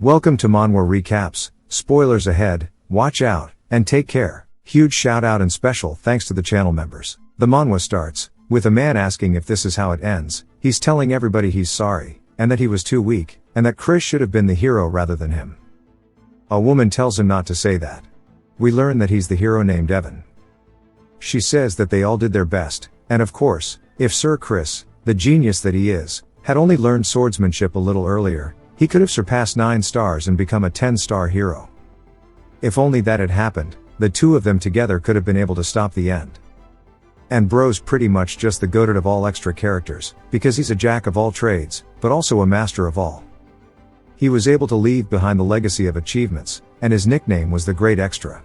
Welcome to Manhwa Recaps, spoilers ahead, watch out, and take care. Huge shout out and special thanks to the channel members. The manhwa starts with a man asking if this is how it ends. He's telling everybody he's sorry, and that he was too weak, and that Chris should have been the hero rather than him. A woman tells him not to say that. We learn that he's the hero named Evan. She says that they all did their best, and of course, if Sir Chris, the genius that he is, had only learned swordsmanship a little earlier, he could have surpassed 9 stars and become a 10-star hero. If only that had happened, the two of them together could have been able to stop the end. And Bro's pretty much just the goated of all extra characters, because he's a jack of all trades, but also a master of all. He was able to leave behind the legacy of achievements, and his nickname was the Great Extra.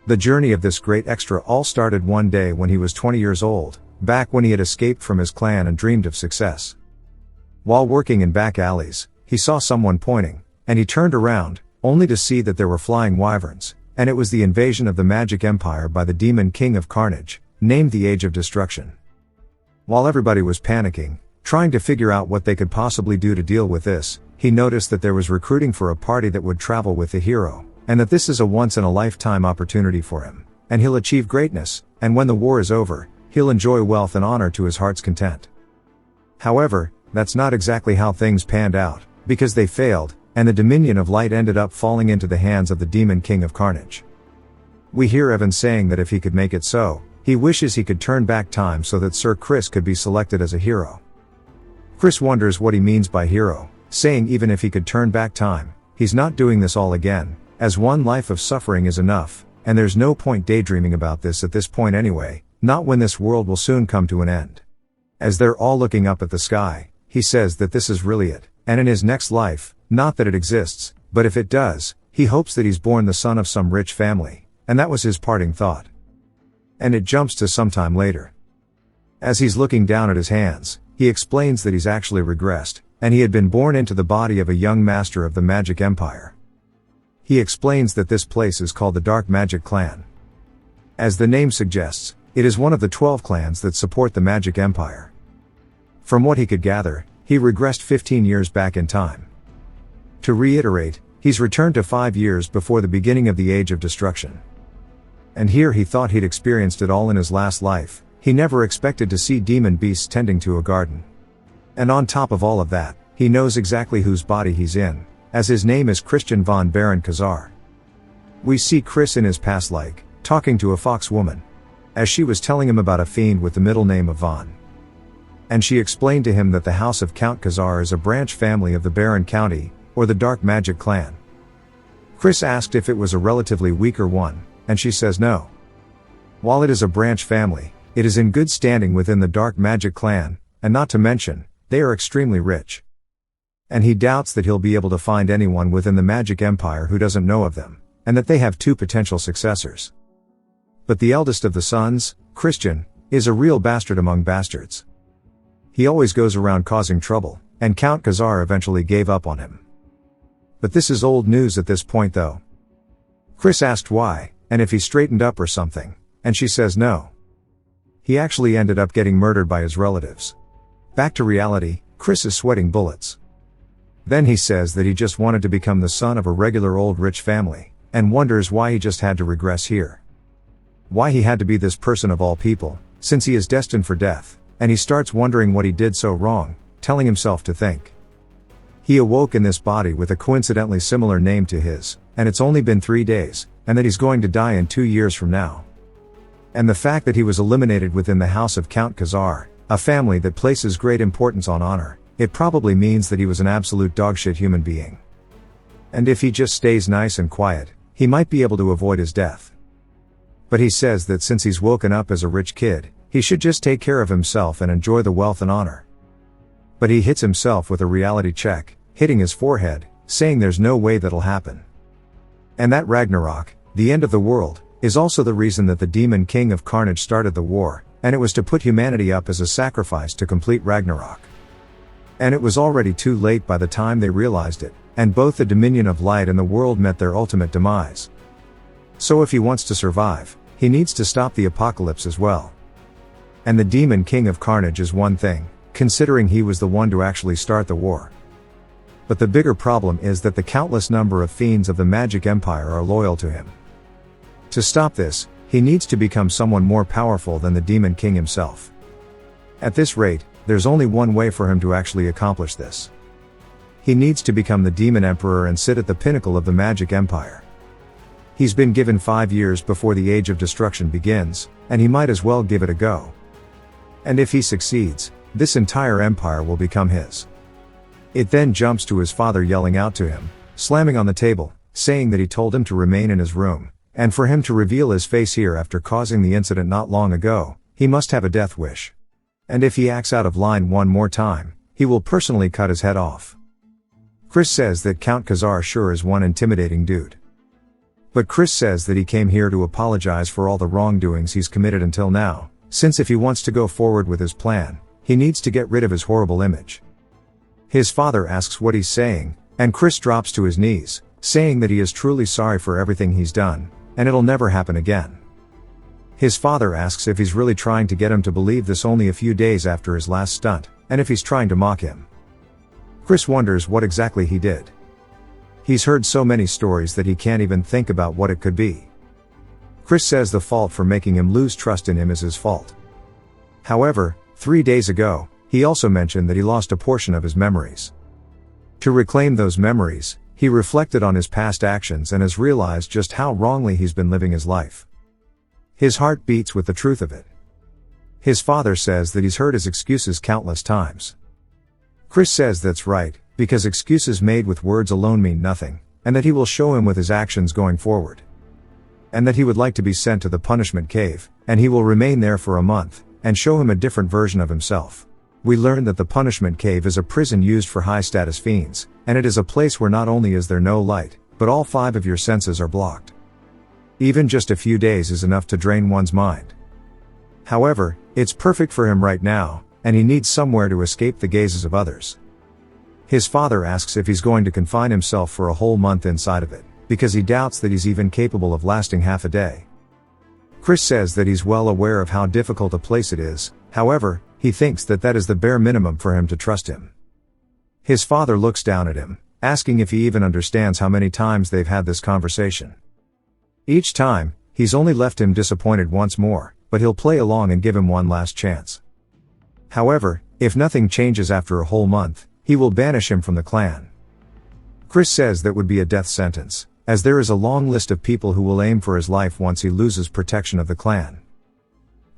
The journey of this Great Extra all started one day when he was 20 years old, back when he had escaped from his clan and dreamed of success. While working in back alleys, he saw someone pointing, and he turned around, only to see that there were flying wyverns, and it was the invasion of the Magic Empire by the Demon King of Carnage, named the Age of Destruction. While everybody was panicking, trying to figure out what they could possibly do to deal with this, he noticed that there was recruiting for a party that would travel with the hero, and that this is a once-in-a-lifetime opportunity for him, and he'll achieve greatness, and when the war is over, he'll enjoy wealth and honor to his heart's content. However, that's not exactly how things panned out, because they failed, and the Dominion of Light ended up falling into the hands of the Demon King of Carnage. We hear Evan saying that if he could make it so, he wishes he could turn back time so that Sir Chris could be selected as a hero. Chris wonders what he means by hero, saying even if he could turn back time, he's not doing this all again, as one life of suffering is enough, and there's no point daydreaming about this at this point anyway, not when this world will soon come to an end. As they're all looking up at the sky, he says that this is really it, and in his next life, not that it exists, but if it does, he hopes that he's born the son of some rich family, and that was his parting thought. And it jumps to some time later. As he's looking down at his hands, he explains that he's actually regressed, and he had been born into the body of a young master of the Magic Empire. He explains that this place is called the Dark Magic Clan. As the name suggests, it is one of the 12 clans that support the Magic Empire. From what he could gather, he regressed 15 years back in time. To reiterate, he's returned to 5 years before the beginning of the Age of Destruction. And here he thought he'd experienced it all in his last life. He never expected to see demon beasts tending to a garden. And on top of all of that, he knows exactly whose body he's in, as his name is Christian von Baron Kazar. We see Chris in his past talking to a fox woman, as she was telling him about a fiend with the middle name of Von. And she explained to him that the house of Count Kazar is a branch family of the Baron County, or the Dark Magic Clan. Chris asked if it was a relatively weaker one, and she says no. While it is a branch family, it is in good standing within the Dark Magic Clan, and not to mention, they are extremely rich. And he doubts that he'll be able to find anyone within the Magic Empire who doesn't know of them, and that they have 2 potential successors. But the eldest of the sons, Christian, is a real bastard among bastards. He always goes around causing trouble, and Count Kazar eventually gave up on him. But this is old news at this point though. Chris asked why, and if he straightened up or something, and she says no. He actually ended up getting murdered by his relatives. Back to reality, Chris is sweating bullets. Then he says that he just wanted to become the son of a regular old rich family, and wonders why he just had to regress here. Why he had to be this person of all people, since he is destined for death. And he starts wondering what he did so wrong, telling himself to think. He awoke in this body with a coincidentally similar name to his, and it's only been 3 days, and that he's going to die in 2 years from now. And the fact that he was eliminated within the house of Count Kazar, a family that places great importance on honor, it probably means that he was an absolute dogshit human being. And if he just stays nice and quiet, he might be able to avoid his death. But he says that since he's woken up as a rich kid, he should just take care of himself and enjoy the wealth and honor. But he hits himself with a reality check, hitting his forehead, saying there's no way that'll happen. And that Ragnarok, the end of the world, is also the reason that the Demon King of Carnage started the war, and it was to put humanity up as a sacrifice to complete Ragnarok. And it was already too late by the time they realized it, and both the Dominion of Light and the world met their ultimate demise. So if he wants to survive, he needs to stop the apocalypse as well. And the Demon King of Carnage is one thing, considering he was the one to actually start the war. but the bigger problem is that the countless number of fiends of the magic empire are loyal to him. To stop this, he needs to become someone more powerful than the Demon King himself. At this rate, there's only one way for him to actually accomplish this. He needs to become the Demon Emperor and sit at the pinnacle of the magic empire. He's been given 5 years before the Age of Destruction begins, and he might as well give it a go. And if he succeeds, this entire empire will become his. It then jumps to his father yelling out to him, slamming on the table, saying that he told him to remain in his room, and for him to reveal his face here after causing the incident not long ago, he must have a death wish. And if he acts out of line one more time, he will personally cut his head off. Chris says that Count Khazar sure is one intimidating dude. But Chris says that he came here to apologize for all the wrongdoings he's committed until now, since if he wants to go forward with his plan, he needs to get rid of his horrible image. His father asks what he's saying, and Chris drops to his knees, saying that he is truly sorry for everything he's done, and it'll never happen again. His father asks if he's really trying to get him to believe this only a few days after his last stunt, and if he's trying to mock him. Chris wonders what exactly he did. He's heard so many stories that he can't even think about what it could be. Chris says the fault for making him lose trust in him is his fault. However, 3 days ago, he also mentioned that he lost a portion of his memories. To reclaim those memories, he reflected on his past actions and has realized just how wrongly he's been living his life. His heart beats with the truth of it. His father says that he's heard his excuses countless times. Chris says that's right, because excuses made with words alone mean nothing, and that he will show him with his actions going forward. And that he would like to be sent to the punishment cave, and he will remain there for a month, and show him a different version of himself. We learn that the punishment cave is a prison used for high-status fiends, and it is a place where not only is there no light, but all 5 of your senses are blocked. Even just a few days is enough to drain one's mind. However, it's perfect for him right now, and he needs somewhere to escape the gazes of others. His father asks if he's going to confine himself for a whole month inside of it, because he doubts that he's even capable of lasting half a day. Chris says that he's well aware of how difficult a place it is, however, he thinks that that is the bare minimum for him to trust him. His father looks down at him, asking if he even understands how many times they've had this conversation. Each time, he's only left him disappointed once more, but he'll play along and give him one last chance. However, if nothing changes after a whole month, he will banish him from the clan. Chris says that would be a death sentence, as there is a long list of people who will aim for his life once he loses protection of the clan.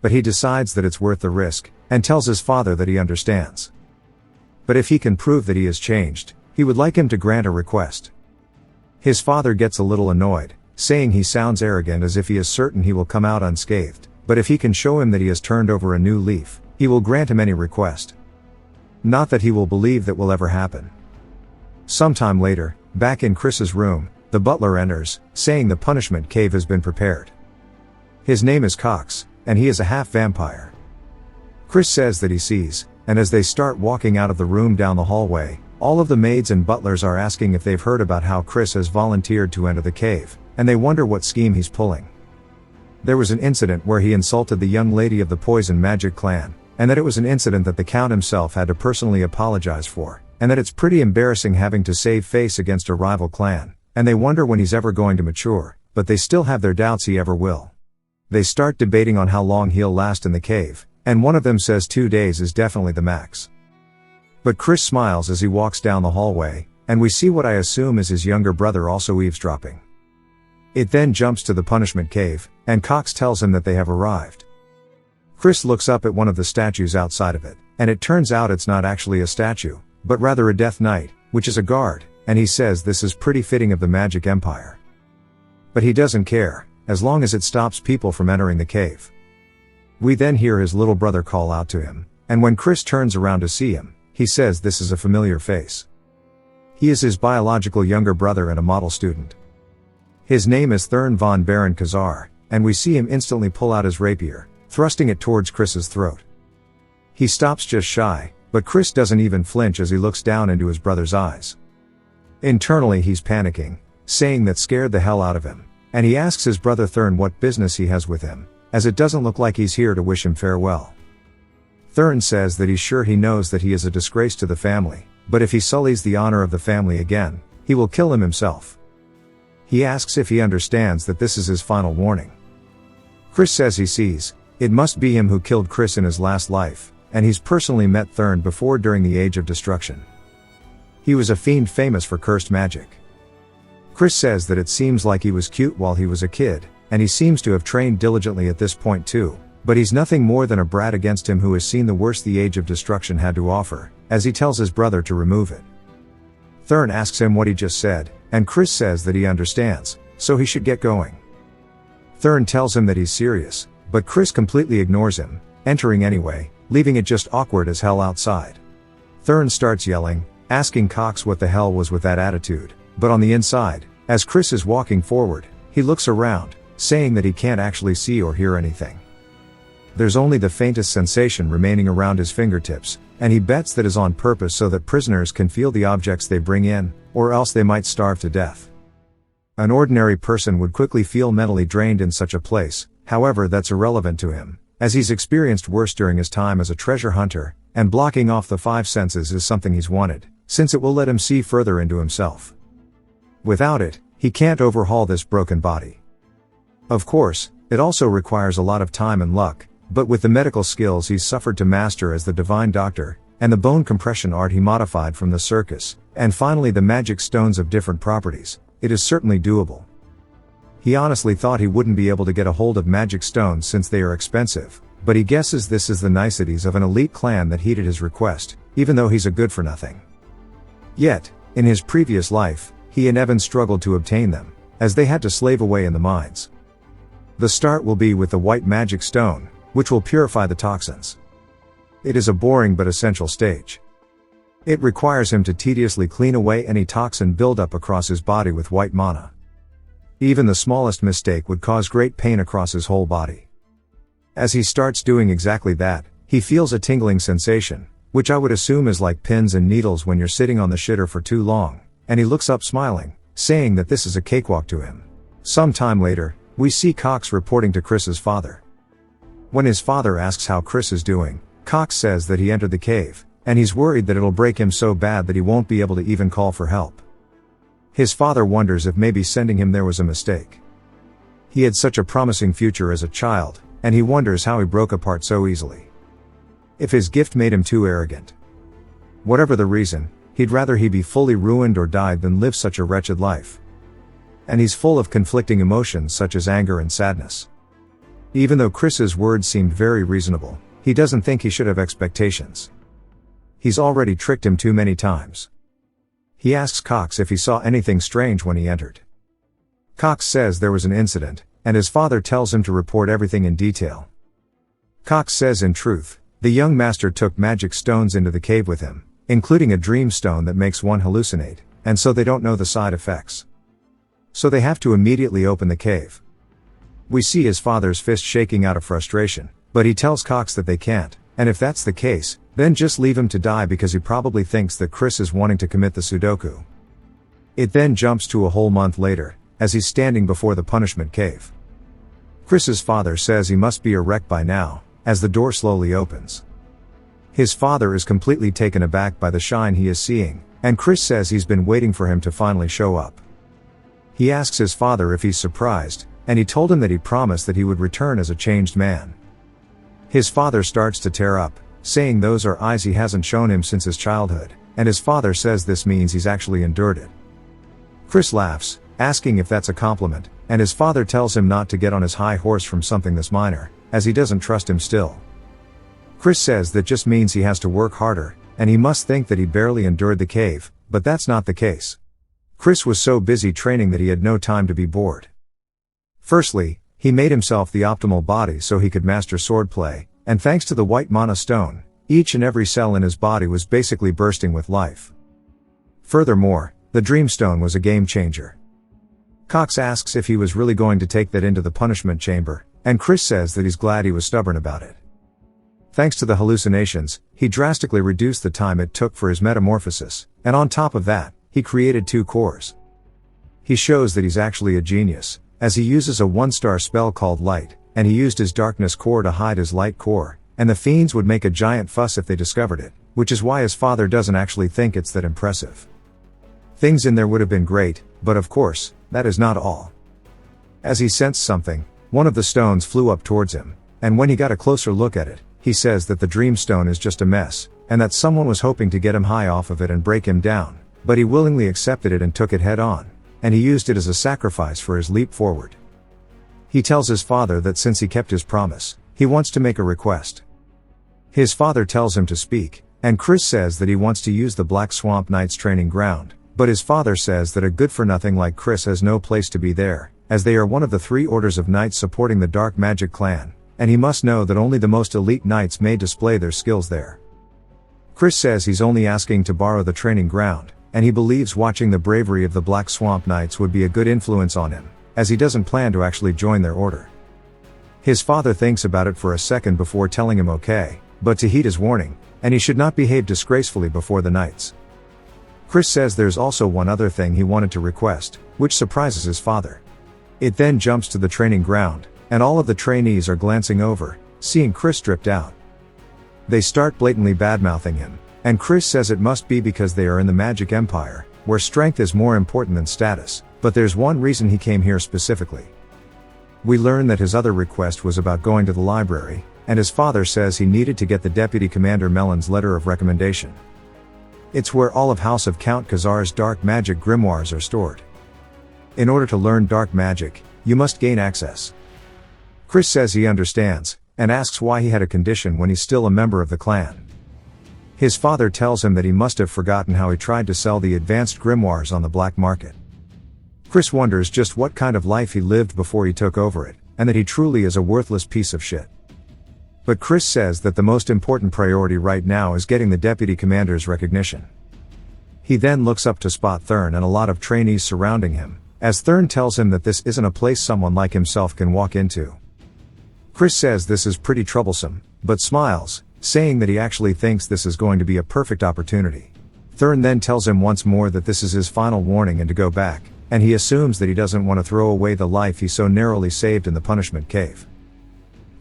But he decides that it's worth the risk, and tells his father that he understands. But if he can prove that he has changed, he would like him to grant a request. His father gets a little annoyed, saying he sounds arrogant as if he is certain he will come out unscathed, but if he can show him that he has turned over a new leaf, he will grant him any request. Not that he will believe that will ever happen. Sometime later, back in Chris's room, the butler enters, saying the punishment cave has been prepared. His name is Cox, and he is a half-vampire. Chris says that he sees, and as they start walking out of the room down the hallway, all of the maids and butlers are asking if they've heard about how Chris has volunteered to enter the cave, and they wonder what scheme he's pulling. There was an incident where he insulted the young lady of the Poison Magic clan, and that it was an incident that the Count himself had to personally apologize for, and that it's pretty embarrassing having to save face against a rival clan, and they wonder when he's ever going to mature, but they still have their doubts he ever will. They start debating on how long he'll last in the cave, and one of them says 2 days is definitely the max. But Chris smiles as he walks down the hallway, and we see what I assume is his younger brother also eavesdropping. It then jumps to the punishment cave, and Cox tells him that they have arrived. Chris looks up at one of the statues outside of it, and it turns out it's not actually a statue, but rather a Death Knight, which is a guard, and he says this is pretty fitting of the Magic Empire. But he doesn't care, as long as it stops people from entering the cave. We then hear his little brother call out to him, and when Chris turns around to see him, he says this is a familiar face. He is his biological younger brother and a model student. His name is Thurn von Baron Khazar, and we see him instantly pull out his rapier, thrusting it towards Chris's throat. He stops just shy, but Chris doesn't even flinch as he looks down into his brother's eyes. Internally he's panicking, saying that scared the hell out of him, and he asks his brother Thurn what business he has with him, as it doesn't look like he's here to wish him farewell. Thurn says that he's sure he knows that he is a disgrace to the family, but if he sullies the honor of the family again, he will kill him himself. He asks if he understands that this is his final warning. Chris says he sees, it must be him who killed Chris in his last life, and he's personally met Thurn before during the Age of Destruction. He was a fiend famous for cursed magic. Chris says that it seems like he was cute while he was a kid, and he seems to have trained diligently at this point too, but he's nothing more than a brat against him who has seen the worst the Age of Destruction had to offer, as he tells his brother to remove it. Thurn asks him what he just said, and Chris says that he understands, so he should get going. Thurn tells him that he's serious, but Chris completely ignores him, entering anyway, leaving it just awkward as hell outside. Thurn starts yelling, asking Cox what the hell was with that attitude, but on the inside, as Chris is walking forward, he looks around, saying that he can't actually see or hear anything. There's only the faintest sensation remaining around his fingertips, and he bets that is on purpose so that prisoners can feel the objects they bring in, or else they might starve to death. An ordinary person would quickly feel mentally drained in such a place, however that's irrelevant to him, as he's experienced worse during his time as a treasure hunter, and blocking off the five senses is something he's wanted, since it will let him see further into himself. Without it, he can't overhaul this broken body. Of course, it also requires a lot of time and luck, but with the medical skills he's suffered to master as the divine doctor, and the bone compression art he modified from the circus, and finally the magic stones of different properties, it is certainly doable. He honestly thought he wouldn't be able to get a hold of magic stones since they are expensive, but he guesses this is the niceties of an elite clan that heeded his request, even though he's a good for nothing. Yet, in his previous life, he and Evan struggled to obtain them, as they had to slave away in the mines. The start will be with the white magic stone, which will purify the toxins. It is a boring but essential stage. It requires him to tediously clean away any toxin buildup across his body with white mana. Even the smallest mistake would cause great pain across his whole body. As he starts doing exactly that, he feels a tingling sensation, which I would assume is like pins and needles when you're sitting on the shitter for too long, and he looks up smiling, saying that this is a cakewalk to him. Some time later, we see Cox reporting to Chris's father. When his father asks how Chris is doing, Cox says that he entered the cave, and he's worried that it'll break him so bad that he won't be able to even call for help. His father wonders if maybe sending him there was a mistake. He had such a promising future as a child, and he wonders how he broke apart so easily. If his gift made him too arrogant. Whatever the reason, he'd rather he be fully ruined or died than live such a wretched life. And he's full of conflicting emotions such as anger and sadness. Even though Chris's words seemed very reasonable, he doesn't think he should have expectations. He's already tricked him too many times. He asks Cox if he saw anything strange when he entered. Cox says there was an incident, and his father tells him to report everything in detail. Cox says in truth, the young master took magic stones into the cave with him, including a dream stone that makes one hallucinate, and so they don't know the side effects. So they have to immediately open the cave. We see his father's fist shaking out of frustration, but he tells Cox that they can't, and if that's the case, then just leave him to die because he probably thinks that Chris is wanting to commit the Sudoku. It then jumps to a whole month later, as he's standing before the punishment cave. Chris's father says he must be a wreck by now, as the door slowly opens. His father is completely taken aback by the shine he is seeing, and Chris says he's been waiting for him to finally show up. He asks his father if he's surprised, and he told him that he promised that he would return as a changed man. His father starts to tear up, saying those are eyes he hasn't shown him since his childhood, and his father says this means he's actually endured it. Chris laughs, asking if that's a compliment, and his father tells him not to get on his high horse from something this minor, as he doesn't trust him still. Chris says that just means he has to work harder, and he must think that he barely endured the cave, but that's not the case. Chris was so busy training that he had no time to be bored. Firstly, he made himself the optimal body so he could master swordplay, and thanks to the white mana stone, each and every cell in his body was basically bursting with life. Furthermore, the Dreamstone was a game changer. Cox asks if he was really going to take that into the punishment chamber, and Chris says that he's glad he was stubborn about it. Thanks to the hallucinations, he drastically reduced the time it took for his metamorphosis, and on top of that, he created 2 cores. He shows that he's actually a genius, as he uses a 1-star spell called Light, and he used his darkness core to hide his light core, and the fiends would make a giant fuss if they discovered it, which is why his father doesn't actually think it's that impressive. Things in there would have been great, but of course, that is not all. As he sensed something, one of the stones flew up towards him, and when he got a closer look at it, he says that the dream stone is just a mess, and that someone was hoping to get him high off of it and break him down, but he willingly accepted it and took it head on, and he used it as a sacrifice for his leap forward. He tells his father that since he kept his promise, he wants to make a request. His father tells him to speak, and Chris says that he wants to use the Black Swamp Knights training ground, but his father says that a good-for-nothing like Chris has no place to be there, as they are one of the 3 orders of knights supporting the Dark Magic clan, and he must know that only the most elite knights may display their skills there. Chris says he's only asking to borrow the training ground, and he believes watching the bravery of the Black Swamp Knights would be a good influence on him, as he doesn't plan to actually join their order. His father thinks about it for a second before telling him okay, but to heed his warning, and he should not behave disgracefully before the knights. Chris says there's also one other thing he wanted to request, which surprises his father. It then jumps to the training ground, and all of the trainees are glancing over, seeing Chris stripped out. They start blatantly badmouthing him, and Chris says it must be because they are in the Magic Empire, where strength is more important than status, but there's one reason he came here specifically. We learn that his other request was about going to the library, and his father says he needed to get the Deputy Commander Melon's letter of recommendation. It's where all of House of Count Khazar's dark magic grimoires are stored. In order to learn dark magic, you must gain access. Chris says he understands, and asks why he had a condition when he's still a member of the clan. His father tells him that he must have forgotten how he tried to sell the advanced grimoires on the black market. Chris wonders just what kind of life he lived before he took over it, and that he truly is a worthless piece of shit. But Chris says that the most important priority right now is getting the deputy commander's recognition. He then looks up to spot Thurn and a lot of trainees surrounding him, as Thurn tells him that this isn't a place someone like himself can walk into. Chris says this is pretty troublesome, but smiles, saying that he actually thinks this is going to be a perfect opportunity. Thurn then tells him once more that this is his final warning and to go back, and he assumes that he doesn't want to throw away the life he so narrowly saved in the punishment cave.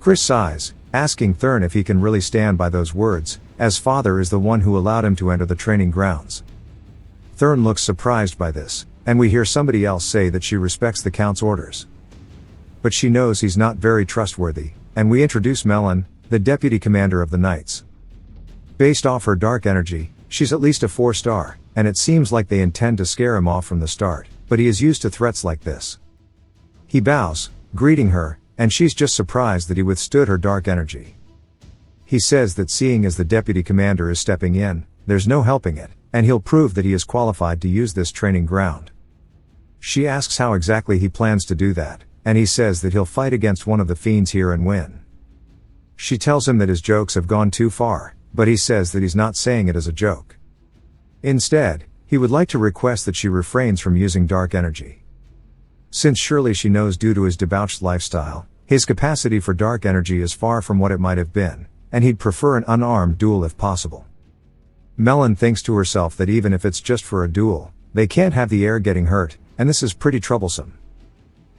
Chris sighs, asking Thurn if he can really stand by those words, as father is the one who allowed him to enter the training grounds. Thurn looks surprised by this, and we hear somebody else say that she respects the Count's orders. But she knows he's not very trustworthy, and we introduce Melon, the deputy commander of the Knights. Based off her dark energy, she's at least a 4-star, and it seems like they intend to scare him off from the start, but he is used to threats like this. He bows, greeting her, and she's just surprised that he withstood her dark energy. He says that seeing as the deputy commander is stepping in, there's no helping it, and he'll prove that he is qualified to use this training ground. She asks how exactly he plans to do that, and he says that he'll fight against one of the fiends here and win. She tells him that his jokes have gone too far, but he says that he's not saying it as a joke. Instead, he would like to request that she refrains from using dark energy. Since surely she knows due to his debauched lifestyle, his capacity for dark energy is far from what it might have been, and he'd prefer an unarmed duel if possible. Melon thinks to herself that even if it's just for a duel, they can't have the heir getting hurt, and this is pretty troublesome.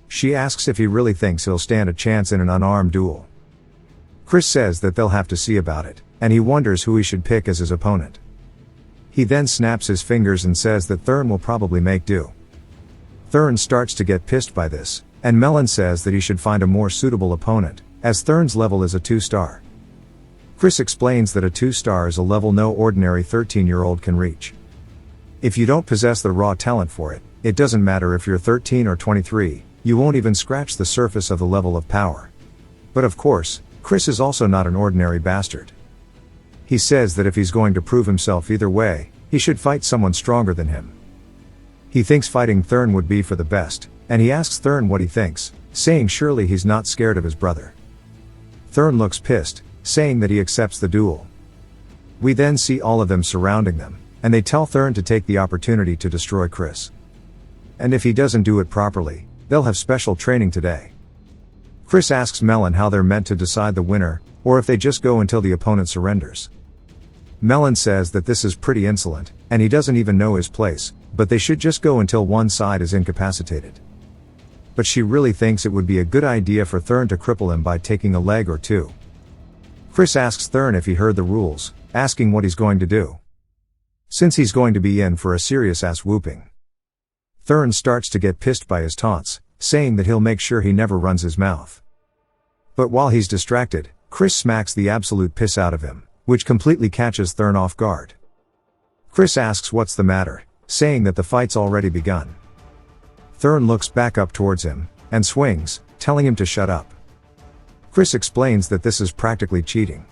She asks if he really thinks he'll stand a chance in an unarmed duel. Chris says that they'll have to see about it, and he wonders who he should pick as his opponent. He then snaps his fingers and says that Thurn will probably make do. Thurn starts to get pissed by this, and Melon says that he should find a more suitable opponent, as Thurn's level is a 2-star. Chris explains that a 2-star is a level no ordinary 13-year-old can reach. If you don't possess the raw talent for it, it doesn't matter if you're 13 or 23, you won't even scratch the surface of the level of power. But of course, Chris is also not an ordinary bastard. He says that if he's going to prove himself either way, he should fight someone stronger than him. He thinks fighting Thurn would be for the best, and he asks Thurn what he thinks, saying surely he's not scared of his brother. Thurn looks pissed, saying that he accepts the duel. We then see all of them surrounding them, and they tell Thurn to take the opportunity to destroy Chris. And if he doesn't do it properly, they'll have special training today. Chris asks Melon how they're meant to decide the winner, or if they just go until the opponent surrenders. Melon says that this is pretty insolent, and he doesn't even know his place, but they should just go until one side is incapacitated. But she really thinks it would be a good idea for Thurn to cripple him by taking a leg or two. Chris asks Thurn if he heard the rules, asking what he's going to do, since he's going to be in for a serious ass whooping. Thurn starts to get pissed by his taunts, saying that he'll make sure he never runs his mouth. But while he's distracted, Chris smacks the absolute piss out of him, which completely catches Thurn off guard. Chris asks what's the matter, saying that the fight's already begun. Thurn looks back up towards him, and swings, telling him to shut up. Chris explains that this is practically cheating.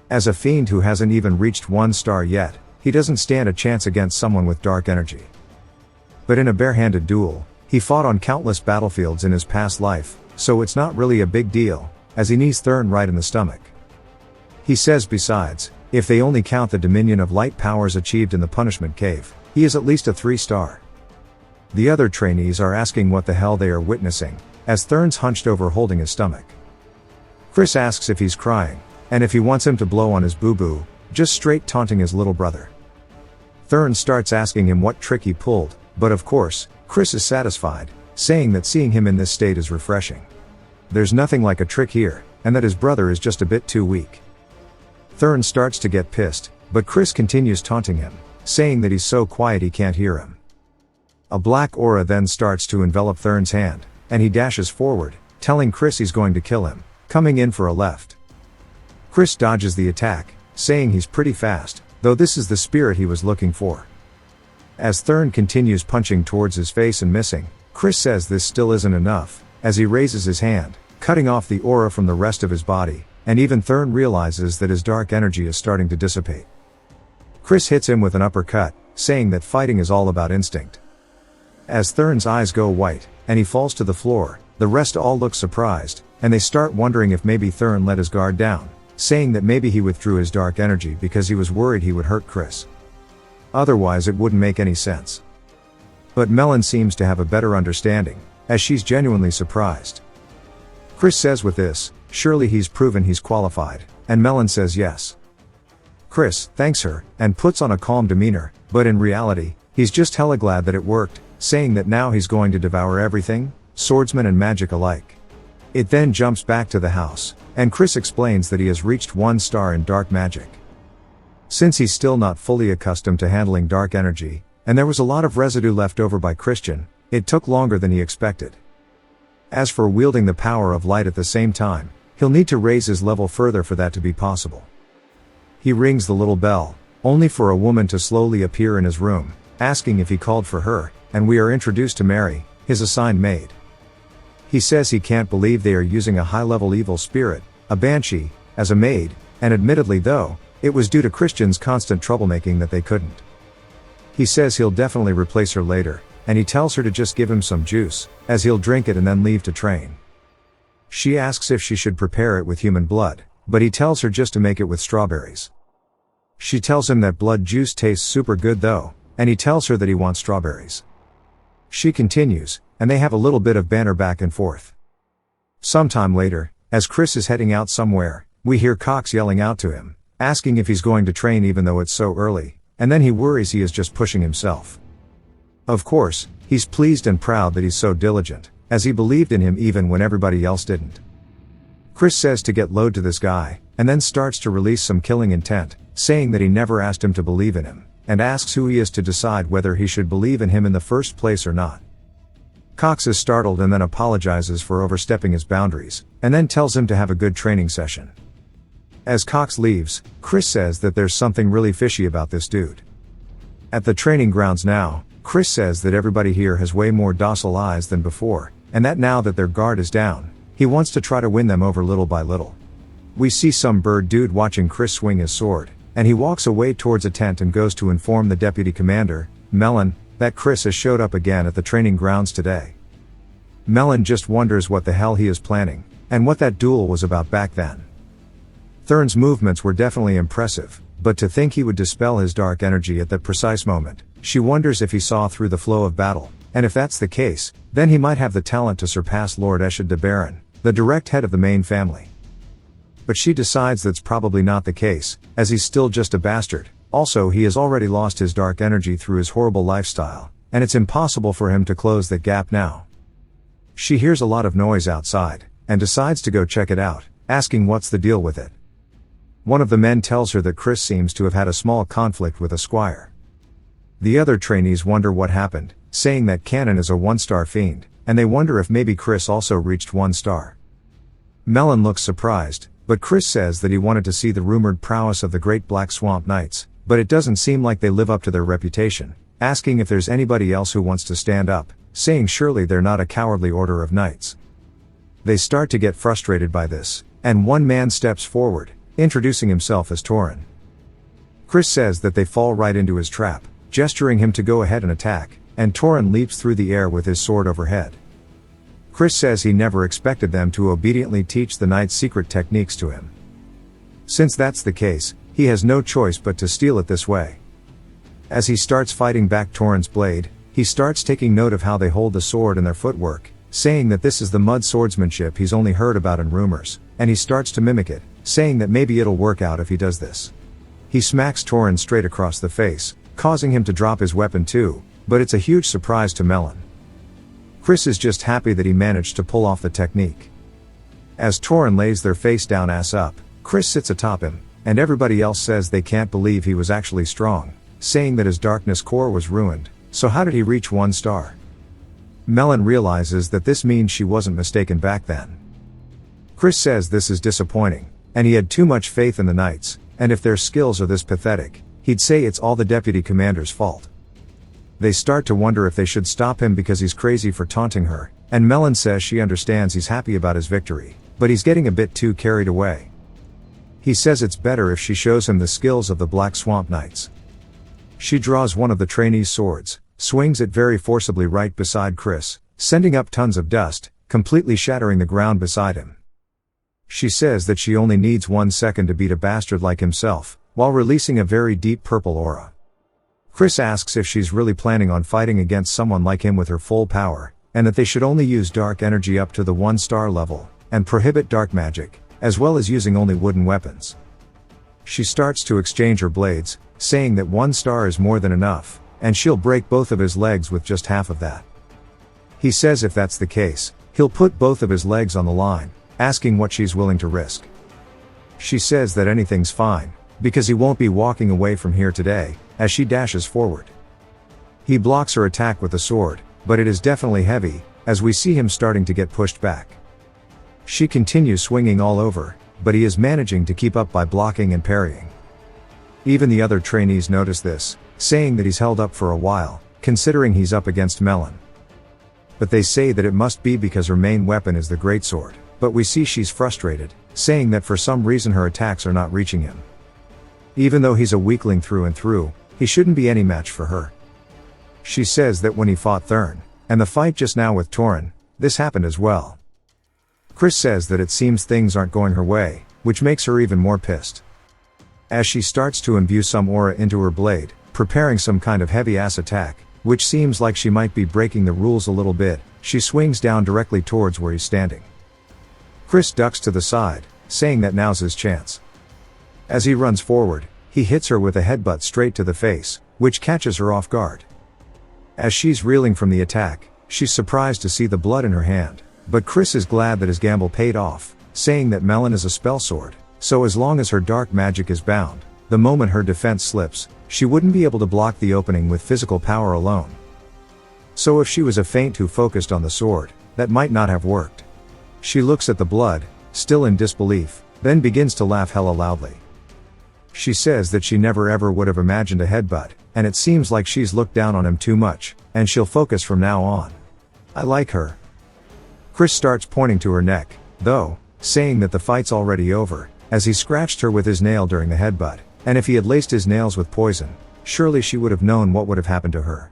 As a fiend who hasn't even reached 1 star yet, he doesn't stand a chance against someone with dark energy. But in a barehanded duel, he fought on countless battlefields in his past life, so it's not really a big deal, as he knees Thurn right in the stomach. He says besides, if they only count the dominion of light powers achieved in the punishment cave, he is at least a 3 star. The other trainees are asking what the hell they are witnessing, as Thurn's hunched over holding his stomach. Chris asks if he's crying, and if he wants him to blow on his boo-boo, just straight taunting his little brother. Thurn starts asking him what trick he pulled, but of course, Chris is satisfied, saying that seeing him in this state is refreshing. There's nothing like a trick here, and that his brother is just a bit too weak. Thurn starts to get pissed, but Chris continues taunting him, saying that he's so quiet he can't hear him. A black aura then starts to envelop Thurn's hand, and he dashes forward, telling Chris he's going to kill him, coming in for a left. Chris dodges the attack, saying he's pretty fast, though this is the spirit he was looking for. As Thurn continues punching towards his face and missing, Chris says this still isn't enough, as he raises his hand, cutting off the aura from the rest of his body, and even Thurn realizes that his dark energy is starting to dissipate. Chris hits him with an uppercut, saying that fighting is all about instinct. As Thurn's eyes go white, and he falls to the floor, the rest all look surprised, and they start wondering if maybe Thurn let his guard down, saying that maybe he withdrew his dark energy because he was worried he would hurt Chris. Otherwise it wouldn't make any sense. But Melon seems to have a better understanding, as she's genuinely surprised. Chris says with this, surely he's proven he's qualified, and Melon says yes. Chris thanks her, and puts on a calm demeanor, but in reality, he's just hella glad that it worked, saying that now he's going to devour everything, swordsman and magic alike. It then jumps back to the house, and Chris explains that he has reached 1 star in dark magic. Since he's still not fully accustomed to handling dark energy, and there was a lot of residue left over by Christian, it took longer than he expected. As for wielding the power of light at the same time, he'll need to raise his level further for that to be possible. He rings the little bell, only for a woman to slowly appear in his room, asking if he called for her, and we are introduced to Mary, his assigned maid. He says he can't believe they are using a high-level evil spirit, a banshee, as a maid, and admittedly though, it was due to Christian's constant troublemaking that they couldn't. He says he'll definitely replace her later, and he tells her to just give him some juice, as he'll drink it and then leave to train. She asks if she should prepare it with human blood, but he tells her just to make it with strawberries. She tells him that blood juice tastes super good though, and he tells her that he wants strawberries. She continues, and they have a little bit of banter back and forth. Sometime later, as Chris is heading out somewhere, we hear Cox yelling out to him, asking if he's going to train even though it's so early, and then he worries he is just pushing himself. Of course, he's pleased and proud that he's so diligent, as he believed in him even when everybody else didn't. Chris says to get low to this guy, and then starts to release some killing intent, saying that he never asked him to believe in him, and asks who he is to decide whether he should believe in him in the first place or not. Cox is startled and then apologizes for overstepping his boundaries, and then tells him to have a good training session. As Cox leaves, Chris says that there's something really fishy about this dude. At the training grounds now, Chris says that everybody here has way more docile eyes than before, and that now that their guard is down, he wants to try to win them over little by little. We see some bird dude watching Chris swing his sword, and he walks away towards a tent and goes to inform the deputy commander, Melon, that Chris has showed up again at the training grounds today. Melon just wonders what the hell he is planning, and what that duel was about back then. Thurn's movements were definitely impressive, but to think he would dispel his dark energy at that precise moment, she wonders if he saw through the flow of battle, and if that's the case, then he might have the talent to surpass Lord Eshad de Baron, the direct head of the main family. But she decides that's probably not the case, as he's still just a bastard. Also, he has already lost his dark energy through his horrible lifestyle, and it's impossible for him to close that gap now. She hears a lot of noise outside, and decides to go check it out, asking what's the deal with it. One of the men tells her that Chris seems to have had a small conflict with a squire. The other trainees wonder what happened, saying that Cannon is a 1-star fiend, and they wonder if maybe Chris also reached 1 star. Melon looks surprised, but Chris says that he wanted to see the rumored prowess of the Great Black Swamp Knights, but it doesn't seem like they live up to their reputation, asking if there's anybody else who wants to stand up, saying surely they're not a cowardly order of knights. They start to get frustrated by this, and one man steps forward, introducing himself as Torin. Chris says that they fall right into his trap, gesturing him to go ahead and attack, and Torin leaps through the air with his sword overhead. Chris says he never expected them to obediently teach the knight's secret techniques to him. Since that's the case, he has no choice but to steal it this way. As he starts fighting back Torin's blade, he starts taking note of how they hold the sword and their footwork, saying that this is the mud swordsmanship he's only heard about in rumors, and he starts to mimic it, saying that maybe it'll work out if he does this. He smacks Torin straight across the face, causing him to drop his weapon too, but it's a huge surprise to Melon. Chris is just happy that he managed to pull off the technique. As Torin lays their face down ass up, Chris sits atop him, and everybody else says they can't believe he was actually strong, saying that his darkness core was ruined, so how did he reach 1 star? Melon realizes that this means she wasn't mistaken back then. Chris says this is disappointing, and he had too much faith in the knights, and if their skills are this pathetic, he'd say it's all the deputy commander's fault. They start to wonder if they should stop him because he's crazy for taunting her, and Melon says she understands he's happy about his victory, but he's getting a bit too carried away. He says it's better if she shows him the skills of the Black Swamp Knights. She draws one of the trainees' swords, swings it very forcibly right beside Chris, sending up tons of dust, completely shattering the ground beside him. She says that she only needs 1 second to beat a bastard like himself, while releasing a very deep purple aura. Chris asks if she's really planning on fighting against someone like him with her full power, and that they should only use dark energy up to the 1-star level, and prohibit dark magic, as well as using only wooden weapons. She starts to exchange her blades, saying that 1 star is more than enough, and she'll break both of his legs with just half of that. He says if that's the case, he'll put both of his legs on the line, asking what she's willing to risk. She says that anything's fine, because he won't be walking away from here today, as she dashes forward. He blocks her attack with the sword, but it is definitely heavy, as we see him starting to get pushed back. She continues swinging all over, but he is managing to keep up by blocking and parrying. Even the other trainees notice this, saying that he's held up for a while, considering he's up against Melon. But they say that it must be because her main weapon is the greatsword, but we see she's frustrated, saying that for some reason her attacks are not reaching him. Even though he's a weakling through and through, he shouldn't be any match for her. She says that when he fought Thurn, and the fight just now with Torin, this happened as well. Chris says that it seems things aren't going her way, which makes her even more pissed. As she starts to imbue some aura into her blade, preparing some kind of heavy-ass attack, which seems like she might be breaking the rules a little bit, she swings down directly towards where he's standing. Chris ducks to the side, saying that now's his chance. As he runs forward, he hits her with a headbutt straight to the face, which catches her off guard. As she's reeling from the attack, she's surprised to see the blood in her hand, but Chris is glad that his gamble paid off, saying that Melon is a spell sword, so as long as her dark magic is bound, the moment her defense slips, she wouldn't be able to block the opening with physical power alone. So if she was a feint who focused on the sword, that might not have worked. She looks at the blood, still in disbelief, then begins to laugh hella loudly. She says that she never ever would have imagined a headbutt, and it seems like she's looked down on him too much, and she'll focus from now on. I like her. Chris starts pointing to her neck, though, saying that the fight's already over, as he scratched her with his nail during the headbutt, and if he had laced his nails with poison, surely she would have known what would have happened to her.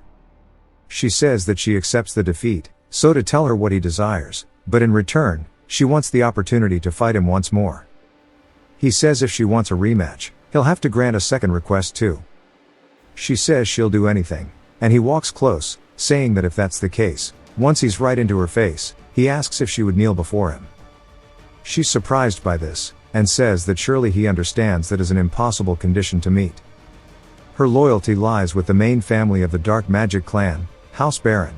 She says that she accepts the defeat, so to tell her what he desires, but in return, she wants the opportunity to fight him once more. He says if she wants a rematch, he'll have to grant a second request too. She says she'll do anything, and he walks close, saying that if that's the case, once he's right into her face, he asks if she would kneel before him. She's surprised by this, and says that surely he understands that is an impossible condition to meet. Her loyalty lies with the main family of the Dark Magic clan, House Baron.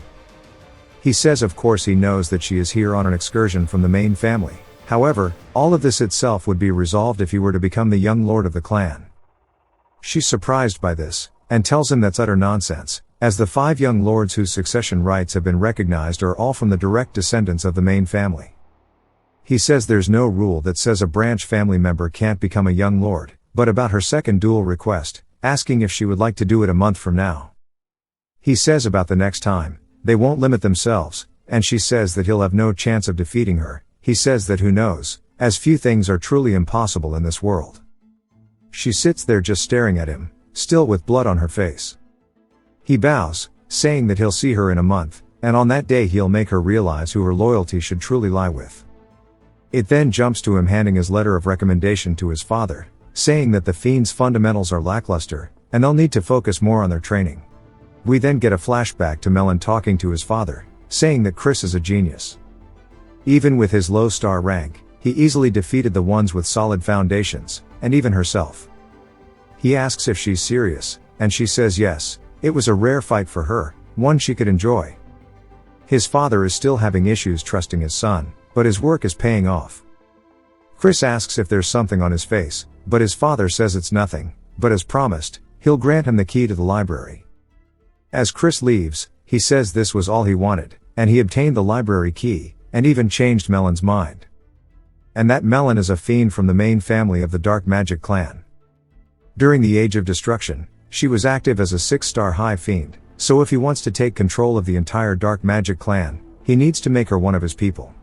He says of course he knows that she is here on an excursion from the main family, However, all of this itself would be resolved if he were to become the young lord of the clan. She's surprised by this, and tells him that's utter nonsense, as the 5 young lords whose succession rights have been recognized are all from the direct descendants of the main family. He says there's no rule that says a branch family member can't become a young lord, but about her second duel request, asking if she would like to do it a month from now. He says about the next time, they won't limit themselves, and she says that he'll have no chance of defeating her. He says that who knows, as few things are truly impossible in this world. She sits there just staring at him, still with blood on her face. He bows, saying that he'll see her in a month, and on that day he'll make her realize who her loyalty should truly lie with. It then jumps to him handing his letter of recommendation to his father, saying that the fiend's fundamentals are lackluster, and they'll need to focus more on their training. We then get a flashback to Melon talking to his father, saying that Chris is a genius. Even with his low star rank, he easily defeated the ones with solid foundations, and even herself. He asks if she's serious, and she says yes, it was a rare fight for her, one she could enjoy. His father is still having issues trusting his son, but his work is paying off. Chris asks if there's something on his face, but his father says it's nothing, but as promised, he'll grant him the key to the library. As Chris leaves, he says this was all he wanted, and he obtained the library key, and even changed Melon's mind. And that Melon is a fiend from the main family of the Dark Magic clan. During the Age of Destruction, she was active as a 6-star high fiend, so if he wants to take control of the entire Dark Magic clan, he needs to make her one of his people.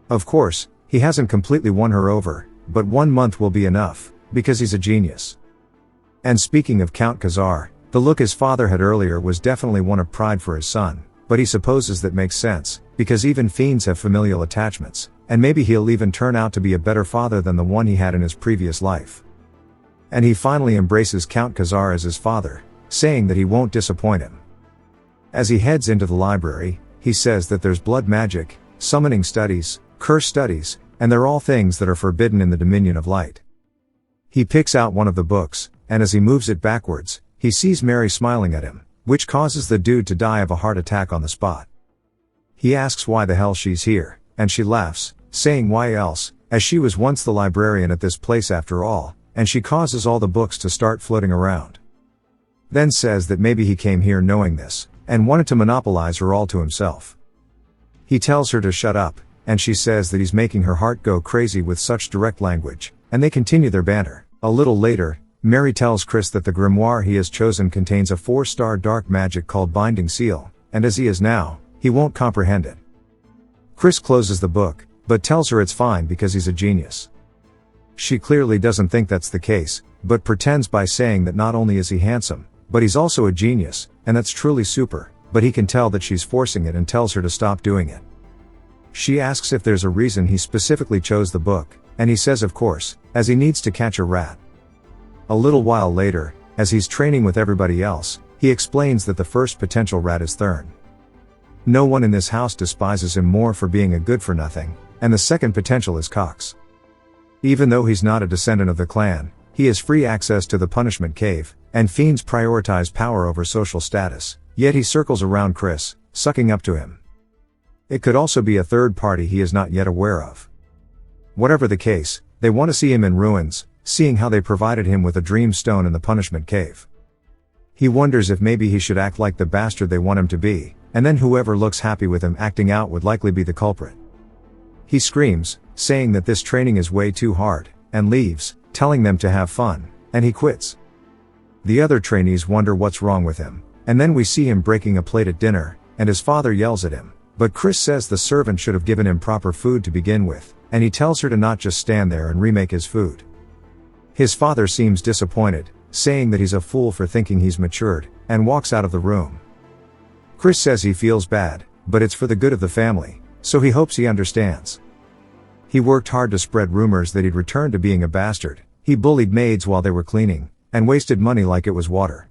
Of course, he hasn't completely won her over, but 1 month will be enough, because he's a genius. And speaking of Count Khazar, the look his father had earlier was definitely one of pride for his son, but he supposes that makes sense, because even fiends have familial attachments, and maybe he'll even turn out to be a better father than the one he had in his previous life. And he finally embraces Count Khazar as his father, saying that he won't disappoint him. As he heads into the library, he says that there's blood magic, summoning studies, curse studies, and they're all things that are forbidden in the Dominion of Light. He picks out one of the books, and as he moves it backwards, he sees Mary smiling at him, which causes the dude to die of a heart attack on the spot. He asks why the hell she's here, and she laughs, saying why else, as she was once the librarian at this place after all, and she causes all the books to start floating around. Then says that maybe he came here knowing this, and wanted to monopolize her all to himself. He tells her to shut up, and she says that he's making her heart go crazy with such direct language, and they continue their banter. A little later, Mary tells Chris that the grimoire he has chosen contains a 4-star dark magic called Binding Seal, and as he is now, he won't comprehend it. Chris closes the book, but tells her it's fine because he's a genius. She clearly doesn't think that's the case, but pretends by saying that not only is he handsome, but he's also a genius, and that's truly super, but he can tell that she's forcing it and tells her to stop doing it. She asks if there's a reason he specifically chose the book, and he says of course, as he needs to catch a rat. A little while later, as he's training with everybody else, he explains that the first potential rat is Thurn. No one in this house despises him more for being a good-for-nothing, and the second potential is Cox. Even though he's not a descendant of the clan, he has free access to the punishment cave, and fiends prioritize power over social status, yet he circles around Chris, sucking up to him. It could also be a third party he is not yet aware of. Whatever the case, they want to see him in ruins, seeing how they provided him with a dream stone in the punishment cave. He wonders if maybe he should act like the bastard they want him to be, and then whoever looks happy with him acting out would likely be the culprit. He screams, saying that this training is way too hard, and leaves, telling them to have fun, and he quits. The other trainees wonder what's wrong with him, and then we see him breaking a plate at dinner, and his father yells at him, but Chris says the servant should have given him proper food to begin with, and he tells her to not just stand there and remake his food. His father seems disappointed, saying that he's a fool for thinking he's matured, and walks out of the room. Chris says he feels bad, but it's for the good of the family, so he hopes he understands. He worked hard to spread rumors that he'd returned to being a bastard, he bullied maids while they were cleaning, and wasted money like it was water.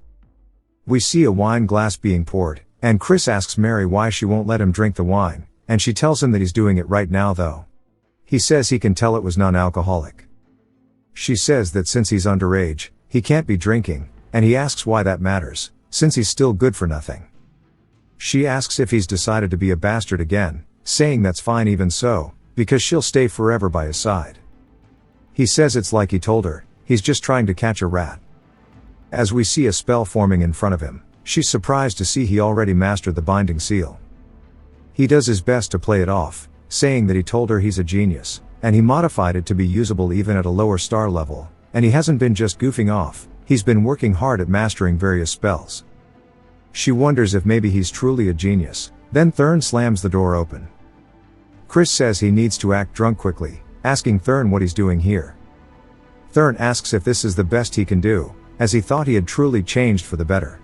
We see a wine glass being poured, and Chris asks Mary why she won't let him drink the wine, and she tells him that he's doing it right now though. He says he can tell it was non-alcoholic. She says that since he's underage, he can't be drinking, and he asks why that matters, since he's still good for nothing. She asks if he's decided to be a bastard again, saying that's fine even so, because she'll stay forever by his side. He says it's like he told her, he's just trying to catch a rat. As we see a spell forming in front of him, she's surprised to see he already mastered the binding seal. He does his best to play it off, saying that he told her he's a genius, and he modified it to be usable even at a lower star level, and he hasn't been just goofing off, he's been working hard at mastering various spells. She wonders if maybe he's truly a genius, then Thurn slams the door open. Chris says he needs to act drunk quickly, asking Thurn what he's doing here. Thurn asks if this is the best he can do, as he thought he had truly changed for the better.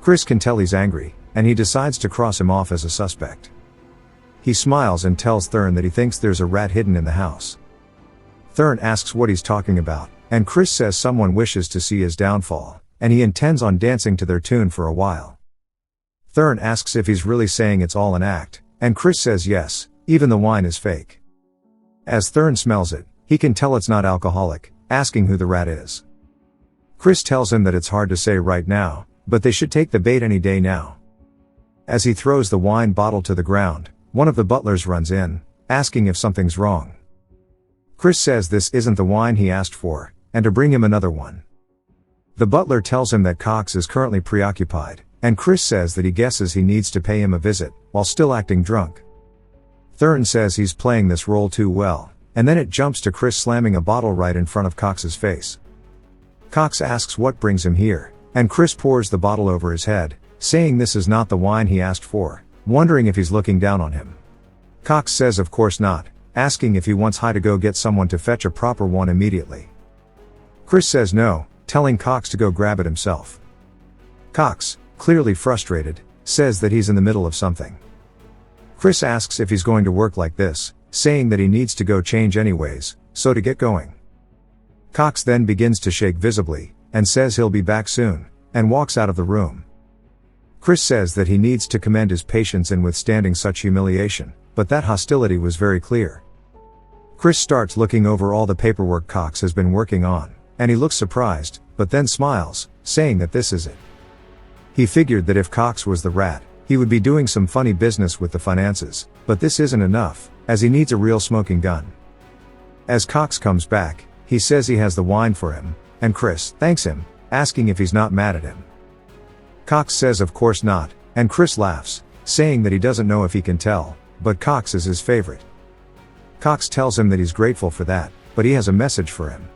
Chris can tell he's angry, and he decides to cross him off as a suspect. He smiles and tells Thurn that he thinks there's a rat hidden in the house. Thurn asks what he's talking about, and Chris says someone wishes to see his downfall, and he intends on dancing to their tune for a while. Thurn asks if he's really saying it's all an act, and Chris says yes, even the wine is fake. As Thurn smells it, he can tell it's not alcoholic, asking who the rat is. Chris tells him that it's hard to say right now, but they should take the bait any day now. As he throws the wine bottle to the ground, one of the butlers runs in, asking if something's wrong. Chris says this isn't the wine he asked for, and to bring him another one. The butler tells him that Cox is currently preoccupied, and Chris says that he guesses he needs to pay him a visit, while still acting drunk. Thurn says he's playing this role too well, and then it jumps to Chris slamming a bottle right in front of Cox's face. Cox asks what brings him here, and Chris pours the bottle over his head, saying this is not the wine he asked for, wondering if he's looking down on him. Cox says of course not, asking if he wants High to go get someone to fetch a proper one immediately. Chris says no, telling Cox to go grab it himself. Cox, clearly frustrated, says that he's in the middle of something. Chris asks if he's going to work like this, saying that he needs to go change anyways, so to get going. Cox then begins to shake visibly, and says he'll be back soon, and walks out of the room. Chris says that he needs to commend his patience in withstanding such humiliation, but that hostility was very clear. Chris starts looking over all the paperwork Cox has been working on, and he looks surprised, but then smiles, saying that this is it. He figured that if Cox was the rat, he would be doing some funny business with the finances, but this isn't enough, as he needs a real smoking gun. As Cox comes back, he says he has the wine for him, and Chris thanks him, asking if he's not mad at him. Cox says of course not, and Chris laughs, saying that he doesn't know if he can tell, but Cox is his favorite. Cox tells him that he's grateful for that, but he has a message for him.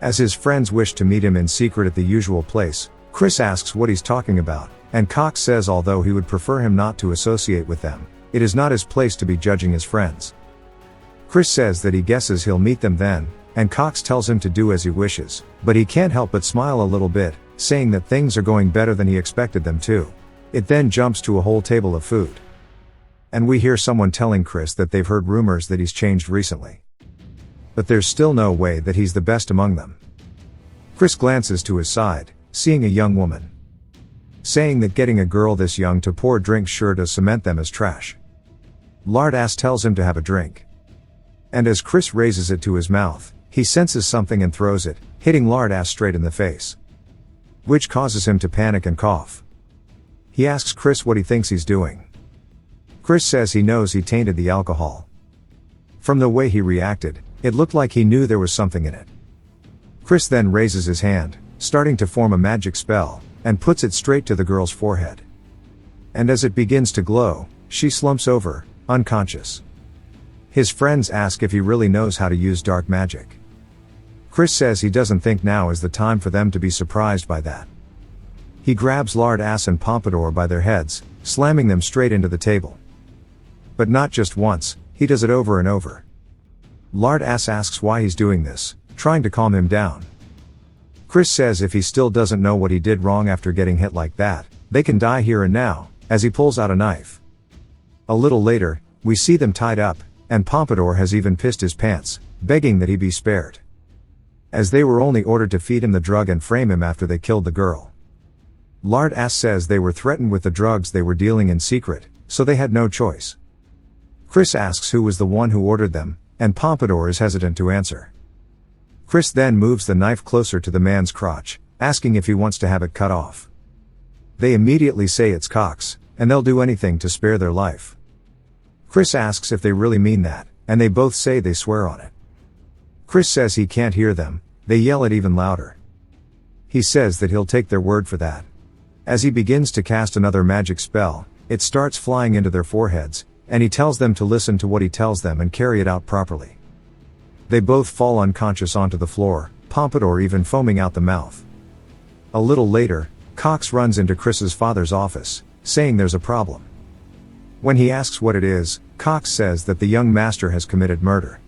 As his friends wish to meet him in secret at the usual place, Chris asks what he's talking about, and Cox says although he would prefer him not to associate with them, it is not his place to be judging his friends. Chris says that he guesses he'll meet them then, and Cox tells him to do as he wishes, but he can't help but smile a little bit, saying that things are going better than he expected them to. It then jumps to a whole table of food. And we hear someone telling Chris that they've heard rumors that he's changed recently. But there's still no way that he's the best among them. Chris glances to his side, seeing a young woman. Saying that getting a girl this young to pour drinks sure does cement them as trash. Lardass tells him to have a drink. And as Chris raises it to his mouth, he senses something and throws it, hitting Lardass straight in the face. Which causes him to panic and cough. He asks Chris what he thinks he's doing. Chris says he knows he tainted the alcohol. From the way he reacted, it looked like he knew there was something in it. Chris then raises his hand, starting to form a magic spell, and puts it straight to the girl's forehead. And as it begins to glow, she slumps over, unconscious. His friends ask if he really knows how to use dark magic. Chris says he doesn't think now is the time for them to be surprised by that. He grabs Lardass and Pompadour by their heads, slamming them straight into the table. But not just once, he does it over and over. Lardass asks why he's doing this, trying to calm him down. Chris says if he still doesn't know what he did wrong after getting hit like that, they can die here and now, as he pulls out a knife. A little later, we see them tied up, and Pompadour has even pissed his pants, begging that he be spared. As they were only ordered to feed him the drug and frame him after they killed the girl. Lardass says they were threatened with the drugs they were dealing in secret, so they had no choice. Chris asks who was the one who ordered them, and Pompadour is hesitant to answer. Chris then moves the knife closer to the man's crotch, asking if he wants to have it cut off. They immediately say it's Cox, and they'll do anything to spare their life. Chris asks if they really mean that, and they both say they swear on it. Chris says he can't hear them, they yell it even louder. He says that he'll take their word for that. As he begins to cast another magic spell, it starts flying into their foreheads, and he tells them to listen to what he tells them and carry it out properly. They both fall unconscious onto the floor, Pompadour even foaming out the mouth. A little later, Cox runs into Chris's father's office, saying there's a problem. When he asks what it is, Cox says that the young master has committed murder.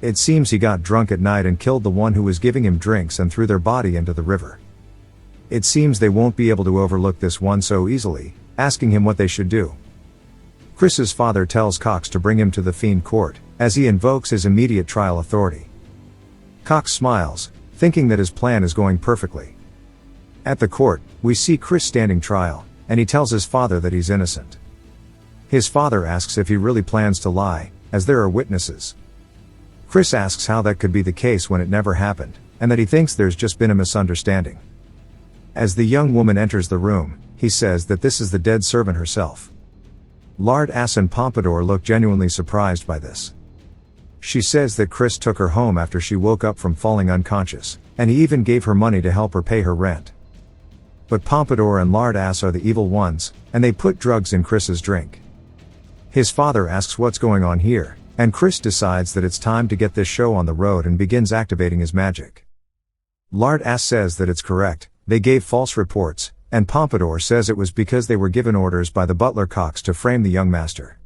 It seems he got drunk at night and killed the one who was giving him drinks and threw their body into the river. It seems they won't be able to overlook this one so easily, asking him what they should do. Chris's father tells Cox to bring him to the Fiend Court, as he invokes his immediate trial authority. Cox smiles, thinking that his plan is going perfectly. At the court, we see Chris standing trial, and he tells his father that he's innocent. His father asks if he really plans to lie, as there are witnesses. Chris asks how that could be the case when it never happened, and that he thinks there's just been a misunderstanding. As the young woman enters the room, he says that this is the dead servant herself. Lard Ass and Pompadour look genuinely surprised by this. She says that Chris took her home after she woke up from falling unconscious, and he even gave her money to help her pay her rent. But Pompadour and Lard Ass are the evil ones, and they put drugs in Chris's drink. His father asks what's going on here, and Chris decides that it's time to get this show on the road and begins activating his magic. Lard Ass says that it's correct, they gave false reports, and Pompadour says it was because they were given orders by the butler Cox to frame the young master.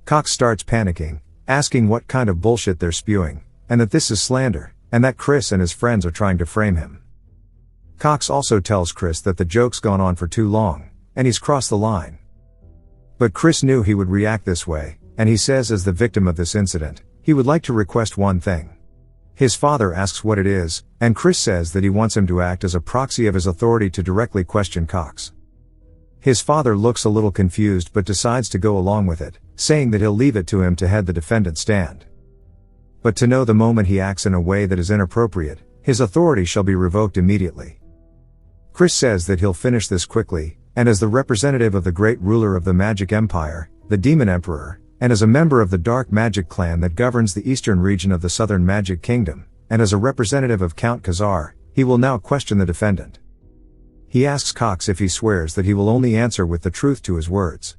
Cox starts panicking, asking what kind of bullshit they're spewing, and that this is slander, and that Chris and his friends are trying to frame him. Cox also tells Chris that the joke's gone on for too long, and he's crossed the line. But Chris knew he would react this way, and he says as the victim of this incident, he would like to request one thing. His father asks what it is, and Chris says that he wants him to act as a proxy of his authority to directly question Cox. His father looks a little confused but decides to go along with it, saying that he'll leave it to him to head the defendant's stand. But to know the moment he acts in a way that is inappropriate, his authority shall be revoked immediately. Chris says that he'll finish this quickly, and as the representative of the great ruler of the Magic Empire, the Demon Emperor, and as a member of the Dark Magic clan that governs the eastern region of the Southern Magic Kingdom, and as a representative of Count Khazar, he will now question the defendant. He asks Cox if he swears that he will only answer with the truth to his words.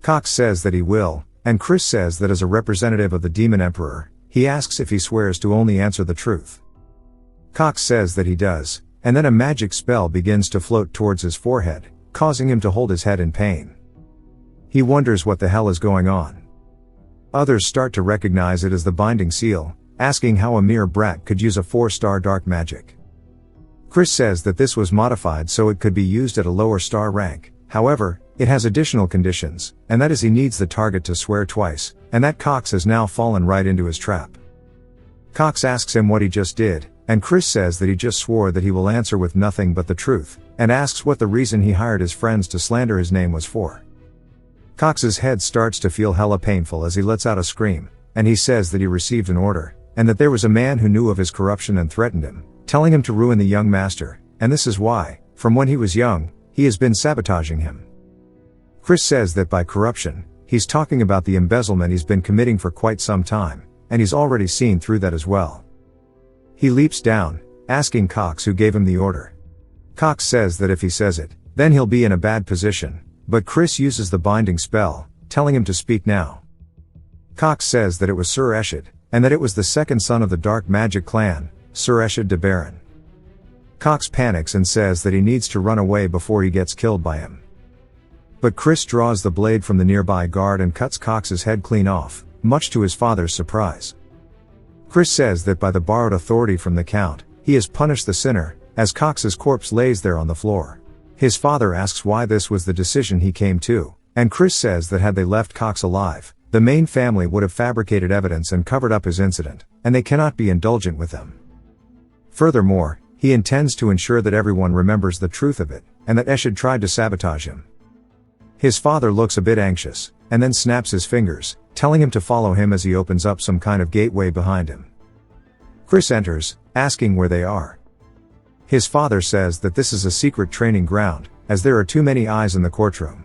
Cox says that he will, and Chris says that as a representative of the Demon Emperor, he asks if he swears to only answer the truth. Cox says that he does, and then a magic spell begins to float towards his forehead, causing him to hold his head in pain. He wonders what the hell is going on. Others start to recognize it as the binding seal, asking how a mere brat could use a 4-star dark magic. Chris says that this was modified so it could be used at a lower star rank, however, it has additional conditions, and that is he needs the target to swear twice, and that Cox has now fallen right into his trap. Cox asks him what he just did, and Chris says that he just swore that he will answer with nothing but the truth, and asks what the reason he hired his friends to slander his name was for. Cox's head starts to feel hella painful as he lets out a scream, and he says that he received an order, and that there was a man who knew of his corruption and threatened him, telling him to ruin the young master, and this is why, from when he was young, he has been sabotaging him. Chris says that by corruption, he's talking about the embezzlement he's been committing for quite some time, and he's already seen through that as well. He leaps down, asking Cox who gave him the order. Cox says that if he says it, then he'll be in a bad position, but Chris uses the binding spell, telling him to speak now. Cox says that it was Sir Eshid, and that it was the second son of the Dark Magic clan, Sir Eshid de Baron. Cox panics and says that he needs to run away before he gets killed by him. But Chris draws the blade from the nearby guard and cuts Cox's head clean off, much to his father's surprise. Chris says that by the borrowed authority from the Count, he has punished the sinner, as Cox's corpse lays there on the floor. His father asks why this was the decision he came to, and Chris says that had they left Cox alive, the main family would have fabricated evidence and covered up his incident, and they cannot be indulgent with them. Furthermore, he intends to ensure that everyone remembers the truth of it, and that Eshid tried to sabotage him. His father looks a bit anxious, and then snaps his fingers, telling him to follow him as he opens up some kind of gateway behind him. Chris enters, asking where they are. His father says that this is a secret training ground, as there are too many eyes in the courtroom.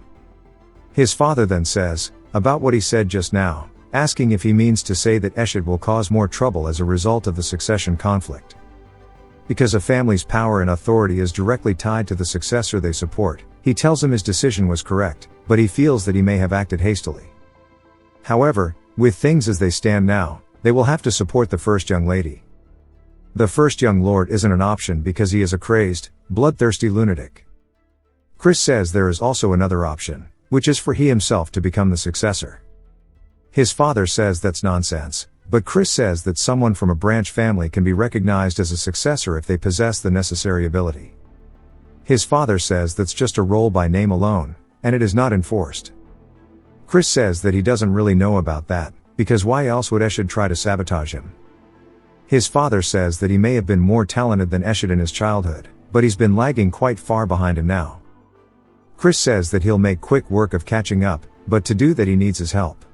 His father then says, about what he said just now, asking if he means to say that Eshit will cause more trouble as a result of the succession conflict. Because a family's power and authority is directly tied to the successor they support, he tells him his decision was correct, but he feels that he may have acted hastily. However, with things as they stand now, they will have to support the first young lady. The first young lord isn't an option because he is a crazed, bloodthirsty lunatic. Chris says there is also another option, which is for he himself to become the successor. His father says that's nonsense, but Chris says that someone from a branch family can be recognized as a successor if they possess the necessary ability. His father says that's just a role by name alone, and it is not enforced. Chris says that he doesn't really know about that, because why else would Eshit try to sabotage him? His father says that he may have been more talented than Eshit in his childhood, but he's been lagging quite far behind him now. Chris says that he'll make quick work of catching up, but to do that he needs his help.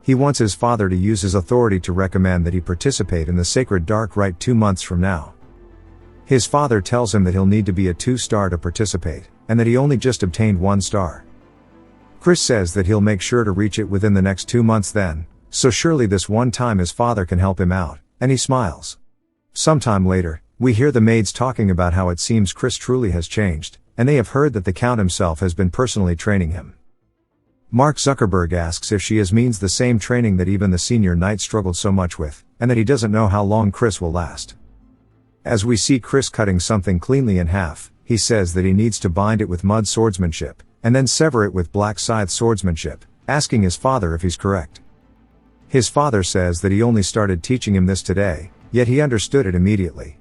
He wants his father to use his authority to recommend that he participate in the Sacred Dark Rite 2 months from now. His father tells him that he'll need to be a 2-star to participate, and that he only just obtained 1 star. Chris says that he'll make sure to reach it within the next 2 months then, so surely this one time his father can help him out, and he smiles. Sometime later, we hear the maids talking about how it seems Chris truly has changed, and they have heard that the Count himself has been personally training him. Mark Zuckerberg asks if she means the same training that even the senior knight struggled so much with, and that he doesn't know how long Chris will last. As we see Chris cutting something cleanly in half, he says that he needs to bind it with mud swordsmanship, and then sever it with black scythe swordsmanship, asking his father if he's correct. His father says that he only started teaching him this today, yet he understood it immediately.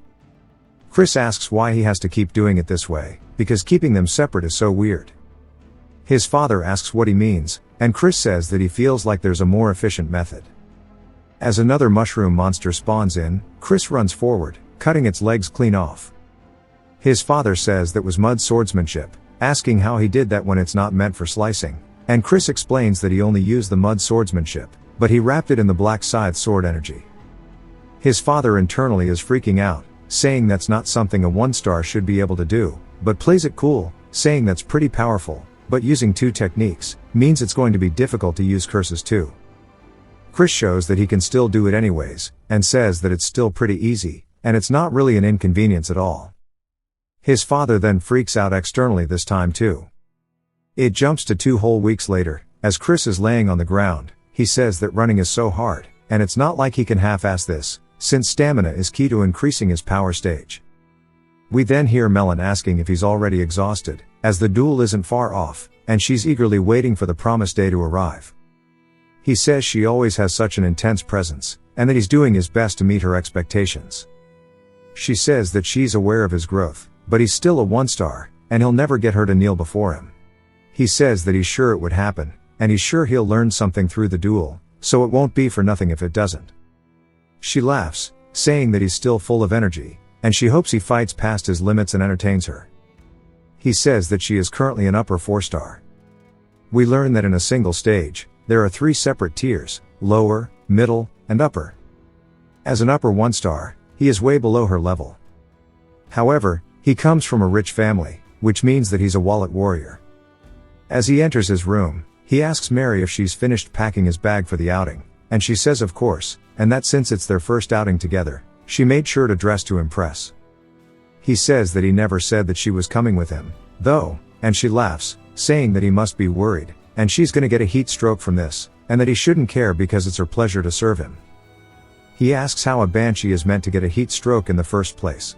Chris asks why he has to keep doing it this way, because keeping them separate is so weird. His father asks what he means, and Chris says that he feels like there's a more efficient method. As another mushroom monster spawns in, Chris runs forward, cutting its legs clean off. His father says that was mud swordsmanship, asking how he did that when it's not meant for slicing, and Chris explains that he only used the mud swordsmanship, but he wrapped it in the black scythe sword energy. His father internally is freaking out, saying that's not something a 1-star should be able to do, but plays it cool, saying that's pretty powerful, but using 2 techniques means it's going to be difficult to use curses too. Chris shows that he can still do it anyways, and says that it's still pretty easy, and it's not really an inconvenience at all. His father then freaks out externally this time too. It jumps to 2 whole weeks later, as Chris is laying on the ground. He says that running is so hard, and it's not like he can half-ass this, since stamina is key to increasing his power stage. We then hear Melon asking if he's already exhausted, as the duel isn't far off, and she's eagerly waiting for the promised day to arrive. He says she always has such an intense presence, and that he's doing his best to meet her expectations. She says that she's aware of his growth, but he's still a 1-star, and he'll never get her to kneel before him. He says that he's sure it would happen, and he's sure he'll learn something through the duel, so it won't be for nothing if it doesn't. She laughs, saying that he's still full of energy, and she hopes he fights past his limits and entertains her. He says that she is currently an upper 4-star. We learn that in a single stage, there are 3 separate tiers: lower, middle, and upper. As an upper 1-star, he is way below her level. However, he comes from a rich family, which means that he's a wallet warrior. As he enters his room, he asks Mary if she's finished packing his bag for the outing, and she says of course, and that since it's their first outing together, she made sure to dress to impress. He says that he never said that she was coming with him, though, and she laughs, saying that he must be worried, and she's gonna get a heat stroke from this, and that he shouldn't care because it's her pleasure to serve him. He asks how a banshee is meant to get a heat stroke in the first place.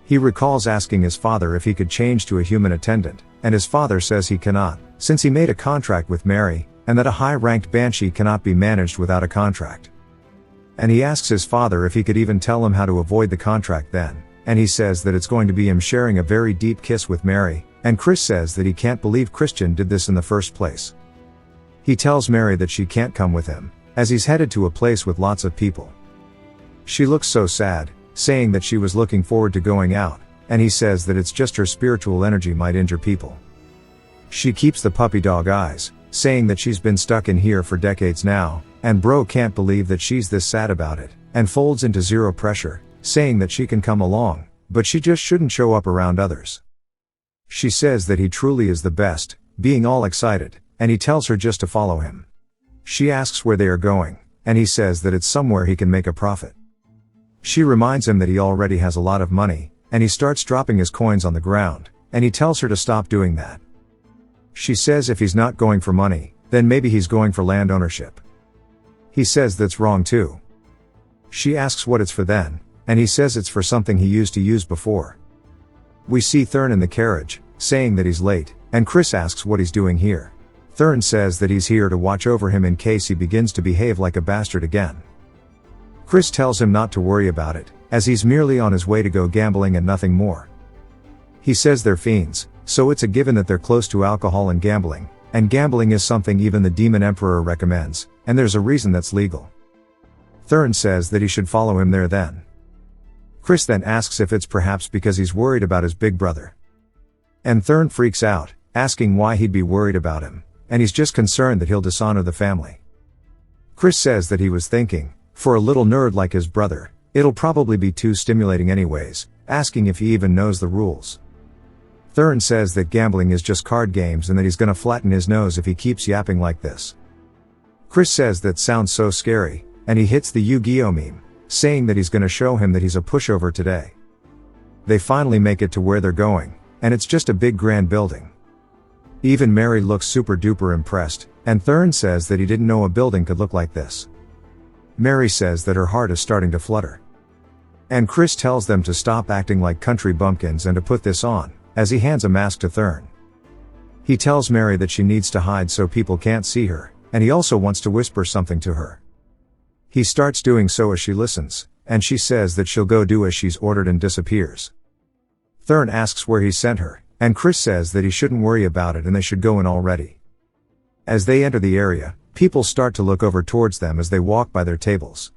He recalls asking his father if he could change to a human attendant, and his father says he cannot, since he made a contract with Mary, and that a high-ranked banshee cannot be managed without a contract. And he asks his father if he could even tell him how to avoid the contract then, and he says that it's going to be him sharing a very deep kiss with Mary, and Chris says that he can't believe Christian did this in the first place. He tells Mary that she can't come with him, as he's headed to a place with lots of people. She looks so sad, saying that she was looking forward to going out, and he says that it's just her spiritual energy might injure people. She keeps the puppy dog eyes, saying that she's been stuck in here for decades now, and bro can't believe that she's this sad about it, and folds into zero pressure, saying that she can come along, but she just shouldn't show up around others. She says that he truly is the best, being all excited, and he tells her just to follow him. She asks where they are going, and he says that it's somewhere he can make a profit. She reminds him that he already has a lot of money, and he starts dropping his coins on the ground, and he tells her to stop doing that. She says if he's not going for money, then maybe he's going for land ownership. He says that's wrong too. She asks what it's for then, and he says it's for something he used to use before. We see Thurn in the carriage, saying that he's late, and Chris asks what he's doing here. Thurn says that he's here to watch over him in case he begins to behave like a bastard again. Chris tells him not to worry about it, as he's merely on his way to go gambling and nothing more. He says they're fiends, so it's a given that they're close to alcohol and gambling is something even the Demon Emperor recommends, and there's a reason that's legal. Thurn says that he should follow him there then. Chris then asks if it's perhaps because he's worried about his big brother. And Thurn freaks out, asking why he'd be worried about him, and he's just concerned that he'll dishonor the family. Chris says that he was thinking, for a little nerd like his brother, it'll probably be too stimulating anyways, asking if he even knows the rules. Thurn says that gambling is just card games and that he's gonna flatten his nose if he keeps yapping like this. Chris says that sounds so scary, and he hits the Yu-Gi-Oh meme, saying that he's gonna show him that he's a pushover today. They finally make it to where they're going, and it's just a big grand building. Even Mary looks super duper impressed, and Thurn says that he didn't know a building could look like this. Mary says that her heart is starting to flutter. And Chris tells them to stop acting like country bumpkins and to put this on, as he hands a mask to Thurn. He tells Mary that she needs to hide so people can't see her, and he also wants to whisper something to her. He starts doing so as she listens, and she says that she'll go do as she's ordered and disappears. Thurn asks where he sent her, and Chris says that he shouldn't worry about it and they should go in already. As they enter the area, people start to look over towards them as they walk by their tables.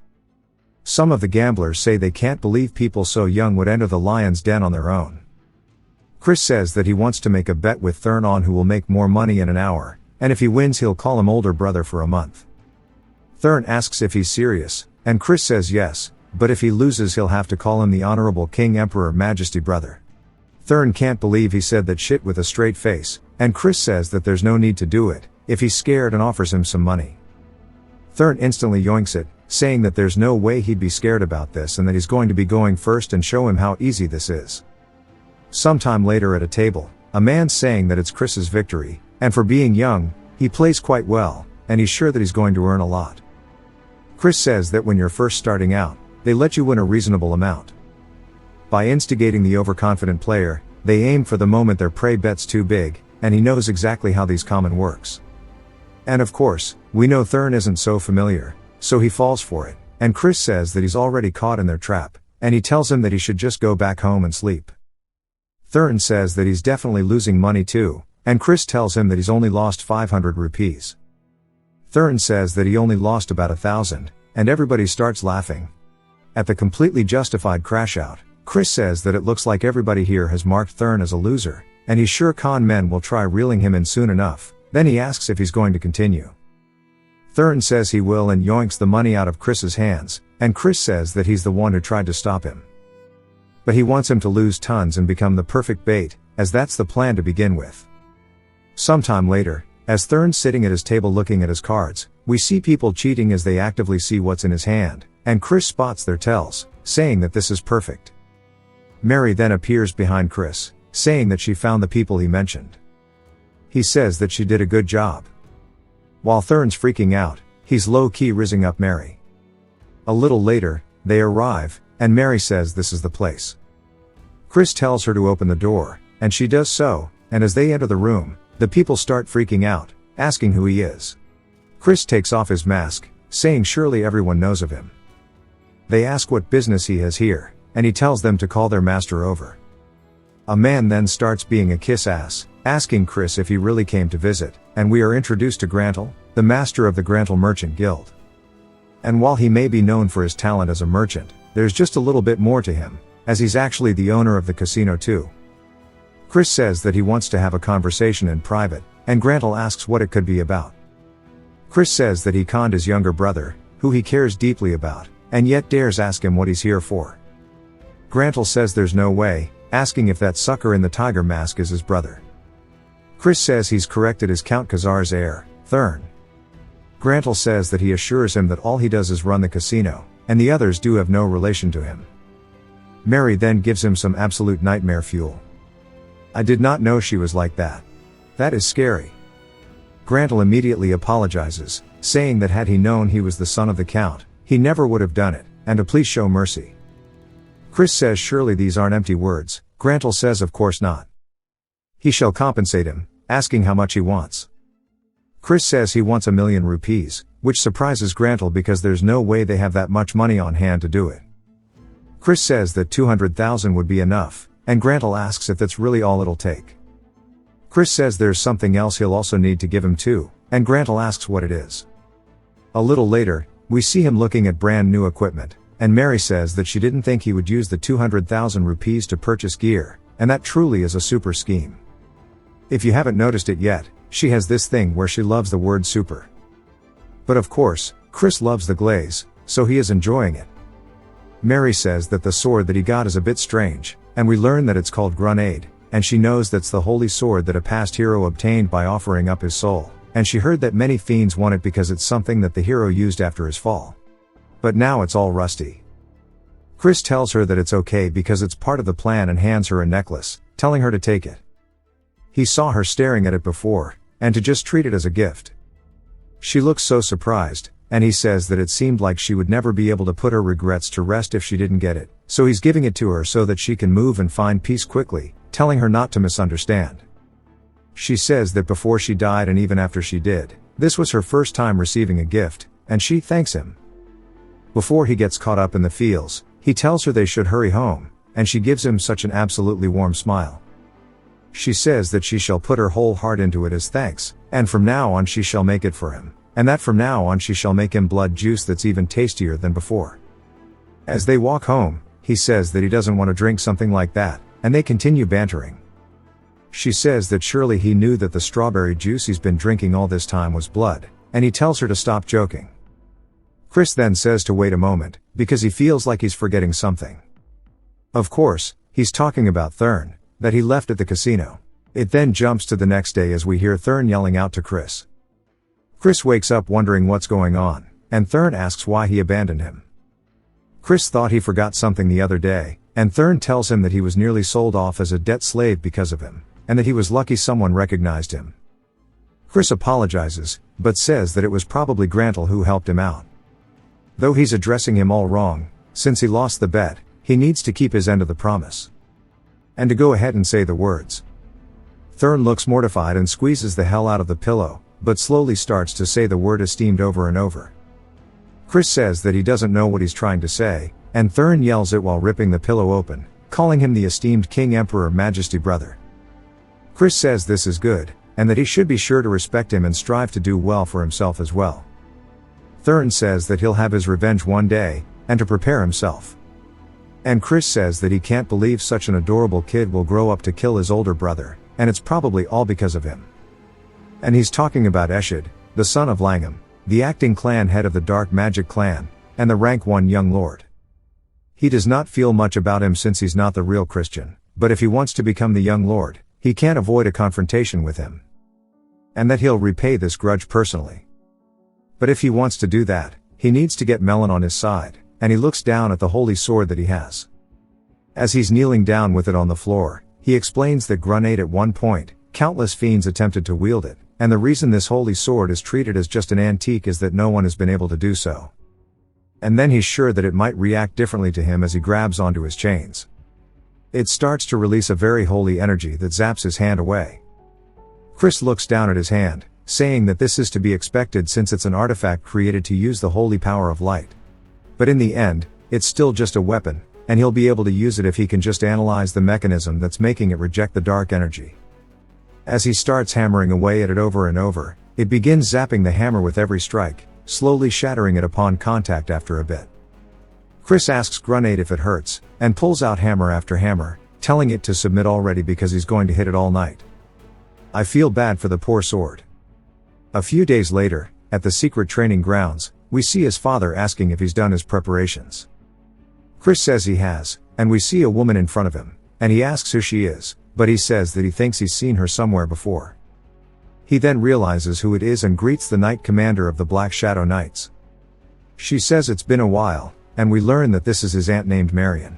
Some of the gamblers say they can't believe people so young would enter the lion's den on their own. Chris says that he wants to make a bet with Thurn on who will make more money in an hour, and if he wins he'll call him older brother for a month. Thurn asks if he's serious, and Chris says yes, but if he loses he'll have to call him the Honorable King Emperor Majesty brother. Thurn can't believe he said that shit with a straight face, and Chris says that there's no need to do it, if he's scared, and offers him some money. Thurn instantly yoinks it, saying that there's no way he'd be scared about this and that he's going to be going first and show him how easy this is. Sometime later at a table, a man's saying that it's Chris's victory, and for being young, he plays quite well, and he's sure that he's going to earn a lot. Chris says that when you're first starting out, they let you win a reasonable amount. By instigating the overconfident player, they aim for the moment their prey bet's too big, and he knows exactly how these common works. And of course, we know Thurn isn't so familiar, so he falls for it, and Chris says that he's already caught in their trap, and he tells him that he should just go back home and sleep. Thurn says that he's definitely losing money too, and Chris tells him that he's only lost 500 rupees. Thurn says that he only lost about 1,000, and everybody starts laughing. At the completely justified crash out, Chris says that it looks like everybody here has marked Thurn as a loser, and he's sure con men will try reeling him in soon enough. Then he asks if he's going to continue. Thurn says he will and yoinks the money out of Chris's hands, and Chris says that he's the one who tried to stop him. But he wants him to lose tons and become the perfect bait, as that's the plan to begin with. Sometime later, as Thurn's sitting at his table looking at his cards, we see people cheating as they actively see what's in his hand, and Chris spots their tells, saying that this is perfect. Mary then appears behind Chris, saying that she found the people he mentioned. He says that she did a good job. While Thurn's freaking out, he's low-key rizzing up Mary. A little later, they arrive, and Mary says this is the place. Chris tells her to open the door, and she does so, and as they enter the room, the people start freaking out, asking who he is. Chris takes off his mask, saying surely everyone knows of him. They ask what business he has here, and he tells them to call their master over. A man then starts being a kiss-ass, asking Chris if he really came to visit, and we are introduced to Grantle, the master of the Grantle Merchant Guild. And while he may be known for his talent as a merchant, there's just a little bit more to him, as he's actually the owner of the casino too. Chris says that he wants to have a conversation in private, and Grantle asks what it could be about. Chris says that he conned his younger brother, who he cares deeply about, and yet dares ask him what he's here for. Grantle says there's no way, asking if that sucker in the tiger mask is his brother. Chris says he's corrected as Count Khazar's heir, Thurn. Grantle says that he assures him that all he does is run the casino, and the others do have no relation to him. Mary then gives him some absolute nightmare fuel. I did not know she was like that. That is scary. Grantle immediately apologizes, saying that had he known he was the son of the Count, he never would have done it, and to please show mercy. Chris says surely these aren't empty words. Grantle says of course not. He shall compensate him, asking how much he wants. Chris says he wants 1,000,000 rupees, which surprises Grantle because there's no way they have that much money on hand to do it. Chris says that 200,000 would be enough, and Grantle asks if that's really all it'll take. Chris says there's something else he'll also need to give him too, and Grantle asks what it is. A little later, we see him looking at brand new equipment, and Mary says that she didn't think he would use the 200,000 rupees to purchase gear, and that truly is a super scheme. If you haven't noticed it yet, she has this thing where she loves the word super. But of course, Chris loves the glaze, so he is enjoying it. Mary says that the sword that he got is a bit strange, and we learn that it's called Grenade, and she knows that's the holy sword that a past hero obtained by offering up his soul, and she heard that many fiends want it because it's something that the hero used after his fall. But now it's all rusty. Chris tells her that it's okay because it's part of the plan and hands her a necklace, telling her to take it. He saw her staring at it before, and to just treat it as a gift. She looks so surprised, and he says that it seemed like she would never be able to put her regrets to rest if she didn't get it, so he's giving it to her so that she can move and find peace quickly, telling her not to misunderstand. She says that before she died and even after she did, this was her first time receiving a gift, and she thanks him. Before he gets caught up in the feels, he tells her they should hurry home, and she gives him such an absolutely warm smile. She says that she shall put her whole heart into it as thanks, and from now on she shall make it for him, and that from now on she shall make him blood juice that's even tastier than before. As they walk home, he says that he doesn't want to drink something like that, and they continue bantering. She says that surely he knew that the strawberry juice he's been drinking all this time was blood, and he tells her to stop joking. Chris then says to wait a moment, because he feels like he's forgetting something. Of course, he's talking about Thurn, that he left at the casino. It then jumps to the next day as we hear Thurn yelling out to Chris. Chris wakes up wondering what's going on, and Thurn asks why he abandoned him. Chris thought he forgot something the other day, and Thurn tells him that he was nearly sold off as a debt slave because of him, and that he was lucky someone recognized him. Chris apologizes, but says that it was probably Grantle who helped him out. Though he's addressing him all wrong, since he lost the bet, he needs to keep his end of the promise. And to go ahead and say the words. Thurn looks mortified and squeezes the hell out of the pillow, but slowly starts to say the word esteemed over and over. Chris says that he doesn't know what he's trying to say, and Thurn yells it while ripping the pillow open, calling him the esteemed King Emperor Majesty brother. Chris says this is good, and that he should be sure to respect him and strive to do well for himself as well. Thurn says that he'll have his revenge one day, and to prepare himself. And Chris says that he can't believe such an adorable kid will grow up to kill his older brother, and it's probably all because of him. And he's talking about Eshid, the son of Langham, the acting clan head of the Dark Magic clan, and the rank 1 young lord. He does not feel much about him since he's not the real Christian, but if he wants to become the young lord, he can't avoid a confrontation with him. And that he'll repay this grudge personally. But if he wants to do that, he needs to get Melon on his side, and he looks down at the holy sword that he has. As he's kneeling down with it on the floor, he explains that Grenade at one point, countless fiends attempted to wield it, and the reason this holy sword is treated as just an antique is that no one has been able to do so. And then he's sure that it might react differently to him as he grabs onto his chains. It starts to release a very holy energy that zaps his hand away. Chris looks down at his hand, saying that this is to be expected since it's an artifact created to use the holy power of light. But in the end, it's still just a weapon, and he'll be able to use it if he can just analyze the mechanism that's making it reject the dark energy. As he starts hammering away at it over and over, it begins zapping the hammer with every strike, slowly shattering it upon contact after a bit. Chris asks Grenade if it hurts, and pulls out hammer after hammer, telling it to submit already because he's going to hit it all night. I feel bad for the poor sword. A few days later, at the secret training grounds, we see his father asking if he's done his preparations. Chris says he has, and we see a woman in front of him, and he asks who she is, but he says that he thinks he's seen her somewhere before. He then realizes who it is and greets the Knight Commander of the Black Shadow Knights. She says it's been a while, and we learn that this is his aunt named Marion.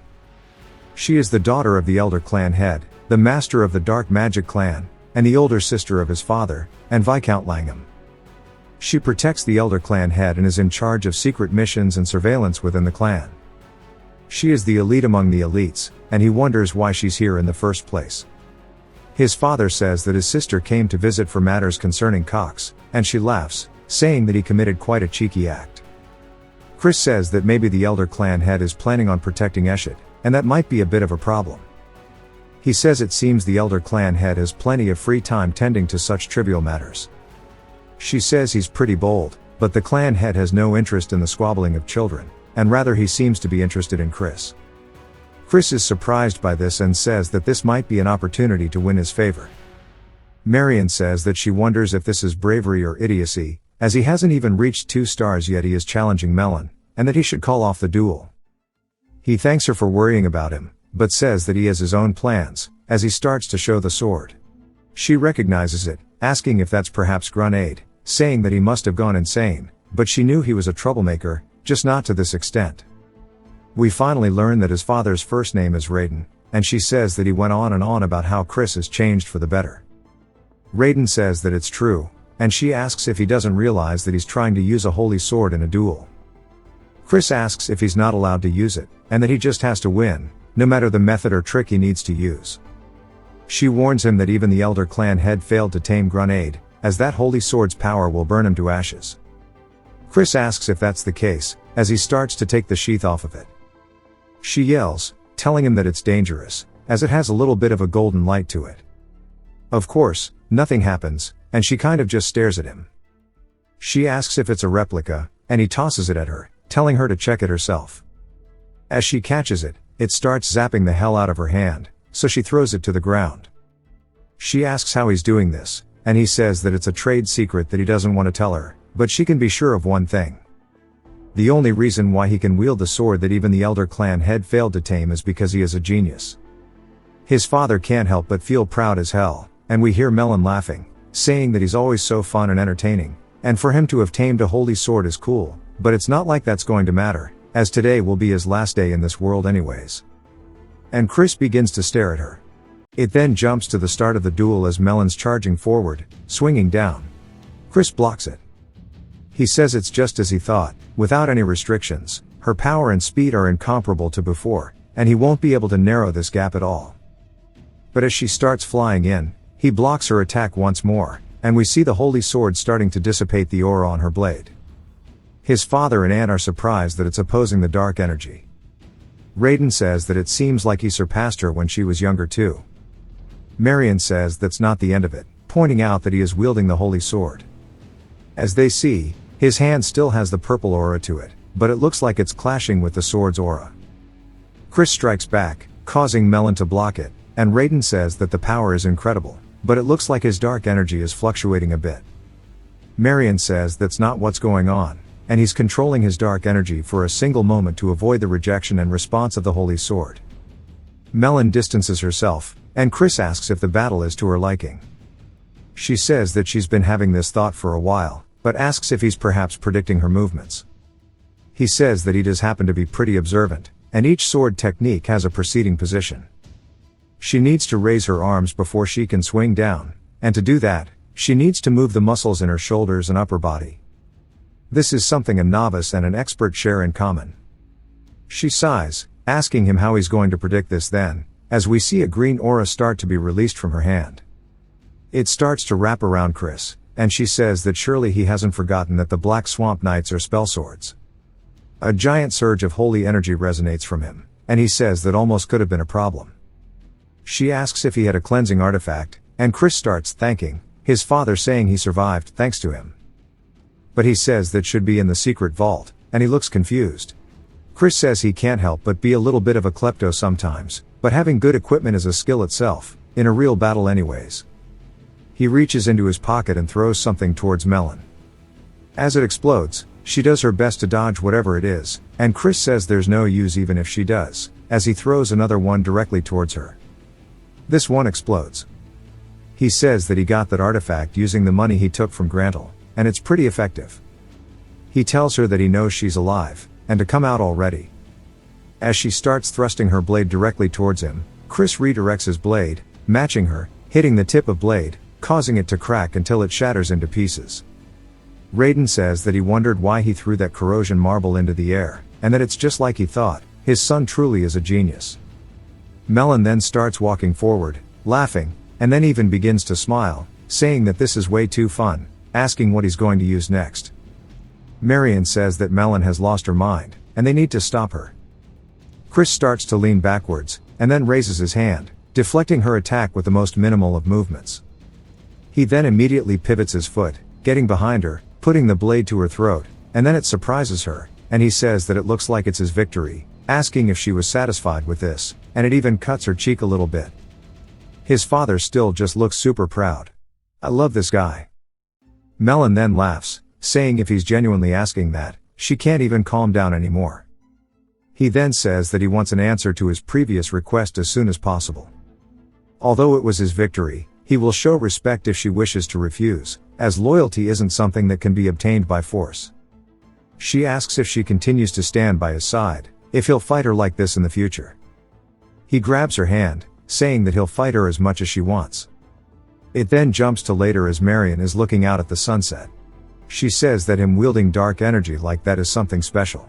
She is the daughter of the Elder Clan head, the master of the Dark Magic Clan, and the older sister of his father, and Viscount Langham. She protects the Elder Clan head and is in charge of secret missions and surveillance within the clan. She is the elite among the elites, and he wonders why she's here in the first place. His father says that his sister came to visit for matters concerning Cox, and she laughs, saying that he committed quite a cheeky act. Chris says that maybe the Elder Clan head is planning on protecting Eshit, and that might be a bit of a problem. He says it seems the Elder Clan head has plenty of free time tending to such trivial matters. She says he's pretty bold, but the clan head has no interest in the squabbling of children, and rather he seems to be interested in Chris. Chris is surprised by this and says that this might be an opportunity to win his favor. Marion says that she wonders if this is bravery or idiocy, as he hasn't even reached 2 stars yet he is challenging Melon, and that he should call off the duel. He thanks her for worrying about him, but says that he has his own plans, as he starts to show the sword. She recognizes it, asking if that's perhaps Grenade, saying that he must have gone insane, but she knew he was a troublemaker, just not to this extent. We finally learn that his father's first name is Raiden, and she says that he went on and on about how Chris has changed for the better. Raiden says that it's true, and she asks if he doesn't realize that he's trying to use a holy sword in a duel. Chris asks if he's not allowed to use it, and that he just has to win, no matter the method or trick he needs to use. She warns him that even the Elder Clan head failed to tame Grenade, as that holy sword's power will burn him to ashes. Chris asks if that's the case, as he starts to take the sheath off of it. She yells, telling him that it's dangerous, as it has a little bit of a golden light to it. Of course, nothing happens, and she kind of just stares at him. She asks if it's a replica, and he tosses it at her, telling her to check it herself. As she catches it, it starts zapping the hell out of her hand, so she throws it to the ground. She asks how he's doing this, and he says that it's a trade secret that he doesn't want to tell her, but she can be sure of one thing. The only reason why he can wield the sword that even the Elder Clan head failed to tame is because he is a genius. His father can't help but feel proud as hell, and we hear Melon laughing, saying that he's always so fun and entertaining, and for him to have tamed a holy sword is cool, but it's not like that's going to matter, as today will be his last day in this world anyways. And Chris begins to stare at her. It then jumps to the start of the duel as Melon's charging forward, swinging down. Chris blocks it. He says it's just as he thought, without any restrictions, her power and speed are incomparable to before, and he won't be able to narrow this gap at all. But as she starts flying in, he blocks her attack once more, and we see the holy sword starting to dissipate the aura on her blade. His father and aunt are surprised that it's opposing the dark energy. Raiden says that it seems like he surpassed her when she was younger too. Marion says that's not the end of it, pointing out that he is wielding the holy sword. As they see, his hand still has the purple aura to it, but it looks like it's clashing with the sword's aura. Chris strikes back, causing Melon to block it, and Raiden says that the power is incredible, but it looks like his dark energy is fluctuating a bit. Marion says that's not what's going on, and he's controlling his dark energy for a single moment to avoid the rejection and response of the holy sword. Melon distances herself, and Chris asks if the battle is to her liking. She says that she's been having this thought for a while, but asks if he's perhaps predicting her movements. He says that he does happen to be pretty observant, and each sword technique has a preceding position. She needs to raise her arms before she can swing down, and to do that, she needs to move the muscles in her shoulders and upper body. This is something a novice and an expert share in common. She sighs, asking him how he's going to predict this then, as we see a green aura start to be released from her hand. It starts to wrap around Chris, and she says that surely he hasn't forgotten that the Black Swamp Knights are spell swords. A giant surge of holy energy resonates from him, and he says that almost could have been a problem. She asks if he had a cleansing artifact, and Chris starts thanking his father, saying he survived thanks to him. But he says that should be in the secret vault, and he looks confused. Chris says he can't help but be a little bit of a klepto sometimes, but having good equipment is a skill itself, in a real battle anyways. He reaches into his pocket and throws something towards Melon. As it explodes, she does her best to dodge whatever it is, and Chris says there's no use even if she does, as he throws another one directly towards her. This one explodes. He says that he got that artifact using the money he took from Grantle, and it's pretty effective. He tells her that he knows she's alive, and to come out already. As she starts thrusting her blade directly towards him, Chris redirects his blade, matching her, hitting the tip of blade, causing it to crack until it shatters into pieces. Raiden says that he wondered why he threw that corrosion marble into the air, and that it's just like he thought, his son truly is a genius. Melon then starts walking forward, laughing, and then even begins to smile, saying that this is way too fun, asking what he's going to use next. Marion says that Melon has lost her mind, and they need to stop her. Chris starts to lean backwards, and then raises his hand, deflecting her attack with the most minimal of movements. He then immediately pivots his foot, getting behind her, putting the blade to her throat, and then it surprises her, and he says that it looks like it's his victory, asking if she was satisfied with this, and it even cuts her cheek a little bit. His father still just looks super proud. I love this guy. Melon then laughs, saying if he's genuinely asking that, she can't even calm down anymore. He then says that he wants an answer to his previous request as soon as possible. Although it was his victory, he will show respect if she wishes to refuse, as loyalty isn't something that can be obtained by force. She asks if she continues to stand by his side, if he'll fight her like this in the future. He grabs her hand, saying that he'll fight her as much as she wants. It then jumps to later as Marion is looking out at the sunset. She says that him wielding dark energy like that is something special.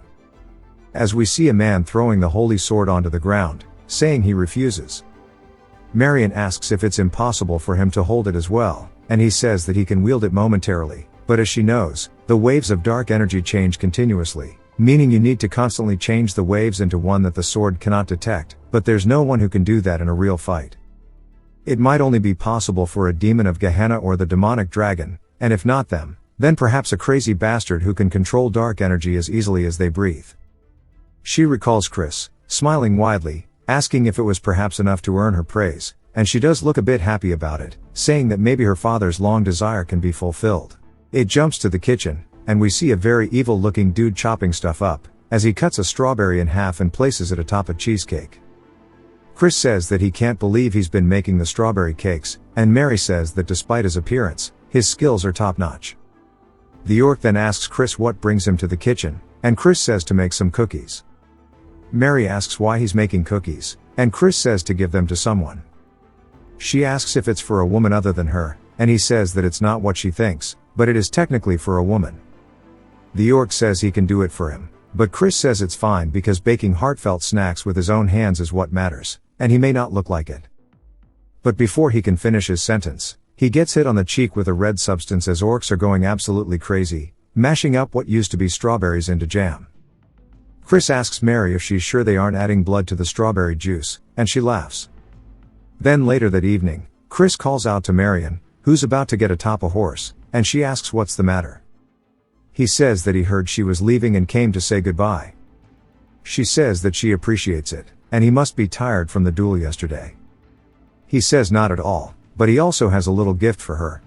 As we see a man throwing the holy sword onto the ground, saying he refuses. Marion asks if it's impossible for him to hold it as well, and he says that he can wield it momentarily, but as she knows, the waves of dark energy change continuously, meaning you need to constantly change the waves into one that the sword cannot detect, but there's no one who can do that in a real fight. It might only be possible for a demon of Gehenna or the demonic dragon, and if not them, then perhaps a crazy bastard who can control dark energy as easily as they breathe. She recalls Chris, smiling widely, asking if it was perhaps enough to earn her praise, and she does look a bit happy about it, saying that maybe her father's long desire can be fulfilled. It jumps to the kitchen, and we see a very evil-looking dude chopping stuff up, as he cuts a strawberry in half and places it atop a cheesecake. Chris says that he can't believe he's been making the strawberry cakes, and Mary says that despite his appearance, his skills are top-notch. The orc then asks Chris what brings him to the kitchen, and Chris says to make some cookies. Mary asks why he's making cookies, and Chris says to give them to someone. She asks if it's for a woman other than her, and he says that it's not what she thinks, but it is technically for a woman. The orc says he can do it for him, but Chris says it's fine because baking heartfelt snacks with his own hands is what matters, and he may not look like it. But before he can finish his sentence, he gets hit on the cheek with a red substance as orcs are going absolutely crazy, mashing up what used to be strawberries into jam. Chris asks Mary if she's sure they aren't adding blood to the strawberry juice, and she laughs. Then later that evening, Chris calls out to Marion, who's about to get atop a horse, and she asks what's the matter. He says that he heard she was leaving and came to say goodbye. She says that she appreciates it, and he must be tired from the duel yesterday. He says not at all, but he also has a little gift for her.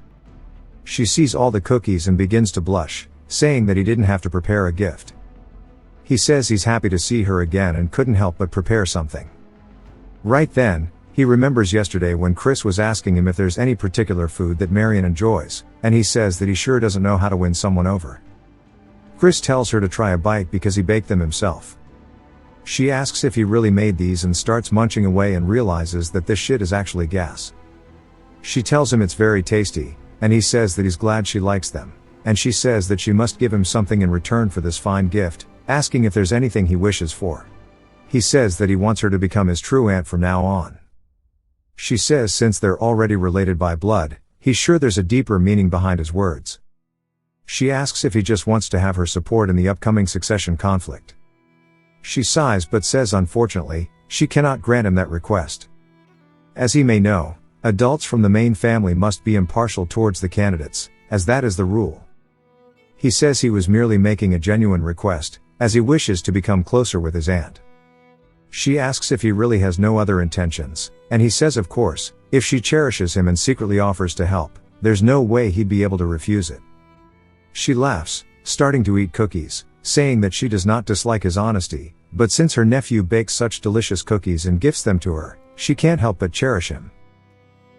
She sees all the cookies and begins to blush, saying that he didn't have to prepare a gift. He says he's happy to see her again and couldn't help but prepare something. Right then, he remembers yesterday when Chris was asking him if there's any particular food that Marion enjoys, and he says that he sure doesn't know how to win someone over. Chris tells her to try a bite because he baked them himself. She asks if he really made these and starts munching away and realizes that this shit is actually gas. She tells him it's very tasty, and he says that he's glad she likes them, and she says that she must give him something in return for this fine gift, asking if there's anything he wishes for. He says that he wants her to become his true aunt from now on. She says since they're already related by blood, he's sure there's a deeper meaning behind his words. She asks if he just wants to have her support in the upcoming succession conflict. She sighs but says unfortunately, she cannot grant him that request. As he may know, adults from the main family must be impartial towards the candidates, as that is the rule. He says he was merely making a genuine request, as he wishes to become closer with his aunt. She asks if he really has no other intentions, and he says of course, if she cherishes him and secretly offers to help, there's no way he'd be able to refuse it. She laughs, starting to eat cookies, saying that she does not dislike his honesty, but since her nephew bakes such delicious cookies and gifts them to her, she can't help but cherish him.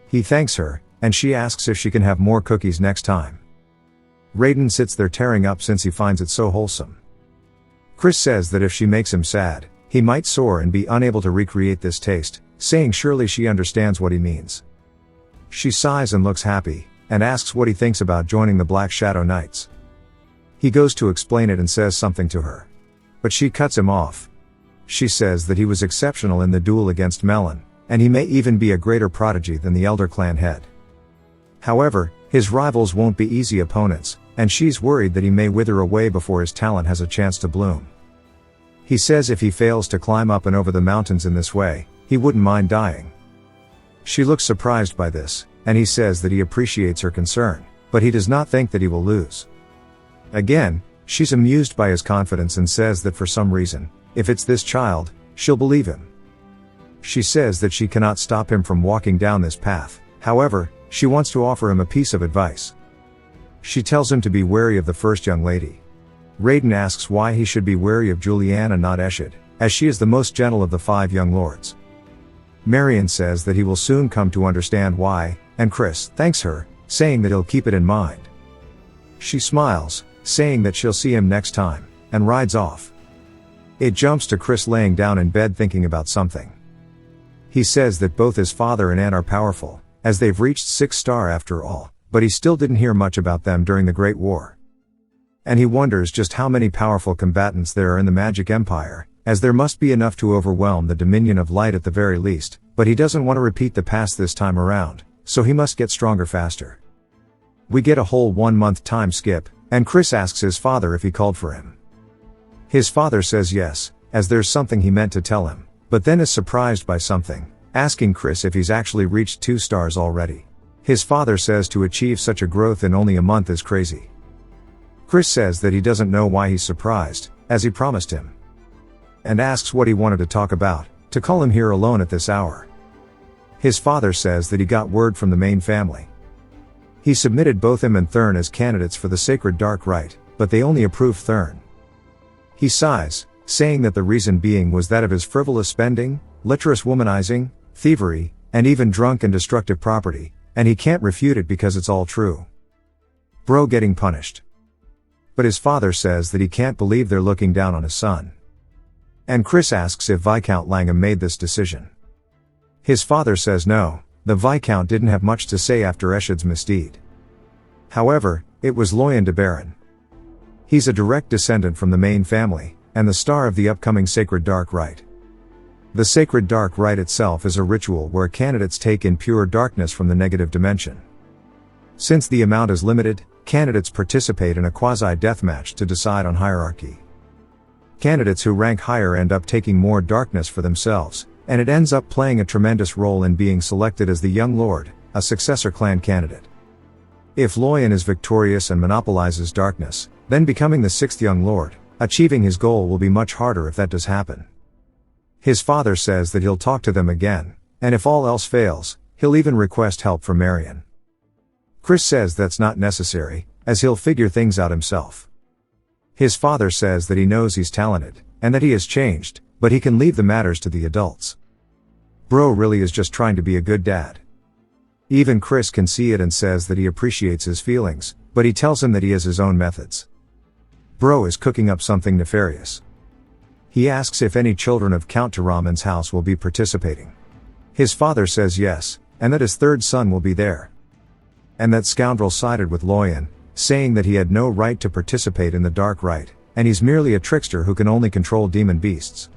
He thanks her, and she asks if she can have more cookies next time. Raiden sits there tearing up since he finds it so wholesome. Chris says that if she makes him sad, he might soar and be unable to recreate this taste, saying surely she understands what he means. She sighs and looks happy, and asks what he thinks about joining the Black Shadow Knights. He goes to explain it and says something to her. But she cuts him off. She says that he was exceptional in the duel against Melon, and he may even be a greater prodigy than the Elder Clan head. However, his rivals won't be easy opponents, and she's worried that he may wither away before his talent has a chance to bloom. He says if he fails to climb up and over the mountains in this way, he wouldn't mind dying. She looks surprised by this, and he says that he appreciates her concern, but he does not think that he will lose. Again, she's amused by his confidence and says that for some reason, if it's this child, she'll believe him. She says that she cannot stop him from walking down this path, however, she wants to offer him a piece of advice. She tells him to be wary of the first young lady. Raiden asks why he should be wary of Julianne and not Eshid, as she is the most gentle of the 5 young lords. Marion says that he will soon come to understand why, and Chris thanks her, saying that he'll keep it in mind. She smiles, saying that she'll see him next time, and rides off. It jumps to Chris laying down in bed thinking about something. He says that both his father and aunt are powerful, as they've reached 6-star after all, but he still didn't hear much about them during the Great War. And he wonders just how many powerful combatants there are in the Magic Empire, as there must be enough to overwhelm the Dominion of Light at the very least, but he doesn't want to repeat the past this time around, so he must get stronger faster. We get a whole 1-month time skip, and Chris asks his father if he called for him. His father says yes, as there's something he meant to tell him, but then is surprised by something, asking Chris if he's actually reached 2 stars already. His father says to achieve such a growth in only a month is crazy. Chris says that he doesn't know why he's surprised, as he promised him. And asks what he wanted to talk about, to call him here alone at this hour. His father says that he got word from the main family. He submitted both him and Thurn as candidates for the Sacred Dark Rite, but they only approved Thurn. He sighs, saying that the reason being was that of his frivolous spending, lecherous womanizing, thievery, and even drunk and destructive property, and he can't refute it because it's all true. Bro getting punished. But his father says that he can't believe they're looking down on his son. And Chris asks if Viscount Langham made this decision. His father says no, the Viscount didn't have much to say after Eshid's misdeed. However, it was Loyan de Baron. He's a direct descendant from the main family, and the star of the upcoming Sacred Dark Rite. The Sacred Dark Rite itself is a ritual where candidates take in pure darkness from the negative dimension. Since the amount is limited, candidates participate in a quasi-deathmatch to decide on hierarchy. Candidates who rank higher end up taking more darkness for themselves, and it ends up playing a tremendous role in being selected as the Young Lord, a successor clan candidate. If Loyan is victorious and monopolizes darkness, then becoming the 6th Young Lord, achieving his goal will be much harder if that does happen. His father says that he'll talk to them again, and if all else fails, he'll even request help from Marion. Chris says that's not necessary, as he'll figure things out himself. His father says that he knows he's talented, and that he has changed, but he can leave the matters to the adults. Bro really is just trying to be a good dad. Even Chris can see it and says that he appreciates his feelings, but he tells him that he has his own methods. Bro is cooking up something nefarious. He asks if any children of Count Tiraman's house will be participating. His father says yes, and that his 3rd son will be there. And that scoundrel sided with Loyan, saying that he had no right to participate in the Dark Rite, and he's merely a trickster who can only control demon beasts.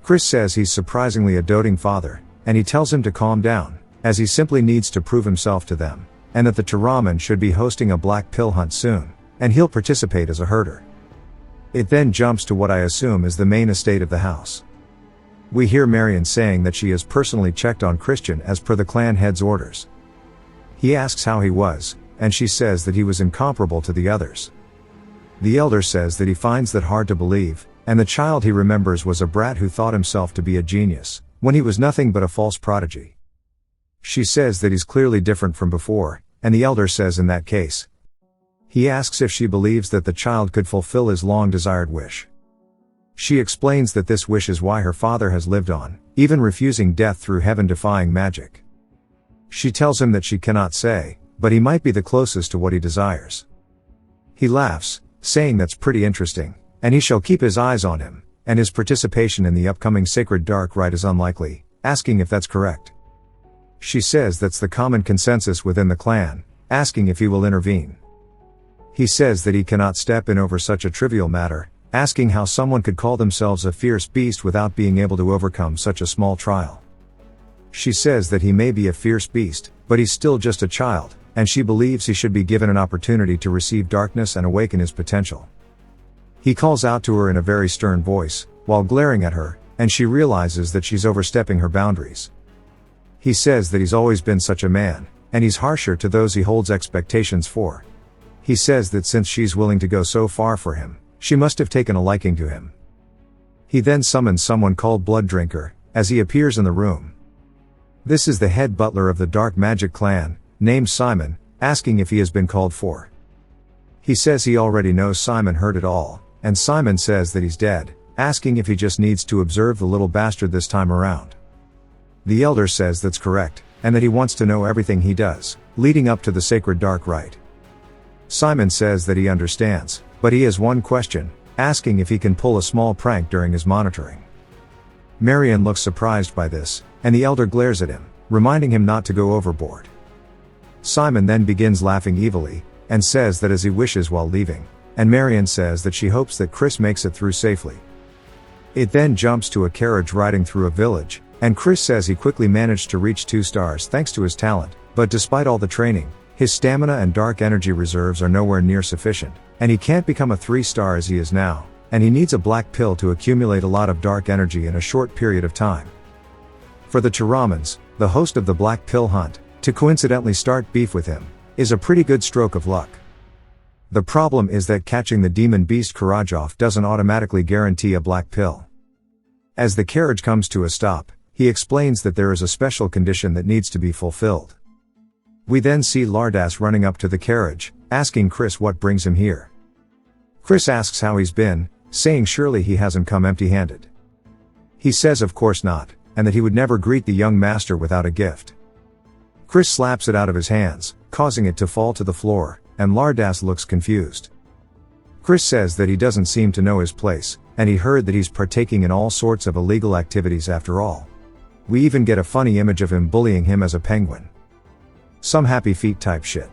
Chris says he's surprisingly a doting father, and he tells him to calm down, as he simply needs to prove himself to them, and that the Tiraman should be hosting a black pill hunt soon, and he'll participate as a herder. It then jumps to what I assume is the main estate of the house. We hear Marion saying that she has personally checked on Christian as per the clan head's orders. He asks how he was, and she says that he was incomparable to the others. The elder says that he finds that hard to believe, and the child he remembers was a brat who thought himself to be a genius, when he was nothing but a false prodigy. She says that he's clearly different from before, and the elder says in that case. He asks if she believes that the child could fulfill his long-desired wish. She explains that this wish is why her father has lived on, even refusing death through heaven-defying magic. She tells him that she cannot say, but he might be the closest to what he desires. He laughs, saying that's pretty interesting, and he shall keep his eyes on him, and his participation in the upcoming sacred dark rite is unlikely, asking if that's correct. She says that's the common consensus within the clan, asking if he will intervene. He says that he cannot step in over such a trivial matter, asking how someone could call themselves a fierce beast without being able to overcome such a small trial. She says that he may be a fierce beast, but he's still just a child, and she believes he should be given an opportunity to receive darkness and awaken his potential. He calls out to her in a very stern voice, while glaring at her, and she realizes that she's overstepping her boundaries. He says that he's always been such a man, and he's harsher to those he holds expectations for. He says that since she's willing to go so far for him, she must have taken a liking to him. He then summons someone called Blood Drinker, as he appears in the room. This is the head butler of the Dark Magic clan, named Simon, asking if he has been called for. He says he already knows Simon heard it all, and Simon says that he's dead, asking if he just needs to observe the little bastard this time around. The elder says that's correct, and that he wants to know everything he does, leading up to the sacred dark rite. Simon says that he understands, but he has one question, asking if he can pull a small prank during his monitoring. Marion looks surprised by this, and the elder glares at him, reminding him not to go overboard. Simon then begins laughing evilly, and says that as he wishes while leaving, and Marion says that she hopes that Chris makes it through safely. It then jumps to a carriage riding through a village, and Chris says he quickly managed to reach 2 stars thanks to his talent, but despite all the training, his stamina and dark energy reserves are nowhere near sufficient, and he can't become a 3-star as he is now, and he needs a black pill to accumulate a lot of dark energy in a short period of time. For the Chiramans, the host of the Black Pill Hunt, to coincidentally start beef with him, is a pretty good stroke of luck. The problem is that catching the demon beast Karajov doesn't automatically guarantee a black pill. As the carriage comes to a stop, he explains that there is a special condition that needs to be fulfilled. We then see Lardass running up to the carriage, asking Chris what brings him here. Chris asks how he's been, saying surely he hasn't come empty-handed. He says of course not, and that he would never greet the young master without a gift. Chris slaps it out of his hands, causing it to fall to the floor, and Lardass looks confused. Chris says that he doesn't seem to know his place, and he heard that he's partaking in all sorts of illegal activities after all. We even get a funny image of him bullying him as a penguin. Some happy feet type shit.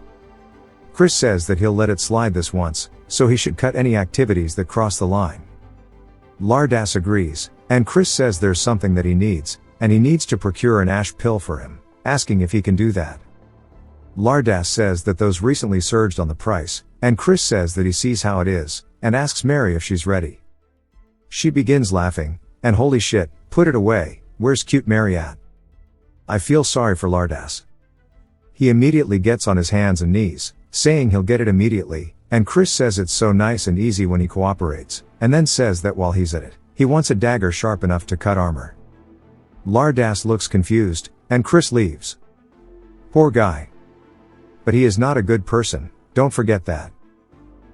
Chris says that he'll let it slide this once, so he should cut any activities that cross the line. Lardass agrees, and Chris says there's something that he needs, and he needs to procure an ash pill for him, asking if he can do that. Lardass says that those recently surged on the price, and Chris says that he sees how it is, and asks Mary if she's ready. She begins laughing, and holy shit, put it away, where's cute Mary at? I feel sorry for Lardass. He immediately gets on his hands and knees, saying he'll get it immediately, and Chris says it's so nice and easy when he cooperates, and then says that while he's at it, he wants a dagger sharp enough to cut armor. Lardass looks confused, and Chris leaves. Poor guy. But he is not a good person, don't forget that.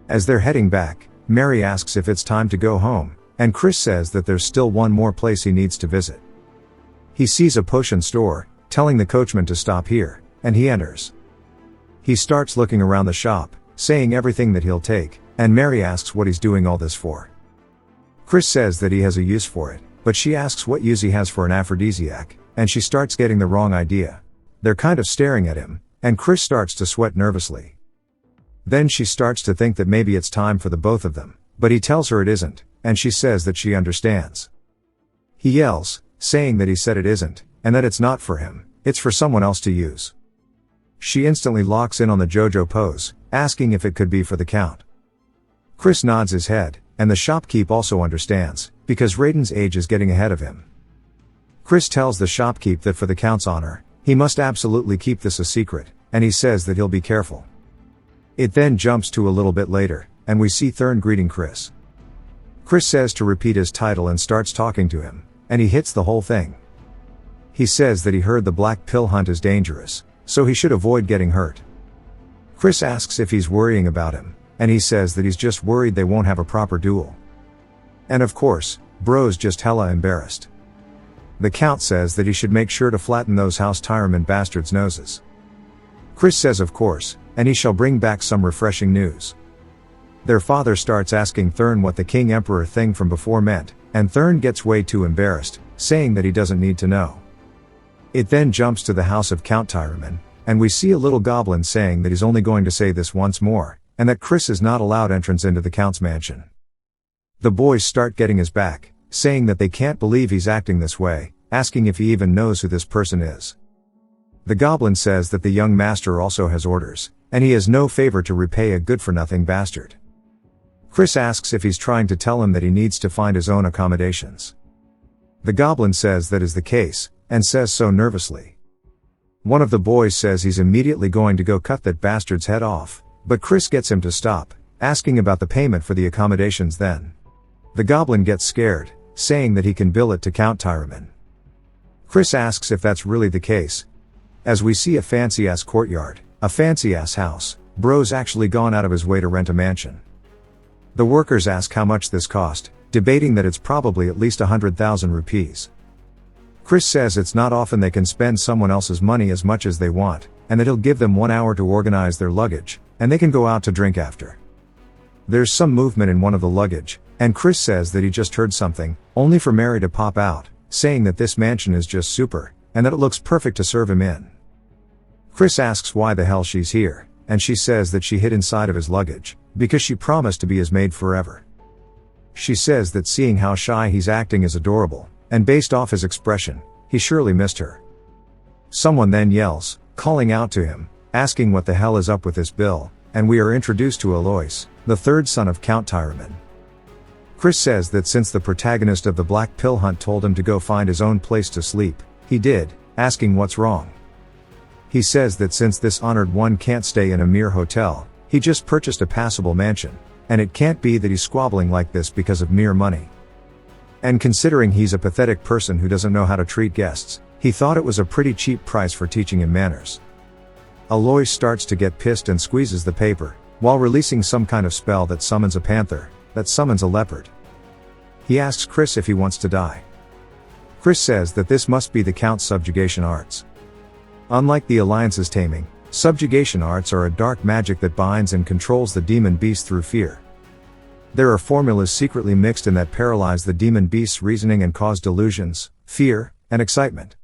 As they're heading back, Mary asks if it's time to go home, and Chris says that there's still one more place he needs to visit. He sees a potion store, telling the coachman to stop here, and he enters. He starts looking around the shop, saying everything that he'll take, and Mary asks what he's doing all this for. Chris says that he has a use for it, but she asks what use he has for an aphrodisiac, and she starts getting the wrong idea. They're kind of staring at him, and Chris starts to sweat nervously. Then she starts to think that maybe it's time for the both of them, but he tells her it isn't, and she says that she understands. He yells, saying that he said it isn't, and that it's not for him, it's for someone else to use. She instantly locks in on the JoJo pose, asking if it could be for the Count. Chris nods his head, and the shopkeep also understands, because Raiden's age is getting ahead of him. Chris tells the shopkeep that for the Count's honor, he must absolutely keep this a secret, and he says that he'll be careful. It then jumps to a little bit later, and we see Thurn greeting Chris. Chris says to repeat his title and starts talking to him, and he hits the whole thing. He says that he heard the black pill hunt is dangerous, so he should avoid getting hurt. Chris asks if he's worrying about him, and he says that he's just worried they won't have a proper duel. And of course, bro's just hella embarrassed. The Count says that he should make sure to flatten those house Tyraman bastards' noses. Chris says of course, and he shall bring back some refreshing news. Their father starts asking Thurn what the King Emperor thing from before meant, and Thurn gets way too embarrassed, saying that he doesn't need to know. It then jumps to the house of Count Tyraman, and we see a little goblin saying that he's only going to say this once more, and that Chris is not allowed entrance into the Count's mansion. The boys start getting his back, saying that they can't believe he's acting this way, asking if he even knows who this person is. The goblin says that the young master also has orders, and he has no favor to repay a good-for-nothing bastard. Chris asks if he's trying to tell him that he needs to find his own accommodations. The goblin says that is the case, and says so nervously. One of the boys says he's immediately going to go cut that bastard's head off, but Chris gets him to stop, asking about the payment for the accommodations then. The goblin gets scared, saying that he can bill it to Count Tyraman. Chris asks if that's really the case. As we see a fancy-ass courtyard, a fancy-ass house, bro's actually gone out of his way to rent a mansion. The workers ask how much this cost, debating that it's probably at least 100,000 rupees. Chris says it's not often they can spend someone else's money as much as they want, and that he'll give them 1 hour to organize their luggage, and they can go out to drink after. There's some movement in one of the luggage, and Chris says that he just heard something, only for Mary to pop out, saying that this mansion is just super, and that it looks perfect to serve him in. Chris asks why the hell she's here, and she says that she hid inside of his luggage, because she promised to be his maid forever. She says that seeing how shy he's acting is adorable, and based off his expression, he surely missed her. Someone then yells, calling out to him, asking what the hell is up with this bill, and we are introduced to Alois, the third son of Count Tyraman. Chris says that since the protagonist of the Black Pill Hunt told him to go find his own place to sleep, he did, asking what's wrong. He says that since this honored one can't stay in a mere hotel, he just purchased a passable mansion, and it can't be that he's squabbling like this because of mere money. And considering he's a pathetic person who doesn't know how to treat guests, he thought it was a pretty cheap price for teaching him manners. Alois starts to get pissed and squeezes the paper, while releasing some kind of spell that summons a panther, that summons a leopard. He asks Chris if he wants to die. Chris says that this must be the Count's subjugation arts. Unlike the Alliance's taming, subjugation arts are a dark magic that binds and controls the demon beast through fear. There are formulas secretly mixed in that paralyze the demon beast's reasoning and cause delusions, fear, and excitement.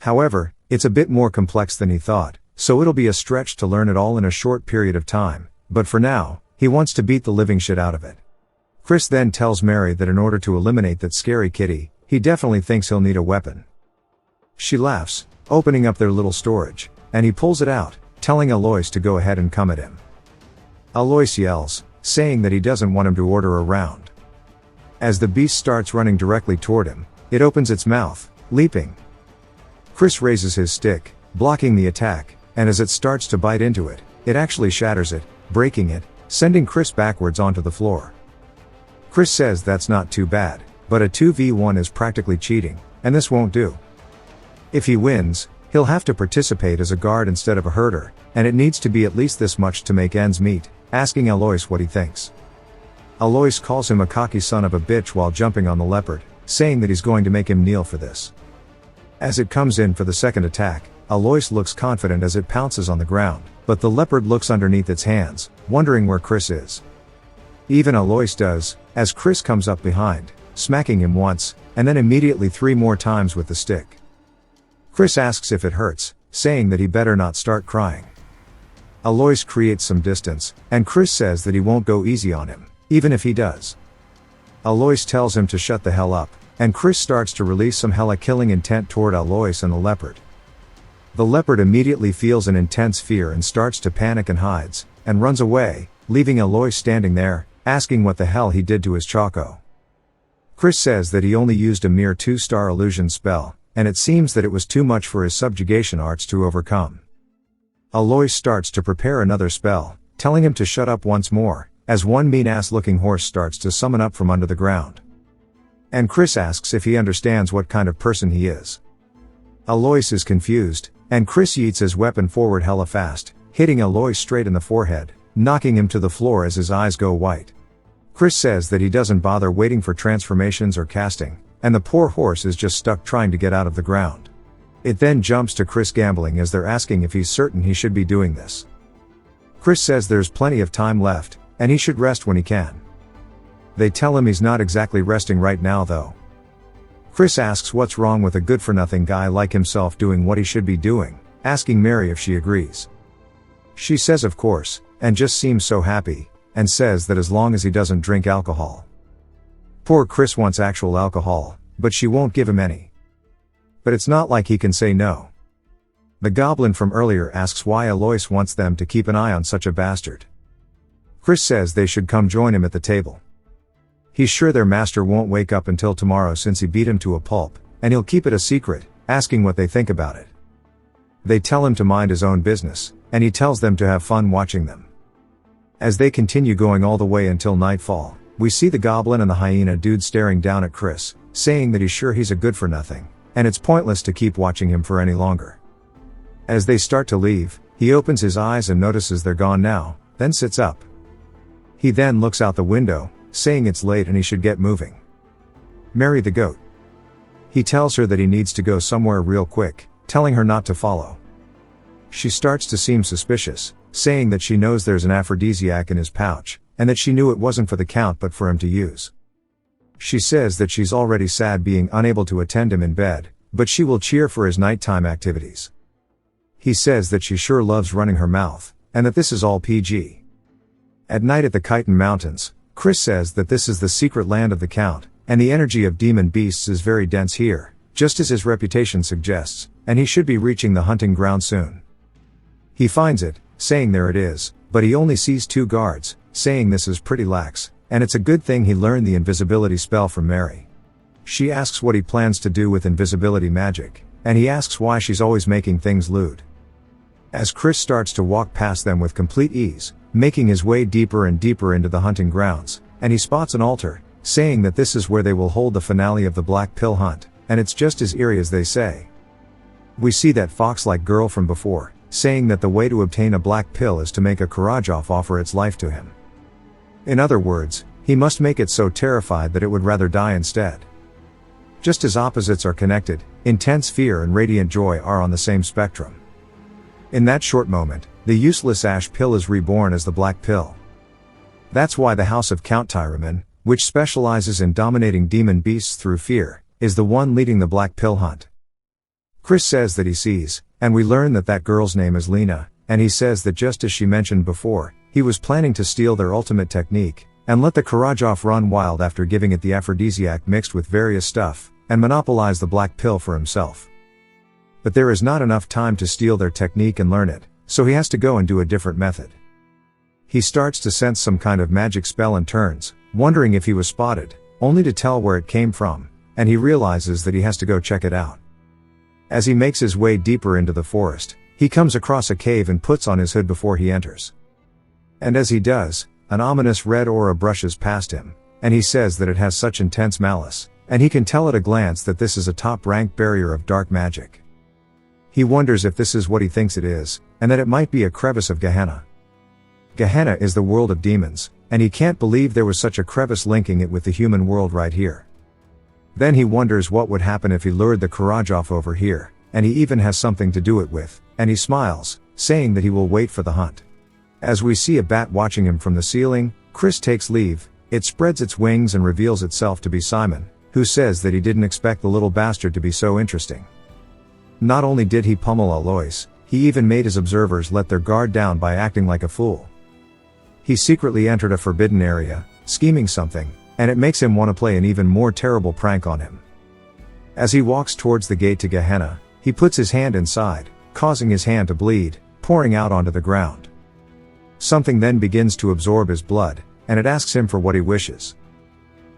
However, it's a bit more complex than he thought, so it'll be a stretch to learn it all in a short period of time, but for now, he wants to beat the living shit out of it. Chris then tells Mary that in order to eliminate that scary kitty, he definitely thinks he'll need a weapon. She laughs, opening up their little storage, and he pulls it out, telling Alois to go ahead and come at him. Alois yells, saying that he doesn't want him to order a round. As the beast starts running directly toward him, it opens its mouth, leaping. Chris raises his stick, blocking the attack, and as it starts to bite into it, it actually shatters it, breaking it, sending Chris backwards onto the floor. Chris says that's not too bad, but a 2v1 is practically cheating, and this won't do. If he wins, he'll have to participate as a guard instead of a herder, and it needs to be at least this much to make ends meet, asking Alois what he thinks. Alois calls him a cocky son of a bitch while jumping on the leopard, saying that he's going to make him kneel for this. As it comes in for the second attack, Alois looks confident as it pounces on the ground, but the leopard looks underneath its hands, wondering where Chris is. Even Alois does, as Chris comes up behind, smacking him once, and then immediately 3 more times with the stick. Chris asks if it hurts, saying that he better not start crying. Alois creates some distance, and Chris says that he won't go easy on him, even if he does. Alois tells him to shut the hell up, and Chris starts to release some hella killing intent toward Alois and the leopard. The leopard immediately feels an intense fear and starts to panic and hides, and runs away, leaving Alois standing there, asking what the hell he did to his Choco. Chris says that he only used a mere 2-star illusion spell, and it seems that it was too much for his subjugation arts to overcome. Alois starts to prepare another spell, telling him to shut up once more, as one mean-ass looking horse starts to summon up from under the ground. And Chris asks if he understands what kind of person he is. Alois is confused, and Chris yeets his weapon forward hella fast, hitting Alois straight in the forehead, knocking him to the floor as his eyes go white. Chris says that he doesn't bother waiting for transformations or casting, and the poor horse is just stuck trying to get out of the ground. It then jumps to Chris gambling as they're asking if he's certain he should be doing this. Chris says there's plenty of time left, and he should rest when he can. They tell him he's not exactly resting right now though. Chris asks what's wrong with a good-for-nothing guy like himself doing what he should be doing, asking Mary if she agrees. She says of course, and just seems so happy, and says that as long as he doesn't drink alcohol. Poor Chris wants actual alcohol, but she won't give him any. But it's not like he can say no. The goblin from earlier asks why Alois wants them to keep an eye on such a bastard. Chris says they should come join him at the table. He's sure their master won't wake up until tomorrow since he beat him to a pulp, and he'll keep it a secret, asking what they think about it. They tell him to mind his own business, and he tells them to have fun watching them. As they continue going all the way until nightfall, we see the goblin and the hyena dude staring down at Chris, saying that he's sure he's a good-for-nothing, and it's pointless to keep watching him for any longer. As they start to leave, he opens his eyes and notices they're gone now, then sits up. He then looks out the window, saying it's late and he should get moving. Mary the goat. He tells her that he needs to go somewhere real quick, telling her not to follow. She starts to seem suspicious, saying that she knows there's an aphrodisiac in his pouch, and that she knew it wasn't for the count but for him to use. She says that she's already sad being unable to attend him in bed, but she will cheer for his nighttime activities. He says that she sure loves running her mouth, and that this is all PG. At night at the Chitin Mountains, Chris says that this is the secret land of the Count, and the energy of demon beasts is very dense here, just as his reputation suggests, and he should be reaching the hunting ground soon. He finds it, saying there it is, but he only sees 2 guards, saying this is pretty lax, and it's a good thing he learned the invisibility spell from Mary. She asks what he plans to do with invisibility magic, and he asks why she's always making things lewd. As Chris starts to walk past them with complete ease, making his way deeper and deeper into the hunting grounds, and he spots an altar, saying that this is where they will hold the finale of the Black Pill hunt, and it's just as eerie as they say. We see that fox-like girl from before, saying that the way to obtain a black pill is to make a Karajov offer its life to him. In other words, he must make it so terrified that it would rather die instead. Just as opposites are connected, intense fear and radiant joy are on the same spectrum. In that short moment, the useless ash pill is reborn as the black pill. That's why the House of Count Tyraman, which specializes in dominating demon beasts through fear, is the one leading the black pill hunt. Chris says that he sees, and we learn that that girl's name is Lena, and he says that just as she mentioned before, he was planning to steal their ultimate technique, and let the Karajov run wild after giving it the aphrodisiac mixed with various stuff, and monopolize the black pill for himself. But there is not enough time to steal their technique and learn it, so he has to go and do a different method. He starts to sense some kind of magic spell and turns, wondering if he was spotted, only to tell where it came from, and he realizes that he has to go check it out. As he makes his way deeper into the forest, he comes across a cave and puts on his hood before he enters. And as he does, an ominous red aura brushes past him, and he says that it has such intense malice, and he can tell at a glance that this is a top-ranked barrier of dark magic. He wonders if this is what he thinks it is, and that it might be a crevice of Gehenna. Gehenna is the world of demons, and he can't believe there was such a crevice linking it with the human world right here. Then he wonders what would happen if he lured the Karajov over here, and he even has something to do it with, and he smiles, saying that he will wait for the hunt. As we see a bat watching him from the ceiling, Chris takes leave, it spreads its wings and reveals itself to be Simon, who says that he didn't expect the little bastard to be so interesting. Not only did he pummel Alois, he even made his observers let their guard down by acting like a fool. He secretly entered a forbidden area, scheming something, and it makes him want to play an even more terrible prank on him. As he walks towards the gate to Gehenna, he puts his hand inside, causing his hand to bleed, pouring out onto the ground. Something then begins to absorb his blood, and it asks him for what he wishes.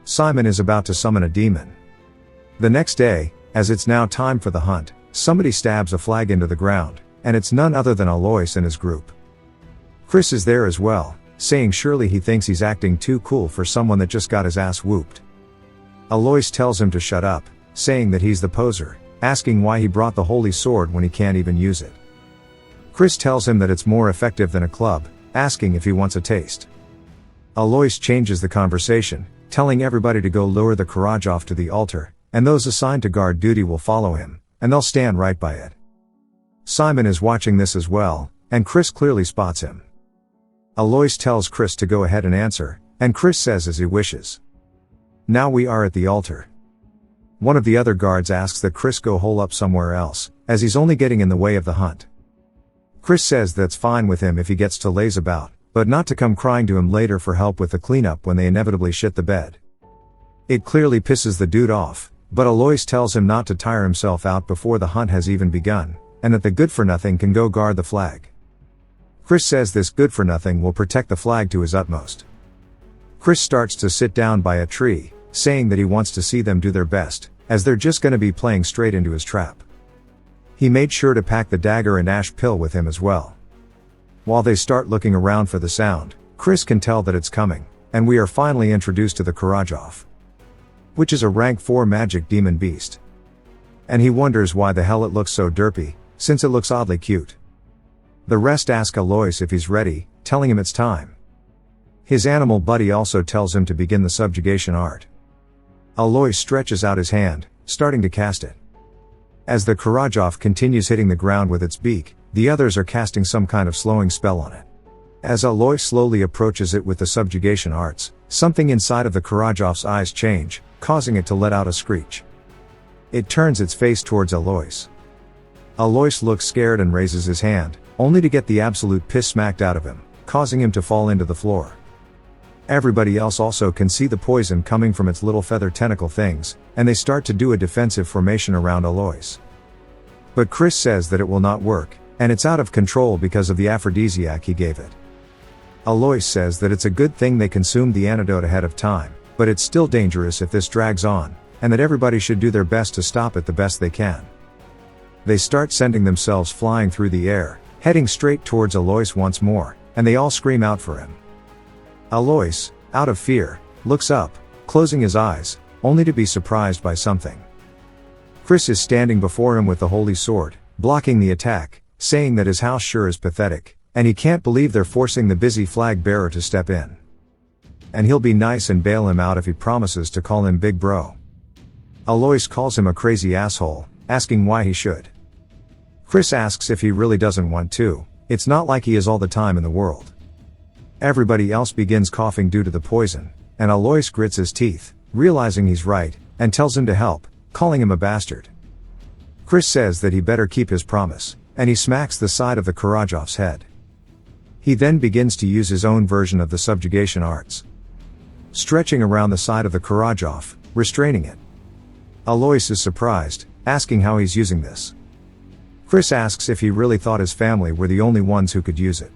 Simon is about to summon a demon. The next day, as it's now time for the hunt, somebody stabs a flag into the ground, and it's none other than Alois and his group. Chris is there as well, saying surely he thinks he's acting too cool for someone that just got his ass whooped. Alois tells him to shut up, saying that he's the poser, asking why he brought the holy sword when he can't even use it. Chris tells him that it's more effective than a club, asking if he wants a taste. Alois changes the conversation, telling everybody to go lure the Karajov to the altar, and those assigned to guard duty will follow him, and they'll stand right by it. Simon is watching this as well, and Chris clearly spots him. Alois tells Chris to go ahead and answer, and Chris says as he wishes. Now we are at the altar. One of the other guards asks that Chris go hole up somewhere else, as he's only getting in the way of the hunt. Chris says that's fine with him if he gets to laze about, but not to come crying to him later for help with the cleanup when they inevitably shit the bed. It clearly pisses the dude off, but Alois tells him not to tire himself out before the hunt has even begun, and that the good-for-nothing can go guard the flag. Chris says this good-for-nothing will protect the flag to his utmost. Chris starts to sit down by a tree, saying that he wants to see them do their best, as they're just gonna be playing straight into his trap. He made sure to pack the dagger and ash pill with him as well. While they start looking around for the sound, Chris can tell that it's coming, and we are finally introduced to the Karajov, which is a rank 4 magic demon beast. And he wonders why the hell it looks so derpy, since it looks oddly cute. The rest ask Alois if he's ready, telling him it's time. His animal buddy also tells him to begin the subjugation art. Alois stretches out his hand, starting to cast it. As the Karajov continues hitting the ground with its beak, the others are casting some kind of slowing spell on it. As Alois slowly approaches it with the subjugation arts, something inside of the Karajov's eyes change, causing it to let out a screech. It turns its face towards Alois. Alois looks scared and raises his hand, only to get the absolute piss smacked out of him, causing him to fall into the floor. Everybody else also can see the poison coming from its little feather tentacle things, and they start to do a defensive formation around Alois. But Chris says that it will not work, and it's out of control because of the aphrodisiac he gave it. Alois says that it's a good thing they consumed the antidote ahead of time, but it's still dangerous if this drags on, and that everybody should do their best to stop it the best they can. They start sending themselves flying through the air, heading straight towards Alois once more, and they all scream out for him. Alois, out of fear, looks up, closing his eyes, only to be surprised by something. Chris is standing before him with the holy sword, blocking the attack, saying that his house sure is pathetic, and he can't believe they're forcing the busy flag bearer to step in. And he'll be nice and bail him out if he promises to call him Big Bro. Alois calls him a crazy asshole, asking why he should. Chris asks if he really doesn't want to, it's not like he has all the time in the world. Everybody else begins coughing due to the poison, and Alois grits his teeth, realizing he's right, and tells him to help, calling him a bastard. Chris says that he better keep his promise, and he smacks the side of the Karajov's head. He then begins to use his own version of the subjugation arts, stretching around the side of the Karajov, restraining it. Alois is surprised, asking how he's using this. Chris asks if he really thought his family were the only ones who could use it.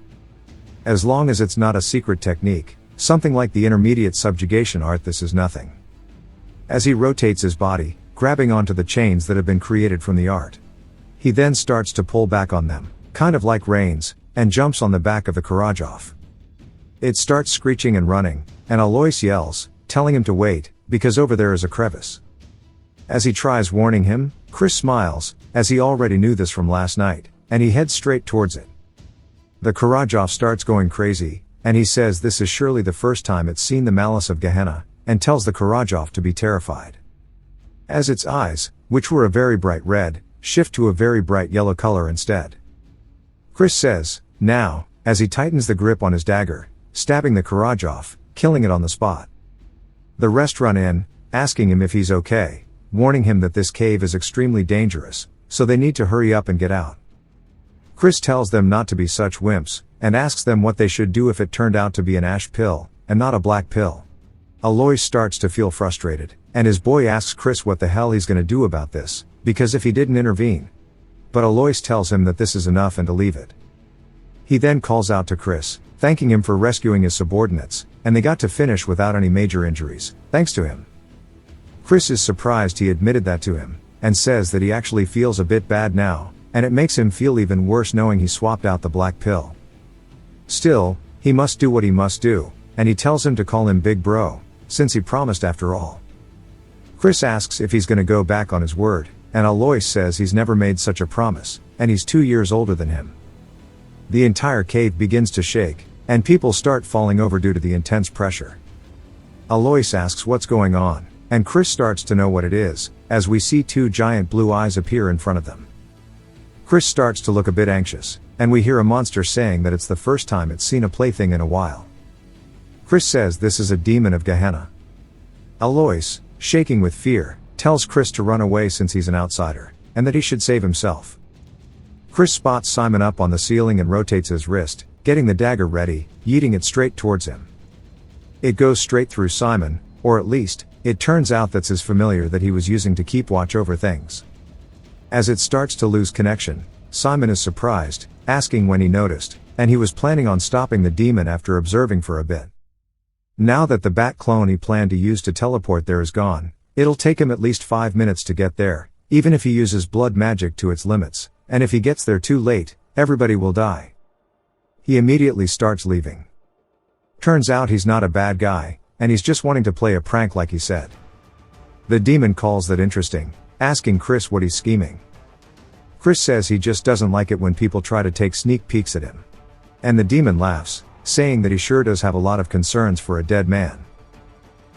As long as it's not a secret technique, something like the intermediate subjugation art, this is nothing. As he rotates his body, grabbing onto the chains that have been created from the art, he then starts to pull back on them, kind of like reins, and jumps on the back of the Karajov. It starts screeching and running, and Alois yells, telling him to wait, because over there is a crevice. As he tries warning him, Chris smiles, as he already knew this from last night, and he heads straight towards it. The Karajov starts going crazy, and he says this is surely the first time it's seen the malice of Gehenna, and tells the Karajov to be terrified. As its eyes, which were a very bright red, shift to a very bright yellow color instead. Chris says, now, as he tightens the grip on his dagger, stabbing the Karajov, killing it on the spot. The rest run in, asking him if he's okay, warning him that this cave is extremely dangerous, so they need to hurry up and get out. Chris tells them not to be such wimps, and asks them what they should do if it turned out to be an ash pill, and not a black pill. Alois starts to feel frustrated, and his boy asks Chris what the hell he's gonna do about this, because if he didn't intervene. But Alois tells him that this is enough and to leave it. He then calls out to Chris, thanking him for rescuing his subordinates, and they got to finish without any major injuries, thanks to him. Chris is surprised he admitted that to him, and says that he actually feels a bit bad now, and it makes him feel even worse knowing he swapped out the black pill. Still, he must do what he must do, and he tells him to call him Big Bro, since he promised after all. Chris asks if he's gonna go back on his word, and Alois says he's never made such a promise, and he's 2 years older than him. The entire cave begins to shake, and people start falling over due to the intense pressure. Alois asks what's going on, and Chris starts to know what it is, as we see two giant blue eyes appear in front of them. Chris starts to look a bit anxious, and we hear a monster saying that it's the first time it's seen a plaything in a while. Chris says this is a demon of Gehenna. Alois, shaking with fear, tells Chris to run away since he's an outsider, and that he should save himself. Chris spots Simon up on the ceiling and rotates his wrist, getting the dagger ready, yeeting it straight towards him. It goes straight through Simon, or at least, it turns out that's his familiar that he was using to keep watch over things. As it starts to lose connection, Simon is surprised, asking when he noticed, and he was planning on stopping the demon after observing for a bit. Now that the bat clone he planned to use to teleport there is gone, it'll take him at least 5 minutes to get there, even if he uses blood magic to its limits, and if he gets there too late, everybody will die. He immediately starts leaving. Turns out he's not a bad guy, and he's just wanting to play a prank like he said. The demon calls that interesting, asking Chris what he's scheming. Chris says he just doesn't like it when people try to take sneak peeks at him. And the demon laughs, saying that he sure does have a lot of concerns for a dead man.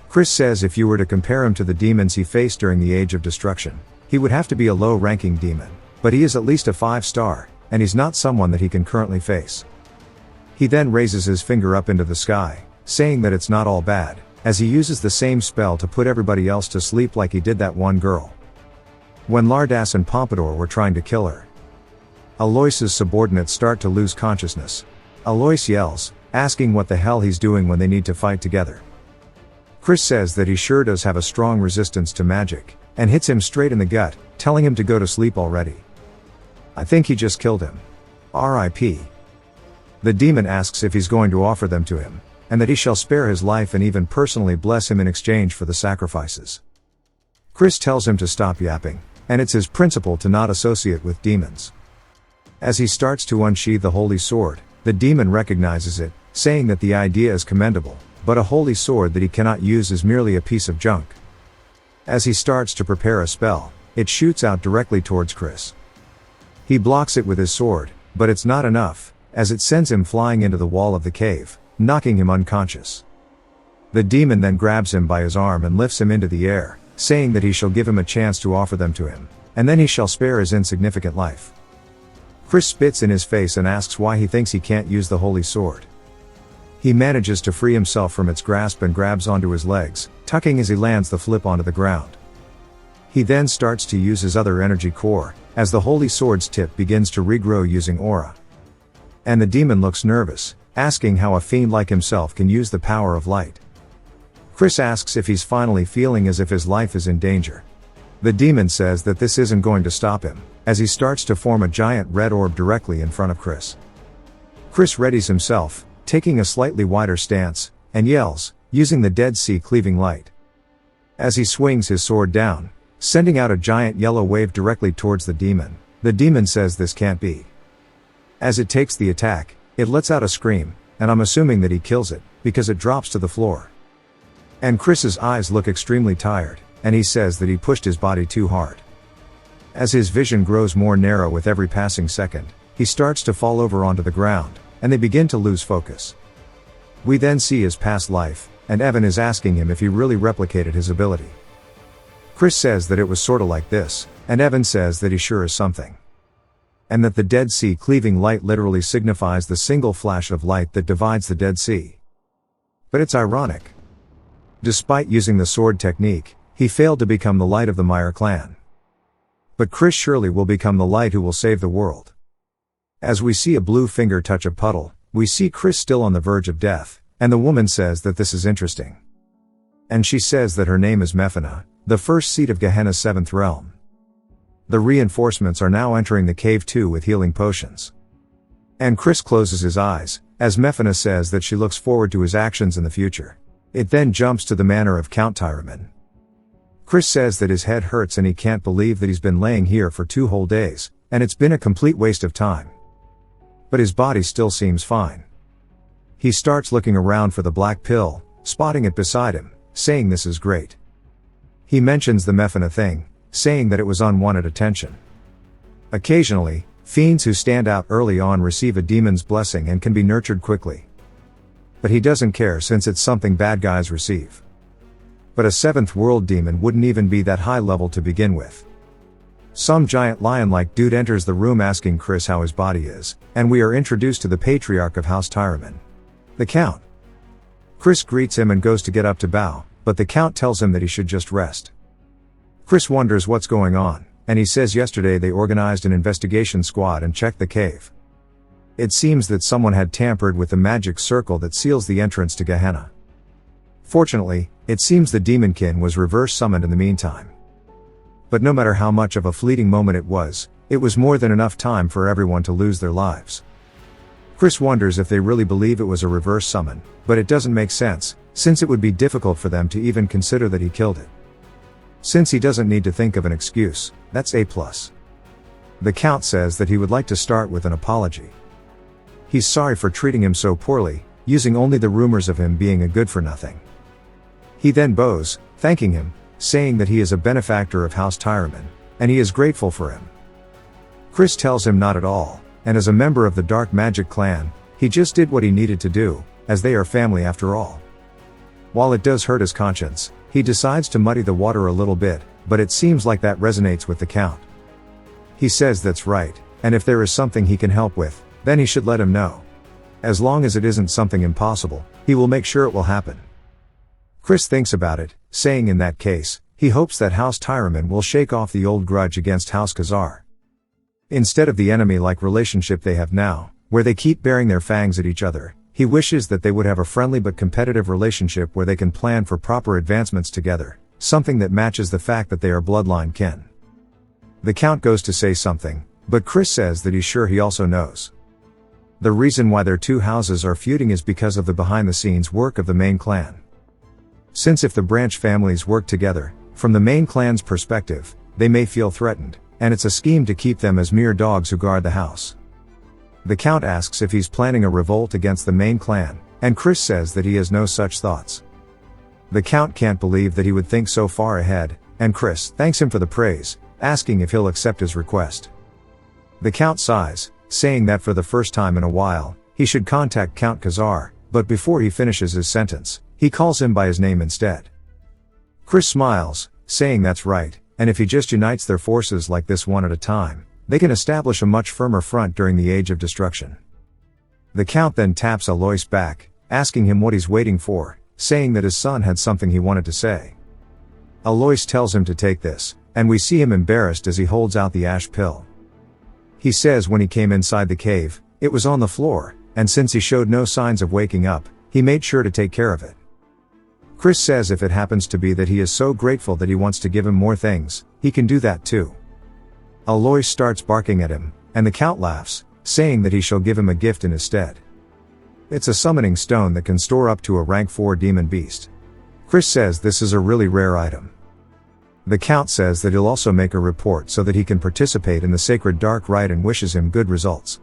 Chris says if you were to compare him to the demons he faced during the Age of Destruction, he would have to be a low-ranking demon, but he is at least a 5-star, and he's not someone that he can currently face. He then raises his finger up into the sky, saying that it's not all bad, as he uses the same spell to put everybody else to sleep like he did that one girl. When Lardass and Pompadour were trying to kill her, Alois's subordinates start to lose consciousness. Alois yells, asking what the hell he's doing when they need to fight together. Chris says that he sure does have a strong resistance to magic, and hits him straight in the gut, telling him to go to sleep already. I think he just killed him. R.I.P. The demon asks if he's going to offer them to him, and that he shall spare his life and even personally bless him in exchange for the sacrifices. Chris tells him to stop yapping, and it's his principle to not associate with demons. As he starts to unsheathe the holy sword, the demon recognizes it, saying that the idea is commendable, but a holy sword that he cannot use is merely a piece of junk. As he starts to prepare a spell, it shoots out directly towards Chris. He blocks it with his sword, but it's not enough, as it sends him flying into the wall of the cave, knocking him unconscious. The demon then grabs him by his arm and lifts him into the air, saying that he shall give him a chance to offer them to him, and then he shall spare his insignificant life. Chris spits in his face and asks why he thinks he can't use the holy sword. He manages to free himself from its grasp and grabs onto his legs, tucking as he lands the flip onto the ground. He then starts to use his other energy core, as the holy sword's tip begins to regrow using aura. And the demon looks nervous, asking how a fiend like himself can use the power of light. Chris asks if he's finally feeling as if his life is in danger. The demon says that this isn't going to stop him, as he starts to form a giant red orb directly in front of Chris. Chris readies himself, taking a slightly wider stance, and yells, using the Dead Sea cleaving light. As he swings his sword down, sending out a giant yellow wave directly towards the demon says this can't be. As it takes the attack, it lets out a scream, and I'm assuming that he kills it, because it drops to the floor. And Chris's eyes look extremely tired, and he says that he pushed his body too hard. As his vision grows more narrow with every passing second, he starts to fall over onto the ground, and they begin to lose focus. We then see his past life, and Evan is asking him if he really replicated his ability. Chris says that it was sorta like this, and Evan says that he sure is something. And that the Dead Sea cleaving light literally signifies the single flash of light that divides the Dead Sea. But it's ironic. Despite using the sword technique, he failed to become the light of the Meyer clan. But Chris surely will become the light who will save the world. As we see a blue finger touch a puddle, we see Chris still on the verge of death, and the woman says that this is interesting. And she says that her name is Mephana, the first seat of Gehenna's 7th realm. The reinforcements are now entering the cave too with healing potions. And Chris closes his eyes, as Mephana says that she looks forward to his actions in the future. It then jumps to the manor of Count Tyraman. Chris says that his head hurts and he can't believe that he's been laying here for 2 whole days, and it's been a complete waste of time. But his body still seems fine. He starts looking around for the black pill, spotting it beside him, saying this is great. He mentions the Mephana thing, saying that it was unwanted attention. Occasionally, fiends who stand out early on receive a demon's blessing and can be nurtured quickly. But he doesn't care since it's something bad guys receive. But a 7th world demon wouldn't even be that high level to begin with. Some giant lion-like dude enters the room asking Chris how his body is, and we are introduced to the patriarch of House Tyraman, the Count. Chris greets him and goes to get up to bow, but the Count tells him that he should just rest. Chris wonders what's going on, and he says yesterday they organized an investigation squad and checked the cave. It seems that someone had tampered with the magic circle that seals the entrance to Gehenna. Fortunately, it seems the demonkin was reverse summoned in the meantime. But no matter how much of a fleeting moment it was more than enough time for everyone to lose their lives. Chris wonders if they really believe it was a reverse summon, but it doesn't make sense, since it would be difficult for them to even consider that he killed it. Since he doesn't need to think of an excuse, that's A+. The Count says that he would like to start with an apology. He's sorry for treating him so poorly, using only the rumors of him being a good-for-nothing. He then bows, thanking him, saying that he is a benefactor of House Tyraman, and he is grateful for him. Chris tells him not at all, and as a member of the Dark Magic clan, he just did what he needed to do, as they are family after all. While it does hurt his conscience, he decides to muddy the water a little bit, but it seems like that resonates with the Count. He says that's right, and if there is something he can help with, then he should let him know. As long as it isn't something impossible, he will make sure it will happen. Chris thinks about it, saying in that case, he hopes that House Tyraman will shake off the old grudge against House Khazar. Instead of the enemy-like relationship they have now, where they keep baring their fangs at each other, he wishes that they would have a friendly but competitive relationship where they can plan for proper advancements together, something that matches the fact that they are bloodline kin. The Count goes to say something, but Chris says that he's sure he also knows. The reason why their two houses are feuding is because of the behind-the-scenes work of the main clan. Since if the branch families work together, from the main clan's perspective, they may feel threatened, and it's a scheme to keep them as mere dogs who guard the house. The Count asks if he's planning a revolt against the main clan, and Chris says that he has no such thoughts. The Count can't believe that he would think so far ahead, and Chris thanks him for the praise, asking if he'll accept his request. The Count sighs, saying that for the first time in a while, he should contact Count Khazar, but before he finishes his sentence, he calls him by his name instead. Chris smiles, saying that's right, and if he just unites their forces like this one at a time, they can establish a much firmer front during the Age of Destruction. The Count then taps Alois back, asking him what he's waiting for, saying that his son had something he wanted to say. Alois tells him to take this, and we see him embarrassed as he holds out the ash pill. He says when he came inside the cave, it was on the floor, and since he showed no signs of waking up, he made sure to take care of it. Chris says if it happens to be that he is so grateful that he wants to give him more things, he can do that too. Alois starts barking at him, and the Count laughs, saying that he shall give him a gift in his stead. It's a summoning stone that can store up to a rank 4 demon beast. Chris says this is a really rare item. The Count says that he'll also make a report so that he can participate in the sacred dark rite and wishes him good results.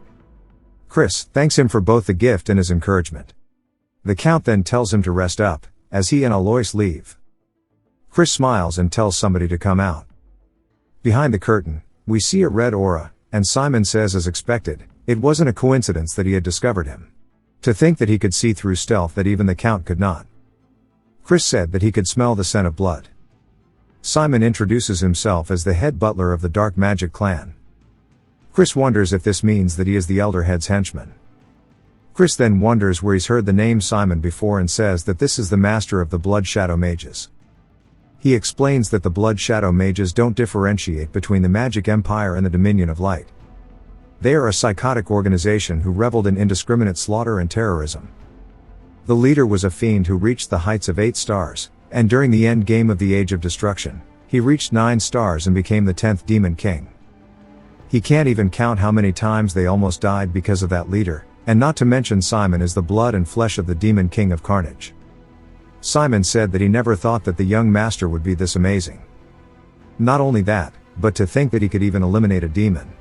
Chris thanks him for both the gift and his encouragement. The Count then tells him to rest up, as he and Alois leave. Chris smiles and tells somebody to come out. Behind the curtain, we see a red aura, and Simon says as expected, it wasn't a coincidence that he had discovered him. To think that he could see through stealth that even the Count could not. Chris said that he could smell the scent of blood. Simon introduces himself as the head butler of the Dark Magic clan. Chris wonders if this means that he is the Elder Head's henchman. Chris then wonders where he's heard the name Simon before and says that this is the master of the Blood Shadow Mages. He explains that the Blood Shadow Mages don't differentiate between the Magic Empire and the Dominion of Light. They are a psychotic organization who reveled in indiscriminate slaughter and terrorism. The leader was a fiend who reached the heights of 8 stars, and during the end game of the Age of Destruction, he reached 9 stars and became the 10th Demon King. He can't even count how many times they almost died because of that leader, and not to mention Simon is the blood and flesh of the Demon King of Carnage. Simon said that he never thought that the young master would be this amazing. Not only that, but to think that he could even eliminate a demon.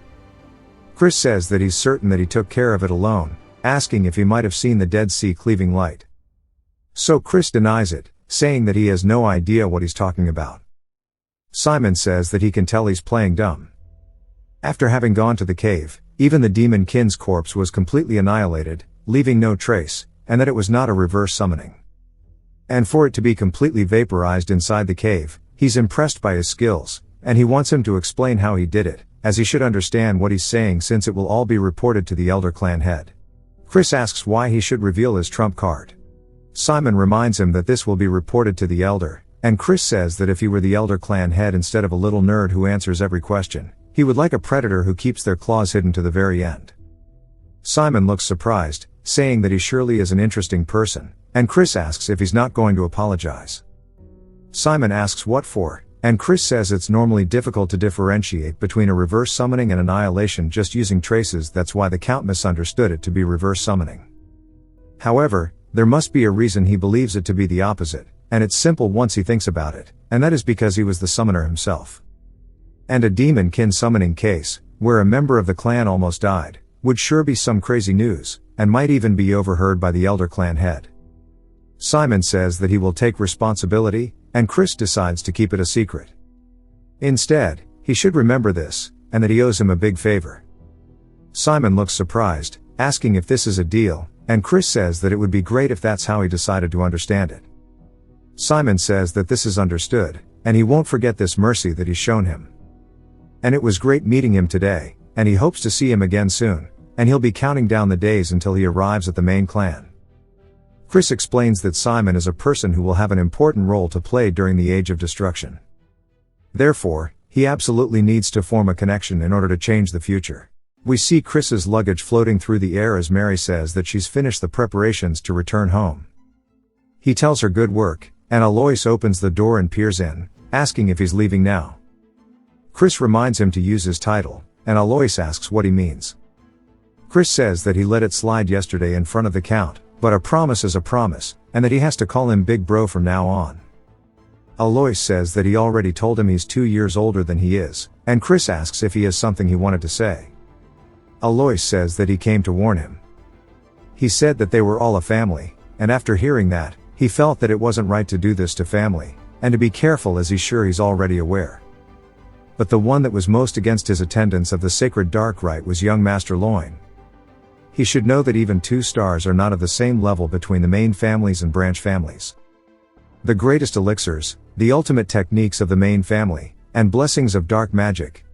Chris says that he's certain that he took care of it alone, asking if he might have seen the Dead Sea cleaving light. So Chris denies it, saying that he has no idea what he's talking about. Simon says that he can tell he's playing dumb. After having gone to the cave, even the Demon Kin's corpse was completely annihilated, leaving no trace, and that it was not a reverse summoning. And for it to be completely vaporized inside the cave, he's impressed by his skills, and he wants him to explain how he did it, as he should understand what he's saying since it will all be reported to the Elder Clan head. Chris asks why he should reveal his trump card. Simon reminds him that this will be reported to the Elder, and Chris says that if he were the Elder Clan head instead of a little nerd who answers every question, he would like a predator who keeps their claws hidden to the very end. Simon looks surprised, saying that he surely is an interesting person, and Chris asks if he's not going to apologize. Simon asks what for, and Chris says it's normally difficult to differentiate between a reverse summoning and annihilation just using traces. That's why the Count misunderstood it to be reverse summoning. However, there must be a reason he believes it to be the opposite, and it's simple once he thinks about it, and that is because he was the summoner himself. And a demon-kin summoning case, where a member of the clan almost died, would sure be some crazy news, and might even be overheard by the Elder Clan head. Simon says that he will take responsibility, and Chris decides to keep it a secret. Instead, he should remember this, and that he owes him a big favor. Simon looks surprised, asking if this is a deal, and Chris says that it would be great if that's how he decided to understand it. Simon says that this is understood, and he won't forget this mercy that he's shown him. And it was great meeting him today, and he hopes to see him again soon, and he'll be counting down the days until he arrives at the main clan. Chris explains that Simon is a person who will have an important role to play during the Age of Destruction. Therefore, he absolutely needs to form a connection in order to change the future. We see Chris's luggage floating through the air as Mary says that she's finished the preparations to return home. He tells her good work, and Alois opens the door and peers in, asking if he's leaving now. Chris reminds him to use his title, and Alois asks what he means. Chris says that he let it slide yesterday in front of the Count, but a promise is a promise, and that he has to call him Big Bro from now on. Alois says that he already told him he's 2 years older than he is, and Chris asks if he has something he wanted to say. Alois says that he came to warn him. He said that they were all a family, and after hearing that, he felt that it wasn't right to do this to family, and to be careful as he's sure he's already aware. But the one that was most against his attendance of the sacred dark rite was young Master Loin. He should know that even 2 stars are not of the same level between the main families and branch families. The greatest elixirs, the ultimate techniques of the main family, and blessings of dark magic.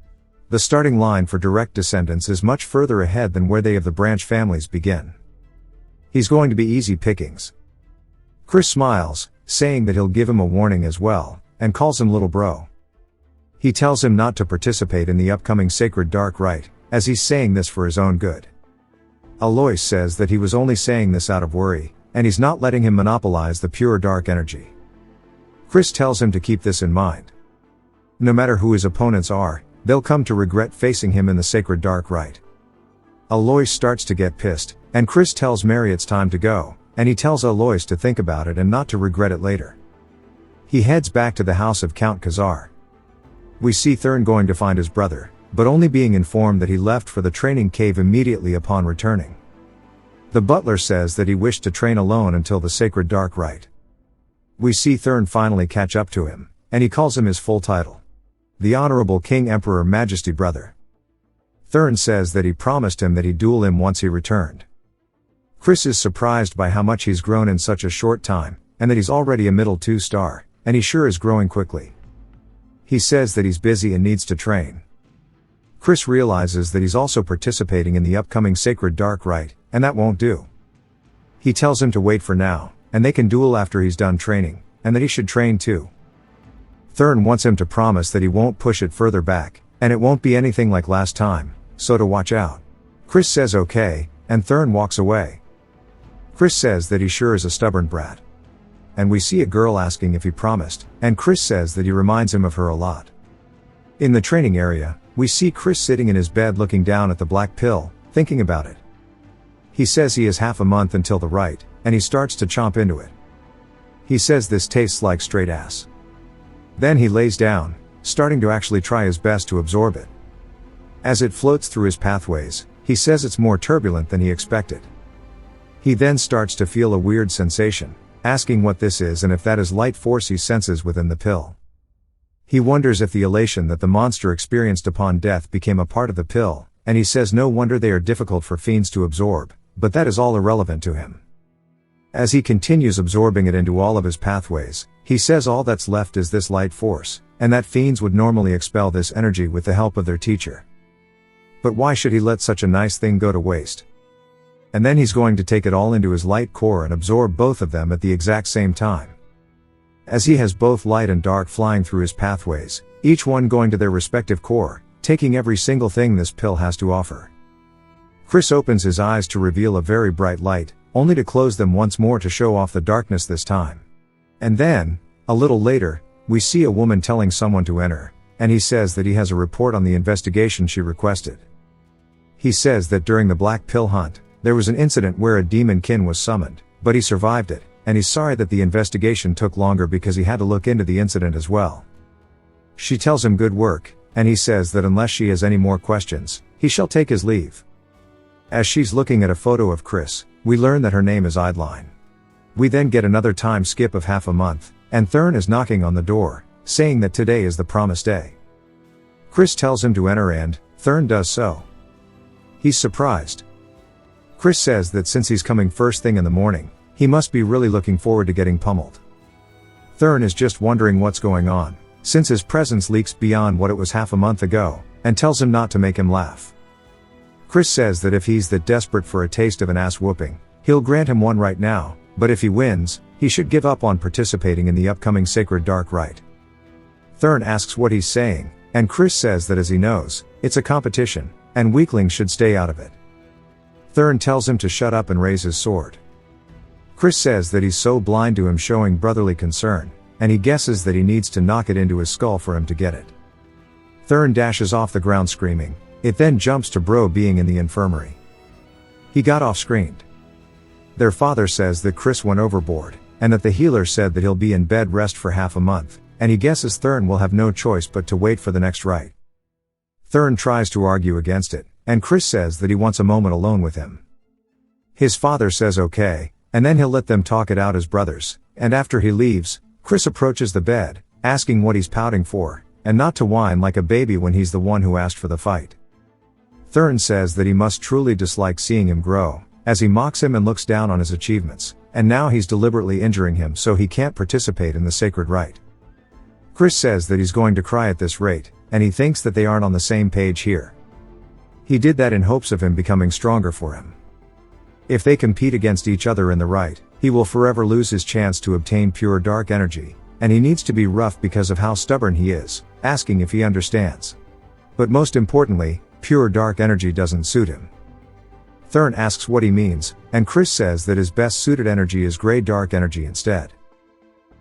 The starting line for direct descendants is much further ahead than where they of the branch families begin. He's going to be easy pickings. Chris smiles, saying that he'll give him a warning as well, and calls him little bro. He tells him not to participate in the upcoming sacred dark rite, as he's saying this for his own good. Alois says that he was only saying this out of worry, and he's not letting him monopolize the pure dark energy. Chris tells him to keep this in mind. No matter who his opponents are, they'll come to regret facing him in the sacred dark rite. Alois starts to get pissed, and Chris tells Mary it's time to go, and he tells Alois to think about it and not to regret it later. He heads back to the house of Count Khazar. We see Thurn going to find his brother, but only being informed that he left for the training cave immediately upon returning. The butler says that he wished to train alone until the sacred dark rite. We see Thurn finally catch up to him, and he calls him his full title. The Honorable King Emperor Majesty Brother. Thurn says that he promised him that he'd duel him once he returned. Chris is surprised by how much he's grown in such a short time, and that he's already a middle 2 star, and he sure is growing quickly. He says that he's busy and needs to train. Chris realizes that he's also participating in the upcoming sacred dark rite, and that won't do. He tells him to wait for now, and they can duel after he's done training, and that he should train too. Thurn wants him to promise that he won't push it further back, and it won't be anything like last time, so to watch out. Chris says okay, and Thurn walks away. Chris says that he sure is a stubborn brat. And we see a girl asking if he promised, and Chris says that he reminds him of her a lot. In the training area, we see Chris sitting in his bed looking down at the black pill, thinking about it. He says he has half a month until the rite, and he starts to chomp into it. He says this tastes like straight ass. Then he lays down, starting to actually try his best to absorb it. As it floats through his pathways, he says it's more turbulent than he expected. He then starts to feel a weird sensation, asking what this is and if that is light force he senses within the pill. He wonders if the elation that the monster experienced upon death became a part of the pill, and he says no wonder they are difficult for fiends to absorb, but that is all irrelevant to him. As he continues absorbing it into all of his pathways, he says all that's left is this light force, and that fiends would normally expel this energy with the help of their teacher. But why should he let such a nice thing go to waste? And then he's going to take it all into his light core and absorb both of them at the exact same time. As he has both light and dark flying through his pathways, each one going to their respective core, taking every single thing this pill has to offer. Chris opens his eyes to reveal a very bright light, only to close them once more to show off the darkness this time. And then, a little later, we see a woman telling someone to enter, and he says that he has a report on the investigation she requested. He says that during the black pill hunt, there was an incident where a demon kin was summoned, but he survived it, and he's sorry that the investigation took longer because he had to look into the incident as well. She tells him good work, and he says that unless she has any more questions, he shall take his leave. As she's looking at a photo of Chris, we learn that her name is Eidline. We then get another time skip of half a month, and Thurn is knocking on the door, saying that today is the promised day. Chris tells him to enter and Thurn does so. He's surprised. Chris says that since he's coming first thing in the morning, he must be really looking forward to getting pummeled. Thurn is just wondering what's going on, since his presence leaks beyond what it was half a month ago, and tells him not to make him laugh. Chris says that if he's that desperate for a taste of an ass whooping, he'll grant him one right now, but if he wins, he should give up on participating in the upcoming Sacred Dark Rite. Thurn asks what he's saying, and Chris says that as he knows, it's a competition, and weaklings should stay out of it. Thurn tells him to shut up and raise his sword. Chris says that he's so blind to him showing brotherly concern, and he guesses that he needs to knock it into his skull for him to get it. Thurn dashes off the ground screaming. It then jumps to Bro being in the infirmary. He got off-screened. Their father says that Chris went overboard, and that the healer said that he'll be in bed rest for half a month, and he guesses Thurn will have no choice but to wait for the next rite. Thurn tries to argue against it, and Chris says that he wants a moment alone with him. His father says okay, and then he'll let them talk it out as brothers, and after he leaves, Chris approaches the bed, asking what he's pouting for, and not to whine like a baby when he's the one who asked for the fight. Thurn says that he must truly dislike seeing him grow, as he mocks him and looks down on his achievements, and now he's deliberately injuring him so he can't participate in the sacred rite. Chris says that he's going to cry at this rate, and he thinks that they aren't on the same page here. He did that in hopes of him becoming stronger for him. If they compete against each other in the rite, he will forever lose his chance to obtain pure dark energy, and he needs to be rough because of how stubborn he is, asking if he understands. But most importantly, pure dark energy doesn't suit him. Thurn asks what he means, and Chris says that his best suited energy is gray dark energy instead.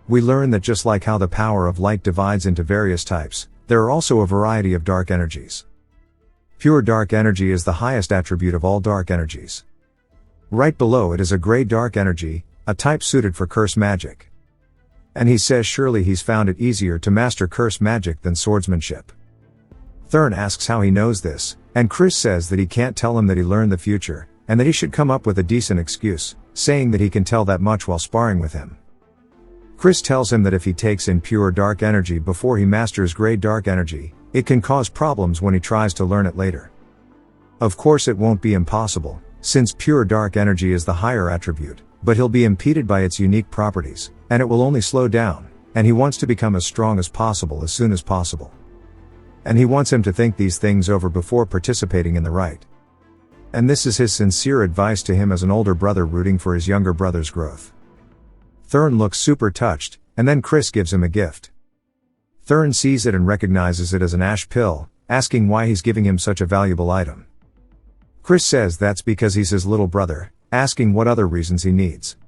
We learn that just like how the power of light divides into various types, there are also a variety of dark energies. Pure dark energy is the highest attribute of all dark energies. Right below it is a gray dark energy, a type suited for curse magic. And he says surely he's found it easier to master curse magic than swordsmanship. Thurn asks how he knows this, and Chris says that he can't tell him that he learned the future, and that he should come up with a decent excuse, saying that he can tell that much while sparring with him. Chris tells him that if he takes in pure dark energy before he masters gray dark energy, it can cause problems when he tries to learn it later. Of course it won't be impossible, since pure dark energy is the higher attribute, but he'll be impeded by its unique properties, and it will only slow down, and he wants to become as strong as possible as soon as possible. And he wants him to think these things over before participating in the rite. And this is his sincere advice to him as an older brother rooting for his younger brother's growth. Thurn looks super touched, and then Chris gives him a gift. Thurn sees it and recognizes it as an ash pill, asking why he's giving him such a valuable item. Chris says that's because he's his little brother, asking what other reasons he needs.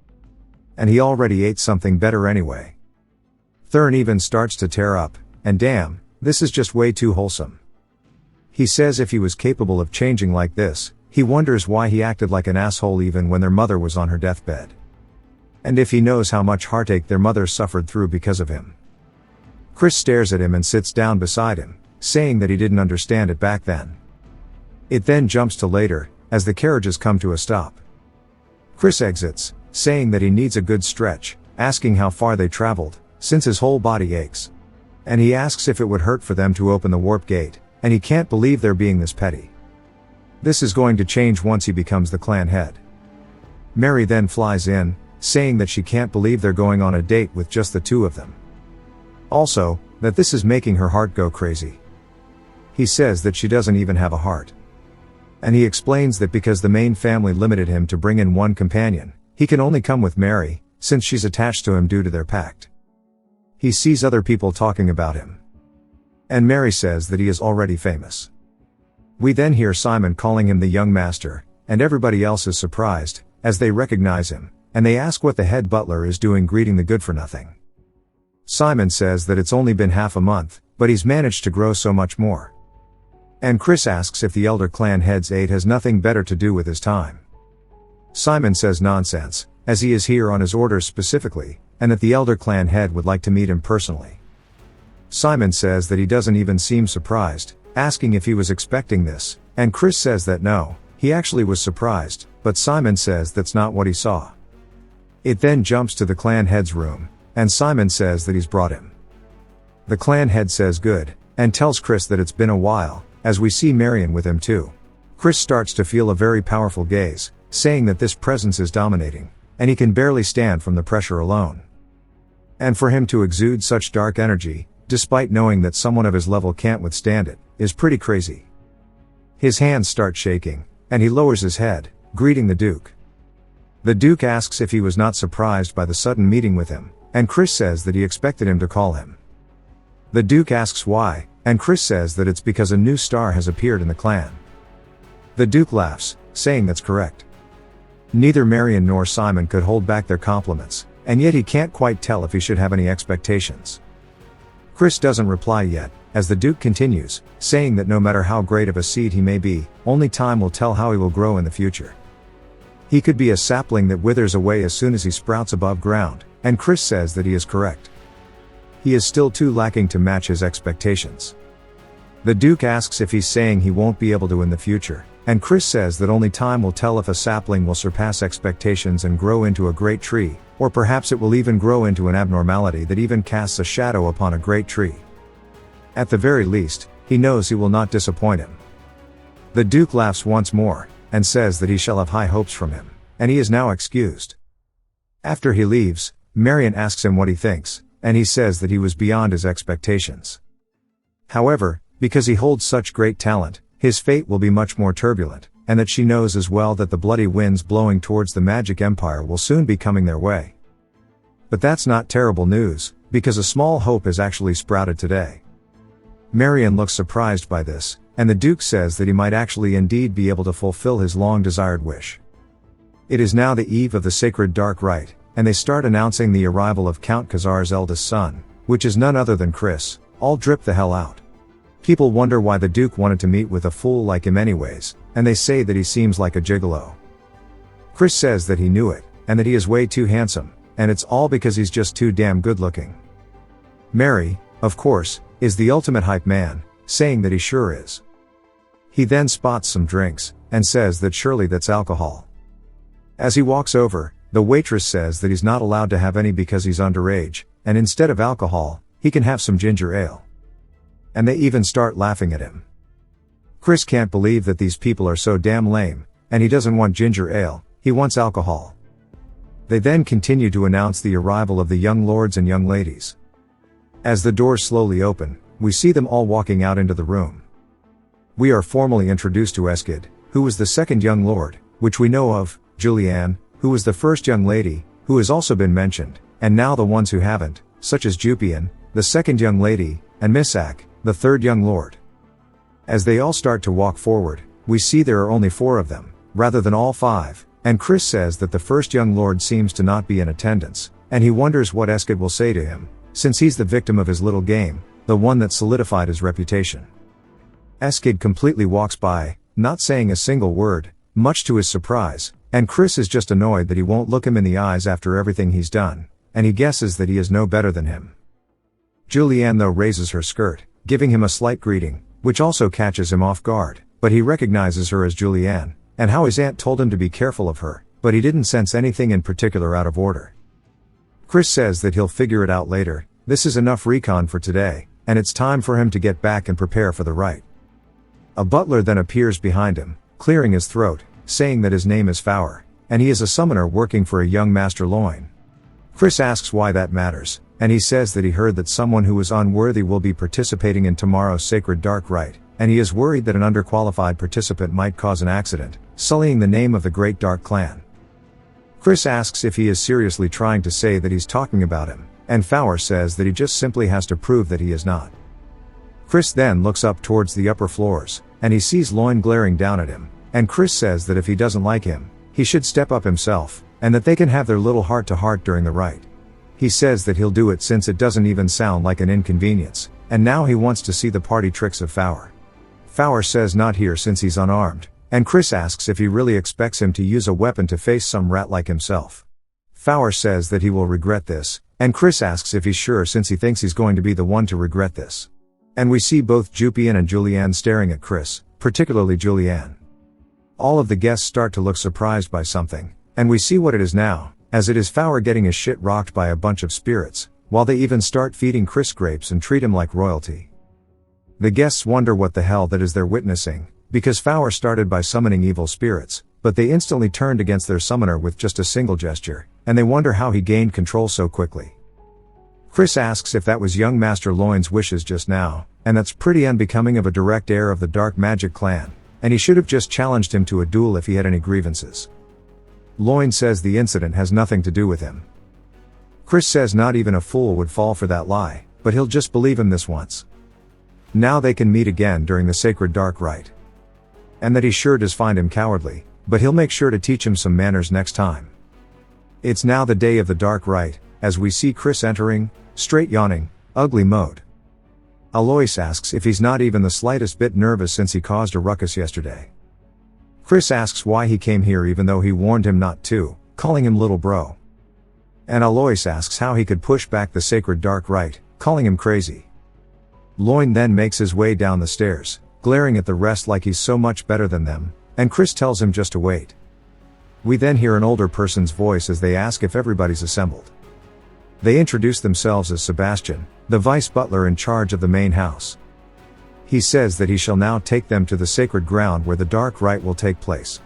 And he already ate something better anyway. Thurn even starts to tear up, and damn, this is just way too wholesome. He says if he was capable of changing like this, he wonders why he acted like an asshole even when their mother was on her deathbed. And if he knows how much heartache their mother suffered through because of him. Chris stares at him and sits down beside him, saying that he didn't understand it back then. It then jumps to later, as the carriages come to a stop. Chris exits, saying that he needs a good stretch, asking how far they traveled, since his whole body aches. And he asks if it would hurt for them to open the warp gate, and he can't believe they're being this petty. This is going to change once he becomes the clan head. Mary then flies in, saying that she can't believe they're going on a date with just the two of them. Also, that this is making her heart go crazy. He says that she doesn't even have a heart. And he explains that because the main family limited him to bring in one companion, he can only come with Mary, since she's attached to him due to their pact. He sees other people talking about him. And Mary says that he is already famous. We then hear Simon calling him the young master, and everybody else is surprised, as they recognize him, and they ask what the head butler is doing greeting the good-for-nothing. Simon says that it's only been half a month, but he's managed to grow so much more. And Chris asks if the elder clan head's aide has nothing better to do with his time. Simon says nonsense, as he is here on his orders specifically, and that the elder clan head would like to meet him personally. Simon says that he doesn't even seem surprised, asking if he was expecting this, and Chris says that no, he actually was surprised, but Simon says that's not what he saw. It then jumps to the clan head's room, and Simon says that he's brought him. The clan head says good, and tells Chris that it's been a while, as we see Marion with him too. Chris starts to feel a very powerful gaze, saying that this presence is dominating, and he can barely stand from the pressure alone. And for him to exude such dark energy, despite knowing that someone of his level can't withstand it, is pretty crazy. His hands start shaking, and he lowers his head, greeting the Duke. The Duke asks if he was not surprised by the sudden meeting with him, and Chris says that he expected him to call him. The Duke asks why, and Chris says that it's because a new star has appeared in the clan. The Duke laughs, saying that's correct. Neither Marion nor Simon could hold back their compliments, and yet he can't quite tell if he should have any expectations. Chris doesn't reply yet, as the Duke continues, saying that no matter how great of a seed he may be, only time will tell how he will grow in the future. He could be a sapling that withers away as soon as he sprouts above ground, and Chris says that he is correct. He is still too lacking to match his expectations. The Duke asks if he's saying he won't be able to in the future, and Chris says that only time will tell if a sapling will surpass expectations and grow into a great tree, or perhaps it will even grow into an abnormality that even casts a shadow upon a great tree. At the very least, he knows he will not disappoint him. The Duke laughs once more, and says that he shall have high hopes from him, and he is now excused. After he leaves, Marion asks him what he thinks, and he says that he was beyond his expectations. However, because he holds such great talent, his fate will be much more turbulent, and that she knows as well that the bloody winds blowing towards the magic empire will soon be coming their way. But that's not terrible news, because a small hope has actually sprouted today. Marion looks surprised by this, and the Duke says that he might actually indeed be able to fulfill his long-desired wish. It is now the eve of the sacred dark rite, and they start announcing the arrival of Count Khazar's eldest son, which is none other than Chris. All drip the hell out. People wonder why the Duke wanted to meet with a fool like him anyways, and they say that he seems like a gigolo. Chris says that he knew it, and that he is way too handsome, and it's all because he's just too damn good looking. Mary, of course, is the ultimate hype man, saying that he sure is. He then spots some drinks, and says that surely that's alcohol. As he walks over, the waitress says that he's not allowed to have any because he's underage, and instead of alcohol, he can have some ginger ale. And they even start laughing at him. Chris can't believe that these people are so damn lame, and he doesn't want ginger ale, he wants alcohol. They then continue to announce the arrival of the young lords and young ladies. As the doors slowly open, we see them all walking out into the room. We are formally introduced to Eskid, who was the second young lord, which we know of, Julianne, who was the first young lady, who has also been mentioned, and now the ones who haven't, such as Jupian, the second young lady, and Misak, the third young lord. As they all start to walk forward, we see there are only 4 of them, rather than all 5, and Chris says that the first young lord seems to not be in attendance, and he wonders what Eskid will say to him, since he's the victim of his little game, the one that solidified his reputation. Eskid completely walks by, not saying a single word, much to his surprise, and Chris is just annoyed that he won't look him in the eyes after everything he's done, and he guesses that he is no better than him. Julianne though raises her skirt, giving him a slight greeting, which also catches him off guard, but he recognizes her as Julianne, and how his aunt told him to be careful of her, but he didn't sense anything in particular out of order. Chris says that he'll figure it out later. This is enough recon for today, and it's time for him to get back and prepare for the rite. A butler then appears behind him, clearing his throat, saying that his name is Fowler, and he is a summoner working for a young Master Loin. Chris asks why that matters, and he says that he heard that someone who is unworthy will be participating in tomorrow's sacred dark rite, and he is worried that an underqualified participant might cause an accident, sullying the name of the Great Dark Clan. Chris asks if he is seriously trying to say that he's talking about him, and Fowler says that he just simply has to prove that he is not. Chris then looks up towards the upper floors, and he sees Loin glaring down at him, and Chris says that if he doesn't like him, he should step up himself, and that they can have their little heart-to-heart during the rite. He says that he'll do it since it doesn't even sound like an inconvenience, and now he wants to see the party tricks of Fowler. Fowler says not here since he's unarmed, and Chris asks if he really expects him to use a weapon to face some rat like himself. Fowler says that he will regret this, and Chris asks if he's sure since he thinks he's going to be the one to regret this. And we see both Jupian and Julianne staring at Chris, particularly Julianne. All of the guests start to look surprised by something, and we see what it is now, as it is Fowler getting his shit rocked by a bunch of spirits, while they even start feeding Chris grapes and treat him like royalty. The guests wonder what the hell that is they're witnessing, because Fowler started by summoning evil spirits, but they instantly turned against their summoner with just a single gesture, and they wonder how he gained control so quickly. Chris asks if that was young Master Loin's wishes just now, and that's pretty unbecoming of a direct heir of the Dark Magic Clan, and he should have just challenged him to a duel if he had any grievances. Loin says the incident has nothing to do with him. Chris says not even a fool would fall for that lie, but he'll just believe him this once. Now they can meet again during the sacred dark rite. And that he sure does find him cowardly, but he'll make sure to teach him some manners next time. It's now the day of the dark rite, as we see Chris entering, straight yawning, ugly mode. Alois asks if he's not even the slightest bit nervous since he caused a ruckus yesterday. Chris asks why he came here even though he warned him not to, calling him little bro. And Alois asks how he could push back the sacred dark rite, calling him crazy. Loin then makes his way down the stairs, glaring at the rest like he's so much better than them, and Chris tells him just to wait. We then hear an older person's voice as they ask if everybody's assembled. They introduce themselves as Sebastian, the vice butler in charge of the main house. He says that he shall now take them to the sacred ground where the dark rite will take place.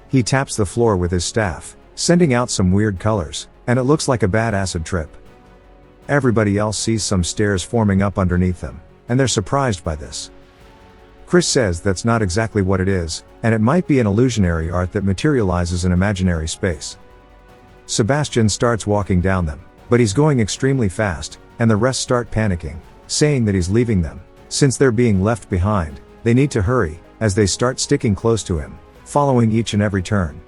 He taps the floor with his staff, sending out some weird colors, and it looks like a bad acid trip. Everybody else sees some stairs forming up underneath them, and they're surprised by this. Chris says that's not exactly what it is, and it might be an illusionary art that materializes in imaginary space. Sebastian starts walking down them, but he's going extremely fast, and the rest start panicking, saying that he's leaving them. Since they're being left behind, they need to hurry, as they start sticking close to him, following each and every turn.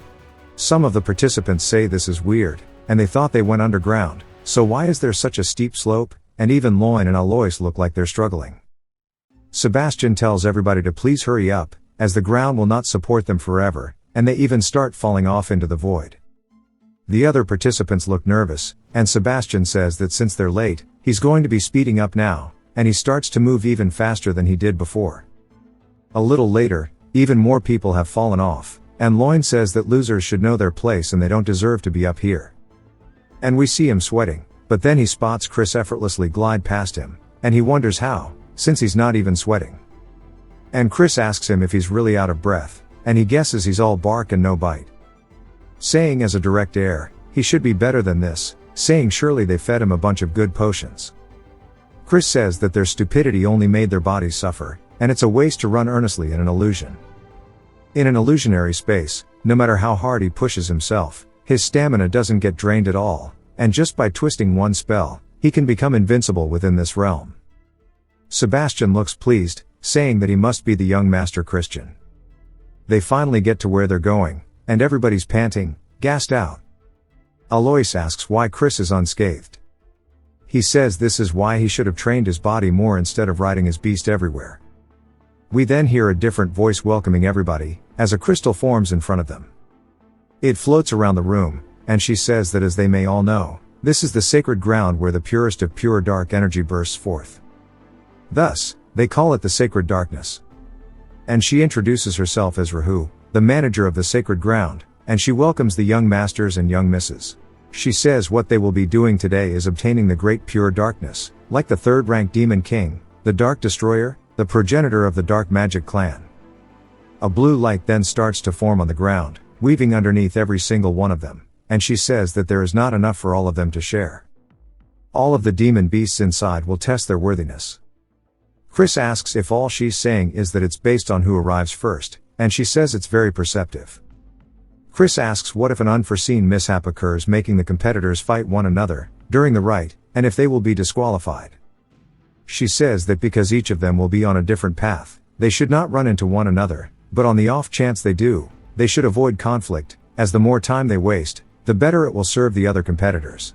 Some of the participants say this is weird, and they thought they went underground, so why is there such a steep slope, and even Loin and Alois look like they're struggling. Sebastian tells everybody to please hurry up, as the ground will not support them forever, and they even start falling off into the void. The other participants look nervous, and Sebastian says that since they're late, he's going to be speeding up now, and he starts to move even faster than he did before. A little later, even more people have fallen off, and Loin says that losers should know their place and they don't deserve to be up here. And we see him sweating, but then he spots Chris effortlessly glide past him, and he wonders how, since he's not even sweating. And Chris asks him if he's really out of breath, and he guesses he's all bark and no bite. Saying as a direct heir, he should be better than this, saying surely they fed him a bunch of good potions. Chris says that their stupidity only made their bodies suffer, and it's a waste to run earnestly in an illusion. In an illusionary space, no matter how hard he pushes himself, his stamina doesn't get drained at all, and just by twisting one spell, he can become invincible within this realm. Sebastian looks pleased, saying that he must be the young Master Christian. They finally get to where they're going, and everybody's panting, gassed out. Alois asks why Chris is unscathed. He says this is why he should have trained his body more instead of riding his beast everywhere. We then hear a different voice welcoming everybody, as a crystal forms in front of them. It floats around the room, and she says that as they may all know, this is the sacred ground where the purest of pure dark energy bursts forth. Thus, they call it the sacred darkness. And she introduces herself as Rahu, the manager of the sacred ground, and she welcomes the young masters and young misses. She says what they will be doing today is obtaining the great pure darkness, like the third-rank demon king, the dark destroyer, the progenitor of the dark magic clan. A blue light then starts to form on the ground, weaving underneath every single one of them, and she says that there is not enough for all of them to share. All of the demon beasts inside will test their worthiness. Chris asks if all she's saying is that it's based on who arrives first, and she says it's very perceptive. Chris asks what if an unforeseen mishap occurs making the competitors fight one another during the rite, and if they will be disqualified. She says that because each of them will be on a different path, they should not run into one another, but on the off chance they do, they should avoid conflict, as the more time they waste, the better it will serve the other competitors.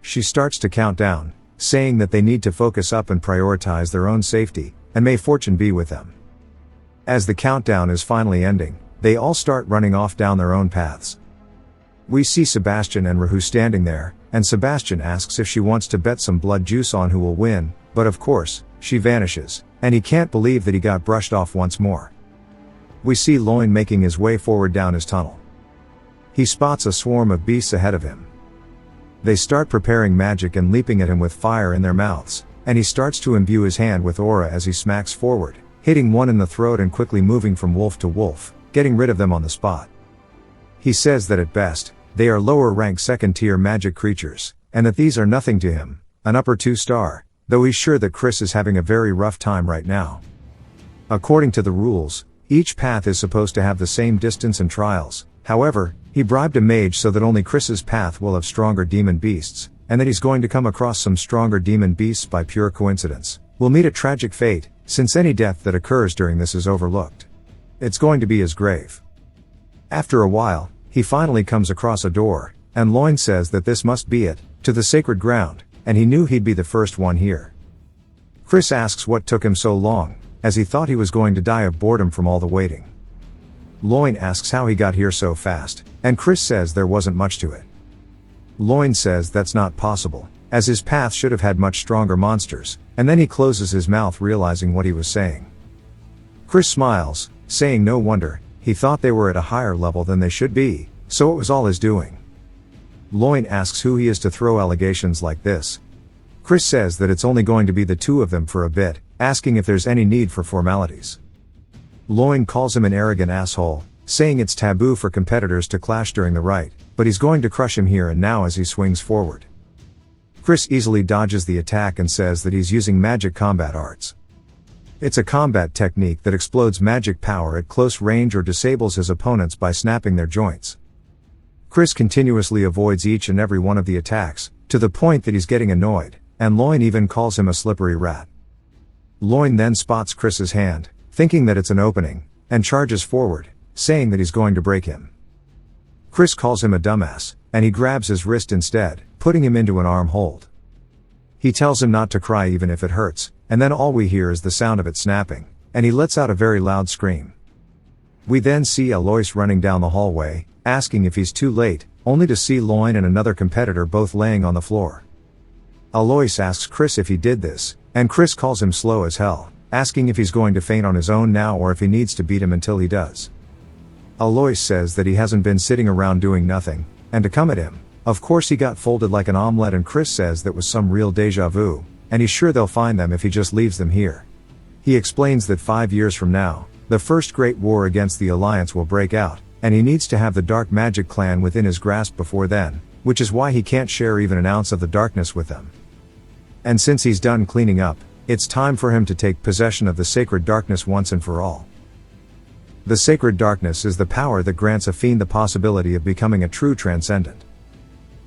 She starts to count down, saying that they need to focus up and prioritize their own safety, and may fortune be with them. As the countdown is finally ending, they all start running off down their own paths. We see Sebastian and Rahu standing there, and Sebastian asks if she wants to bet some blood juice on who will win, but of course, she vanishes, and he can't believe that he got brushed off once more. We see Loin making his way forward down his tunnel. He spots a swarm of beasts ahead of him. They start preparing magic and leaping at him with fire in their mouths, and he starts to imbue his hand with aura as he smacks forward, hitting one in the throat and quickly moving from wolf to wolf, getting rid of them on the spot. He says that at best, they are lower rank second-tier magic creatures, and that these are nothing to him, an upper 2-star, though he's sure that Chris is having a very rough time right now. According to the rules, each path is supposed to have the same distance and trials. However, he bribed a mage so that only Chris's path will have stronger demon beasts, and that he's going to come across some stronger demon beasts by pure coincidence, will meet a tragic fate, since any death that occurs during this is overlooked. It's going to be his grave. After a while, he finally comes across a door, and Loin says that this must be it, to the sacred ground, and he knew he'd be the first one here. Chris asks what took him so long, as he thought he was going to die of boredom from all the waiting. Loin asks how he got here so fast, and Chris says there wasn't much to it. Loin says that's not possible, as his path should have had much stronger monsters, and then he closes his mouth realizing what he was saying. Chris smiles, saying no wonder, he thought they were at a higher level than they should be, so it was all his doing. Loin asks who he is to throw allegations like this. Chris says that it's only going to be the two of them for a bit, asking if there's any need for formalities. Loin calls him an arrogant asshole, saying it's taboo for competitors to clash during the rite, but he's going to crush him here and now as he swings forward. Chris easily dodges the attack and says that he's using magic combat arts. It's a combat technique that explodes magic power at close range or disables his opponents by snapping their joints. Chris continuously avoids each and every one of the attacks, to the point that he's getting annoyed, and Loin even calls him a slippery rat. Loin then spots Chris's hand, thinking that it's an opening, and charges forward, saying that he's going to break him. Chris calls him a dumbass, and he grabs his wrist instead, putting him into an arm hold. He tells him not to cry even if it hurts, and then all we hear is the sound of it snapping, and he lets out a very loud scream. We then see Alois running down the hallway, asking if he's too late, only to see Loin and another competitor both laying on the floor. Alois asks Chris if he did this, and Chris calls him slow as hell, asking if he's going to faint on his own now or if he needs to beat him until he does. Alois says that he hasn't been sitting around doing nothing, and to come at him. Of course he got folded like an omelette, and Chris says that was some real deja vu, and he's sure they'll find them if he just leaves them here. He explains that 5 years from now, the first great war against the Alliance will break out, and he needs to have the Dark Magic clan within his grasp before then, which is why he can't share even an ounce of the darkness with them. And since he's done cleaning up, it's time for him to take possession of the sacred darkness once and for all. The sacred darkness is the power that grants a fiend the possibility of becoming a true transcendent.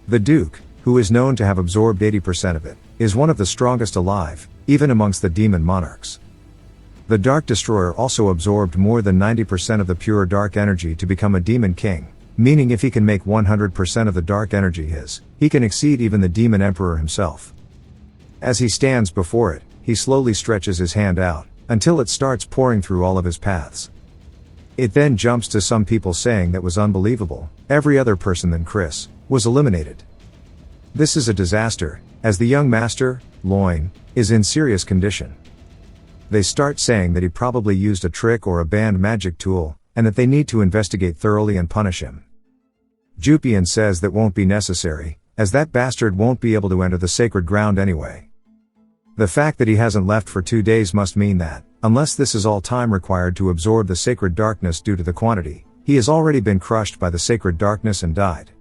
The Duke, who is known to have absorbed 80% of it, is one of the strongest alive, even amongst the demon monarchs. The Dark Destroyer also absorbed more than 90% of the pure dark energy to become a demon king, meaning if he can make 100% of the dark energy his, he can exceed even the demon emperor himself. As he stands before it, he slowly stretches his hand out, until it starts pouring through all of his paths. It then jumps to some people saying that was unbelievable, every other person than Chris, was eliminated. This is a disaster, as the young master, Loin, is in serious condition. They start saying that he probably used a trick or a banned magic tool, and that they need to investigate thoroughly and punish him. Jupian says that won't be necessary, as that bastard won't be able to enter the sacred ground anyway. The fact that he hasn't left for 2 days must mean that, unless this is all time required to absorb the sacred darkness due to the quantity, he has already been crushed by the sacred darkness and died.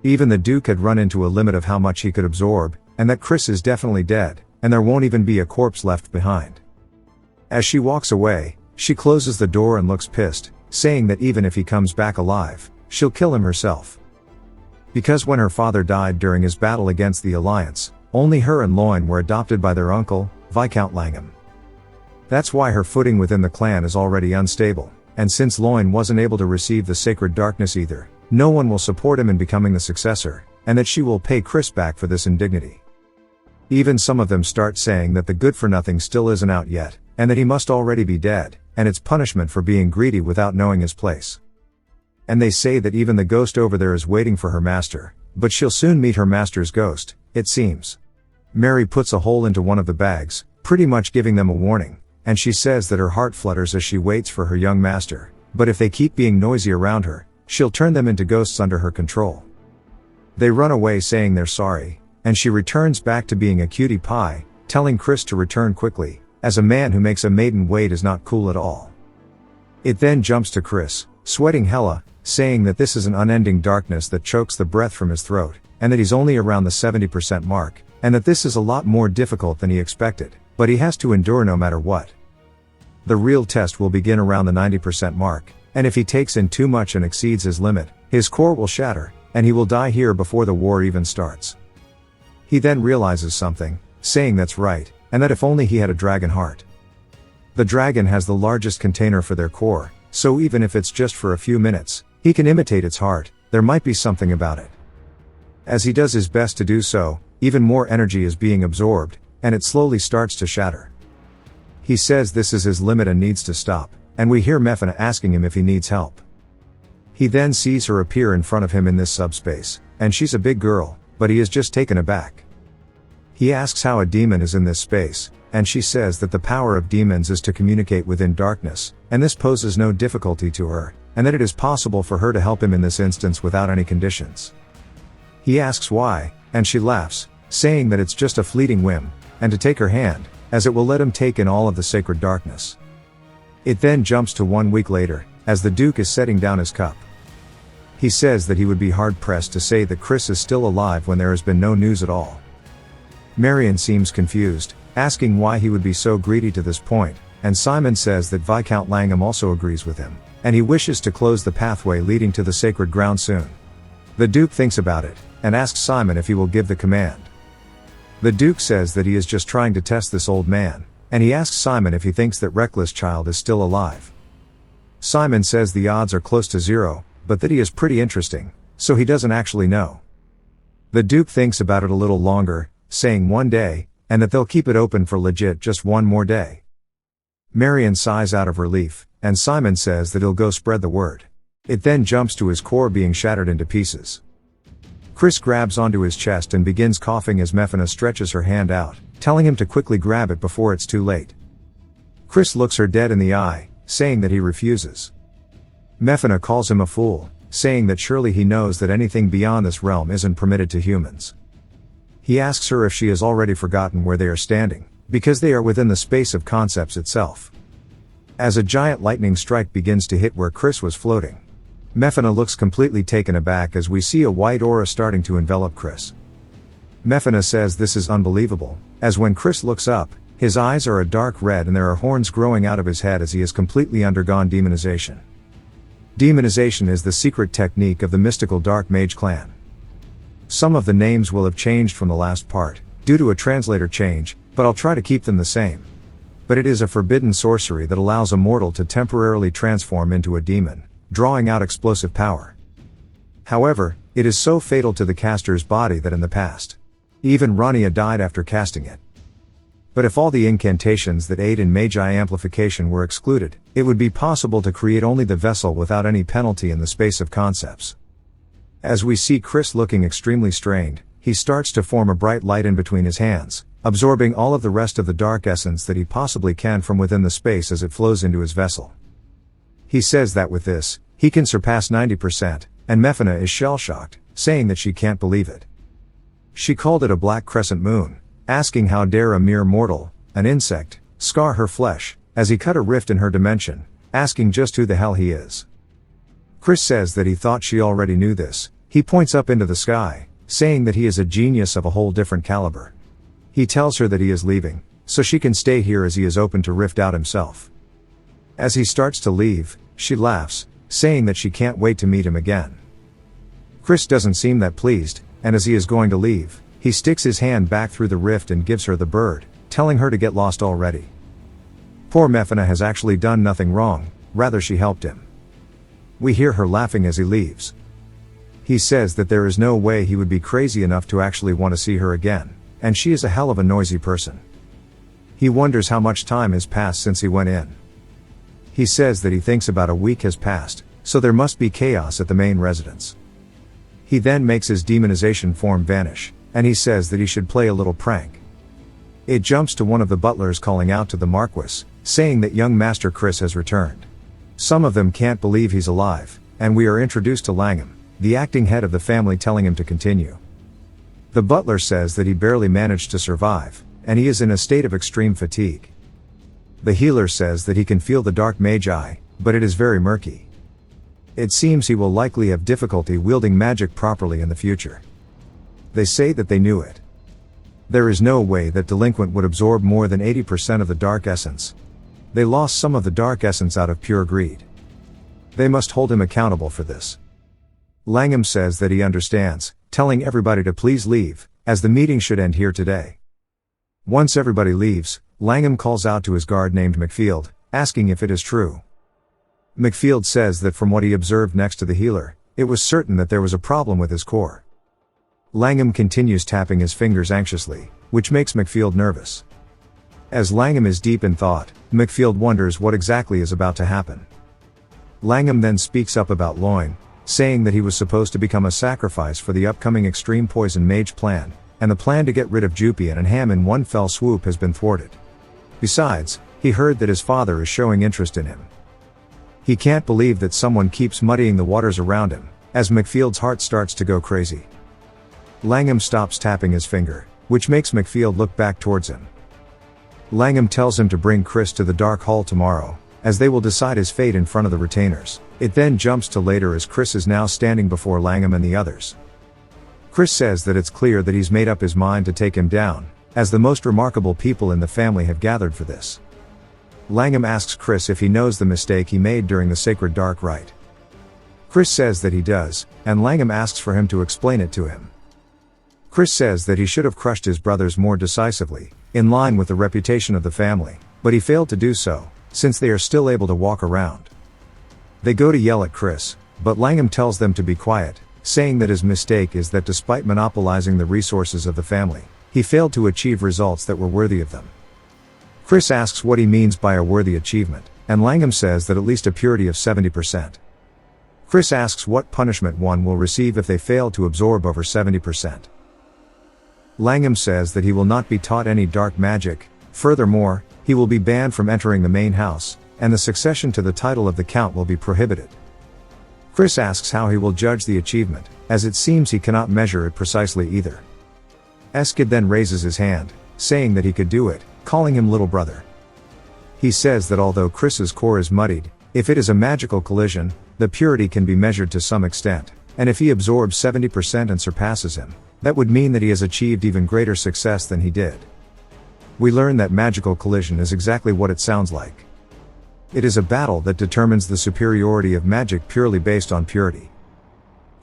Even the Duke had run into a limit of how much he could absorb, and that Chris is definitely dead, and there won't even be a corpse left behind. As she walks away, she closes the door and looks pissed, saying that even if he comes back alive, she'll kill him herself. Because when her father died during his battle against the Alliance, only her and Loin were adopted by their uncle, Viscount Langham. That's why her footing within the clan is already unstable, and since Loin wasn't able to receive the sacred darkness either, no one will support him in becoming the successor, and that she will pay Chris back for this indignity. Even some of them start saying that the good-for-nothing still isn't out yet, and that he must already be dead, and it's punishment for being greedy without knowing his place. And they say that even the ghost over there is waiting for her master, but she'll soon meet her master's ghost, it seems. Mary puts a hole into one of the bags, pretty much giving them a warning, and she says that her heart flutters as she waits for her young master, but if they keep being noisy around her, she'll turn them into ghosts under her control. They run away saying they're sorry, and she returns back to being a cutie pie, telling Chris to return quickly, as a man who makes a maiden wait is not cool at all. It then jumps to Chris, sweating hella, saying that this is an unending darkness that chokes the breath from his throat, and that he's only around the 70% mark, and that this is a lot more difficult than he expected, but he has to endure no matter what. The real test will begin around the 90% mark, and if he takes in too much and exceeds his limit, his core will shatter, and he will die here before the war even starts. He then realizes something, saying that's right, and that if only he had a dragon heart. The dragon has the largest container for their core, so even if it's just for a few minutes, he can imitate its heart, there might be something about it. As he does his best to do so, even more energy is being absorbed, and it slowly starts to shatter. He says this is his limit and needs to stop, and we hear Mephina asking him if he needs help. He then sees her appear in front of him in this subspace, and she's a big girl, but he is just taken aback. He asks how a demon is in this space, and she says that the power of demons is to communicate within darkness, and this poses no difficulty to her, and that it is possible for her to help him in this instance without any conditions. He asks why, and she laughs, saying that it's just a fleeting whim, and to take her hand, as it will let him take in all of the sacred darkness. It then jumps to 1 week later, as the Duke is setting down his cup. He says that he would be hard-pressed to say that Chris is still alive when there has been no news at all. Marion seems confused, asking why he would be so greedy to this point, and Simon says that Viscount Langham also agrees with him, and he wishes to close the pathway leading to the sacred ground soon. The Duke thinks about it, and asks Simon if he will give the command. The Duke says that he is just trying to test this old man, and he asks Simon if he thinks that Reckless Child is still alive. Simon says the odds are close to 0, but that he is pretty interesting, so he doesn't actually know. The Duke thinks about it a little longer, saying 1 day, and that they'll keep it open for legit just 1 more day. Marion sighs out of relief, and Simon says that he'll go spread the word. It then jumps to his core being shattered into pieces. Chris grabs onto his chest and begins coughing as Mephina stretches her hand out, telling him to quickly grab it before it's too late. Chris looks her dead in the eye, saying that he refuses. Mephina calls him a fool, saying that surely he knows that anything beyond this realm isn't permitted to humans. He asks her if she has already forgotten where they are standing, because they are within the space of concepts itself. As a giant lightning strike begins to hit where Chris was floating, Mephina looks completely taken aback as we see a white aura starting to envelop Chris. Mephina says this is unbelievable, as when Chris looks up, his eyes are a dark red and there are horns growing out of his head as he has completely undergone demonization. Demonization is the secret technique of the mystical Dark Mage clan. Some of the names will have changed from the last part, due to a translator change, but I'll try to keep them the same. But it is a forbidden sorcery that allows a mortal to temporarily transform into a demon, drawing out explosive power. However, it is so fatal to the caster's body that in the past, even Rania died after casting it. But if all the incantations that aid in magi amplification were excluded, it would be possible to create only the vessel without any penalty in the space of concepts. As we see Chris looking extremely strained, he starts to form a bright light in between his hands, absorbing all of the rest of the dark essence that he possibly can from within the space as it flows into his vessel. He says that with this, he can surpass 90%, and Mephina is shell-shocked, saying that she can't believe it. She called it a black crescent moon, asking how dare a mere mortal, an insect, scar her flesh, as he cut a rift in her dimension, asking just who the hell he is. Chris says that he thought she already knew this. He points up into the sky, saying that he is a genius of a whole different caliber. He tells her that he is leaving, so she can stay here as he is open to rift out himself. As he starts to leave, she laughs, saying that she can't wait to meet him again. Chris doesn't seem that pleased, and as he is going to leave, he sticks his hand back through the rift and gives her the bird, telling her to get lost already. Poor Manhwa has actually done nothing wrong, rather she helped him. We hear her laughing as he leaves. He says that there is no way he would be crazy enough to actually want to see her again, and she is a hell of a noisy person. He wonders how much time has passed since he went in. He says that he thinks about a week has passed, so there must be chaos at the main residence. He then makes his demonization form vanish, and he says that he should play a little prank. It jumps to one of the butlers calling out to the Marquis, saying that young Master Chris has returned. Some of them can't believe he's alive, and we are introduced to Langham, the acting head of the family, telling him to continue. The butler says that he barely managed to survive, and he is in a state of extreme fatigue. The healer says that he can feel the dark magi, but it is very murky. It seems he will likely have difficulty wielding magic properly in the future. They say that they knew it. There is no way that delinquent would absorb more than 80% of the dark essence. They lost some of the dark essence out of pure greed. They must hold him accountable for this. Langham says that he understands, telling everybody to please leave, as the meeting should end here today. Once everybody leaves, Langham calls out to his guard named McField, asking if it is true. McField says that from what he observed next to the healer, it was certain that there was a problem with his core. Langham continues tapping his fingers anxiously, which makes McField nervous. As Langham is deep in thought, McField wonders what exactly is about to happen. Langham then speaks up about Loin, saying that he was supposed to become a sacrifice for the upcoming extreme poison mage plan, and the plan to get rid of Jupian and Ham in one fell swoop has been thwarted. Besides, he heard that his father is showing interest in him. He can't believe that someone keeps muddying the waters around him, as McField's heart starts to go crazy. Langham stops tapping his finger, which makes McField look back towards him. Langham tells him to bring Chris to the Dark Hall tomorrow, as they will decide his fate in front of the retainers. It then jumps to later as Chris is now standing before Langham and the others. Chris says that it's clear that he's made up his mind to take him down, as the most remarkable people in the family have gathered for this. Langham asks Chris if he knows the mistake he made during the Sacred Dark Rite. Chris says that he does, and Langham asks for him to explain it to him. Chris says that he should have crushed his brothers more decisively, in line with the reputation of the family, but he failed to do so, since they are still able to walk around. They go to yell at Chris, but Langham tells them to be quiet, saying that his mistake is that despite monopolizing the resources of the family, he failed to achieve results that were worthy of them. Chris asks what he means by a worthy achievement, and Langham says that at least a purity of 70%. Chris asks what punishment one will receive if they fail to absorb over 70%. Langham says that he will not be taught any dark magic. Furthermore, he will be banned from entering the main house, and the succession to the title of the Count will be prohibited. Chris asks how he will judge the achievement, as it seems he cannot measure it precisely either. Eskid then raises his hand, saying that he could do it, calling him little brother. He says that although Chris's core is muddied, if it is a magical collision, the purity can be measured to some extent, and if he absorbs 70% and surpasses him, that would mean that he has achieved even greater success than he did. We learn that magical collision is exactly what it sounds like. It is a battle that determines the superiority of magic purely based on purity.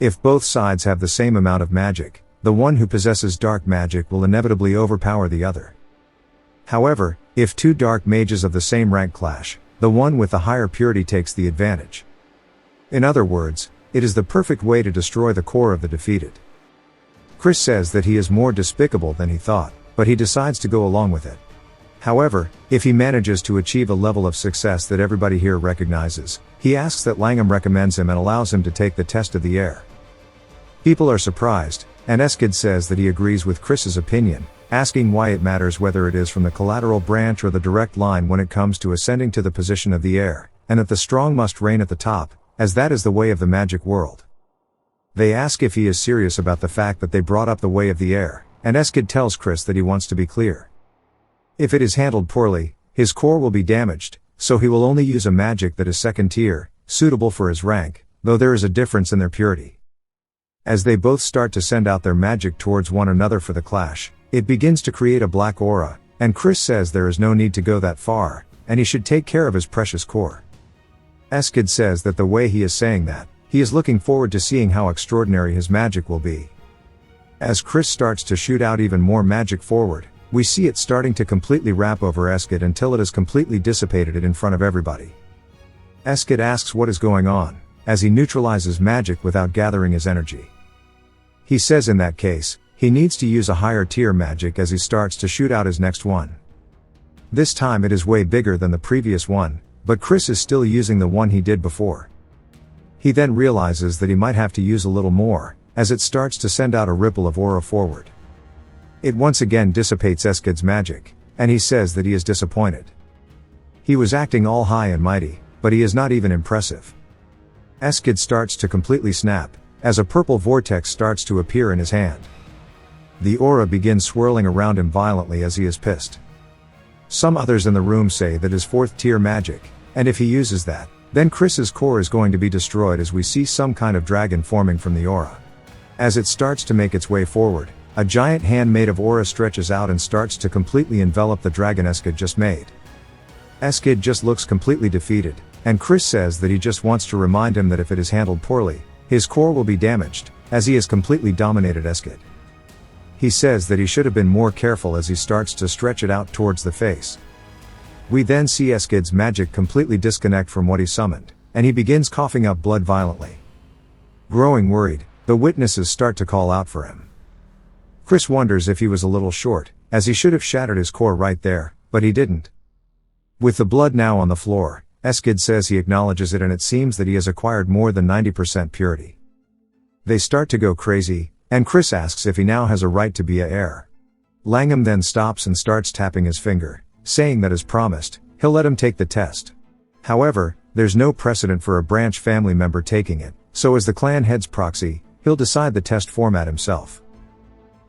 If both sides have the same amount of magic, the one who possesses dark magic will inevitably overpower the other. However, if two dark mages of the same rank clash, the one with the higher purity takes the advantage. In other words, it is the perfect way to destroy the core of the defeated. Chris says that he is more despicable than he thought, but he decides to go along with it. However, if he manages to achieve a level of success that everybody here recognizes, he asks that Langham recommends him and allows him to take the test of the air. People are surprised, and Eskid says that he agrees with Chris's opinion, asking why it matters whether it is from the collateral branch or the direct line when it comes to ascending to the position of the air, and that the strong must reign at the top, as that is the way of the magic world. They ask if he is serious about the fact that they brought up the way of the air, and Eskid tells Chris that he wants to be clear. If it is handled poorly, his core will be damaged, so he will only use a magic that is second tier, suitable for his rank, though there is a difference in their purity. As they both start to send out their magic towards one another for the clash, it begins to create a black aura, and Chris says there is no need to go that far, and he should take care of his precious core. Eskid says that the way he is saying that, he is looking forward to seeing how extraordinary his magic will be. As Chris starts to shoot out even more magic forward, we see it starting to completely wrap over Eskid until it has completely dissipated it in front of everybody. Eskid asks what is going on, as he neutralizes magic without gathering his energy. He says in that case, he needs to use a higher tier magic as he starts to shoot out his next one. This time it is way bigger than the previous one, but Chris is still using the one he did before. He then realizes that he might have to use a little more, as it starts to send out a ripple of aura forward. It once again dissipates Eskid's magic, and he says that he is disappointed. He was acting all high and mighty, but he is not even impressive. Eskid starts to completely snap, as a purple vortex starts to appear in his hand. The aura begins swirling around him violently as he is pissed. Some others in the room say that is 4th tier magic, and if he uses that, then Chris's core is going to be destroyed as we see some kind of dragon forming from the aura. As it starts to make its way forward, a giant hand made of aura stretches out and starts to completely envelop the dragon Eskid just made. Eskid just looks completely defeated, and Chris says that he just wants to remind him that if it is handled poorly, his core will be damaged, as he has completely dominated Eskid. He says that he should have been more careful as he starts to stretch it out towards the face. We then see Eskid's magic completely disconnect from what he summoned, and he begins coughing up blood violently. Growing worried, the witnesses start to call out for him. Chris wonders if he was a little short, as he should have shattered his core right there, but he didn't. With the blood now on the floor, Eskid says he acknowledges it, and it seems that he has acquired more than 90% purity. They start to go crazy, and Chris asks if he now has a right to be a heir. Langham then stops and starts tapping his finger, saying that as promised, he'll let him take the test. However, there's no precedent for a branch family member taking it, so as the clan head's proxy, he'll decide the test format himself.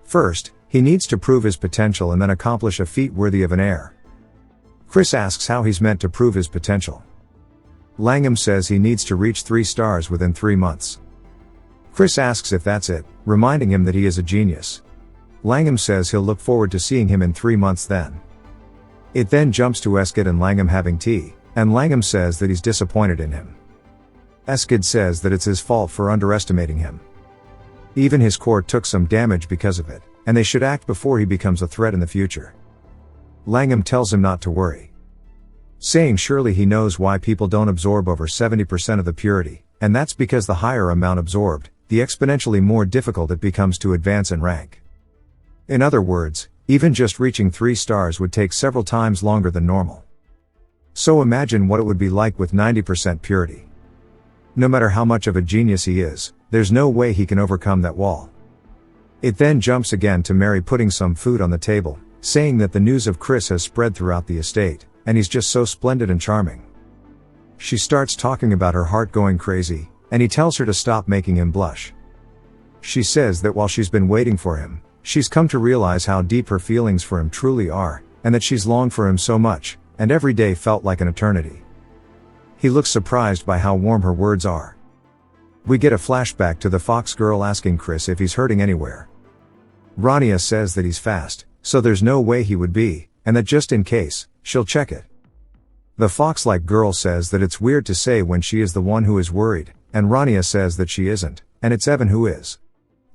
First, he needs to prove his potential and then accomplish a feat worthy of an heir. Chris asks how he's meant to prove his potential. Langham says he needs to reach 3 stars within 3 months. Chris asks if that's it, reminding him that he is a genius. Langham says he'll look forward to seeing him in 3 months then. It then jumps to Eskid and Langham having tea, and Langham says that he's disappointed in him. Eskid says that it's his fault for underestimating him. Even his core took some damage because of it, and they should act before he becomes a threat in the future. Langham tells him not to worry, saying surely he knows why people don't absorb over 70% of the purity, and that's because the higher amount absorbed, the exponentially more difficult it becomes to advance in rank. In other words, even just reaching 3 stars would take several times longer than normal. So imagine what it would be like with 90% purity. No matter how much of a genius he is, there's no way he can overcome that wall. It then jumps again to Mary putting some food on the table, saying that the news of Chris has spread throughout the estate, and he's just so splendid and charming. She starts talking about her heart going crazy, and he tells her to stop making him blush. She says that while she's been waiting for him, she's come to realize how deep her feelings for him truly are, and that she's longed for him so much, and every day felt like an eternity. He looks surprised by how warm her words are. We get a flashback to the fox girl asking Chris if he's hurting anywhere. Rania says that he's fast, so there's no way he would be, and that just in case, she'll check it. The fox-like girl says that it's weird to say when she is the one who is worried, and Rania says that she isn't, and it's Evan who is.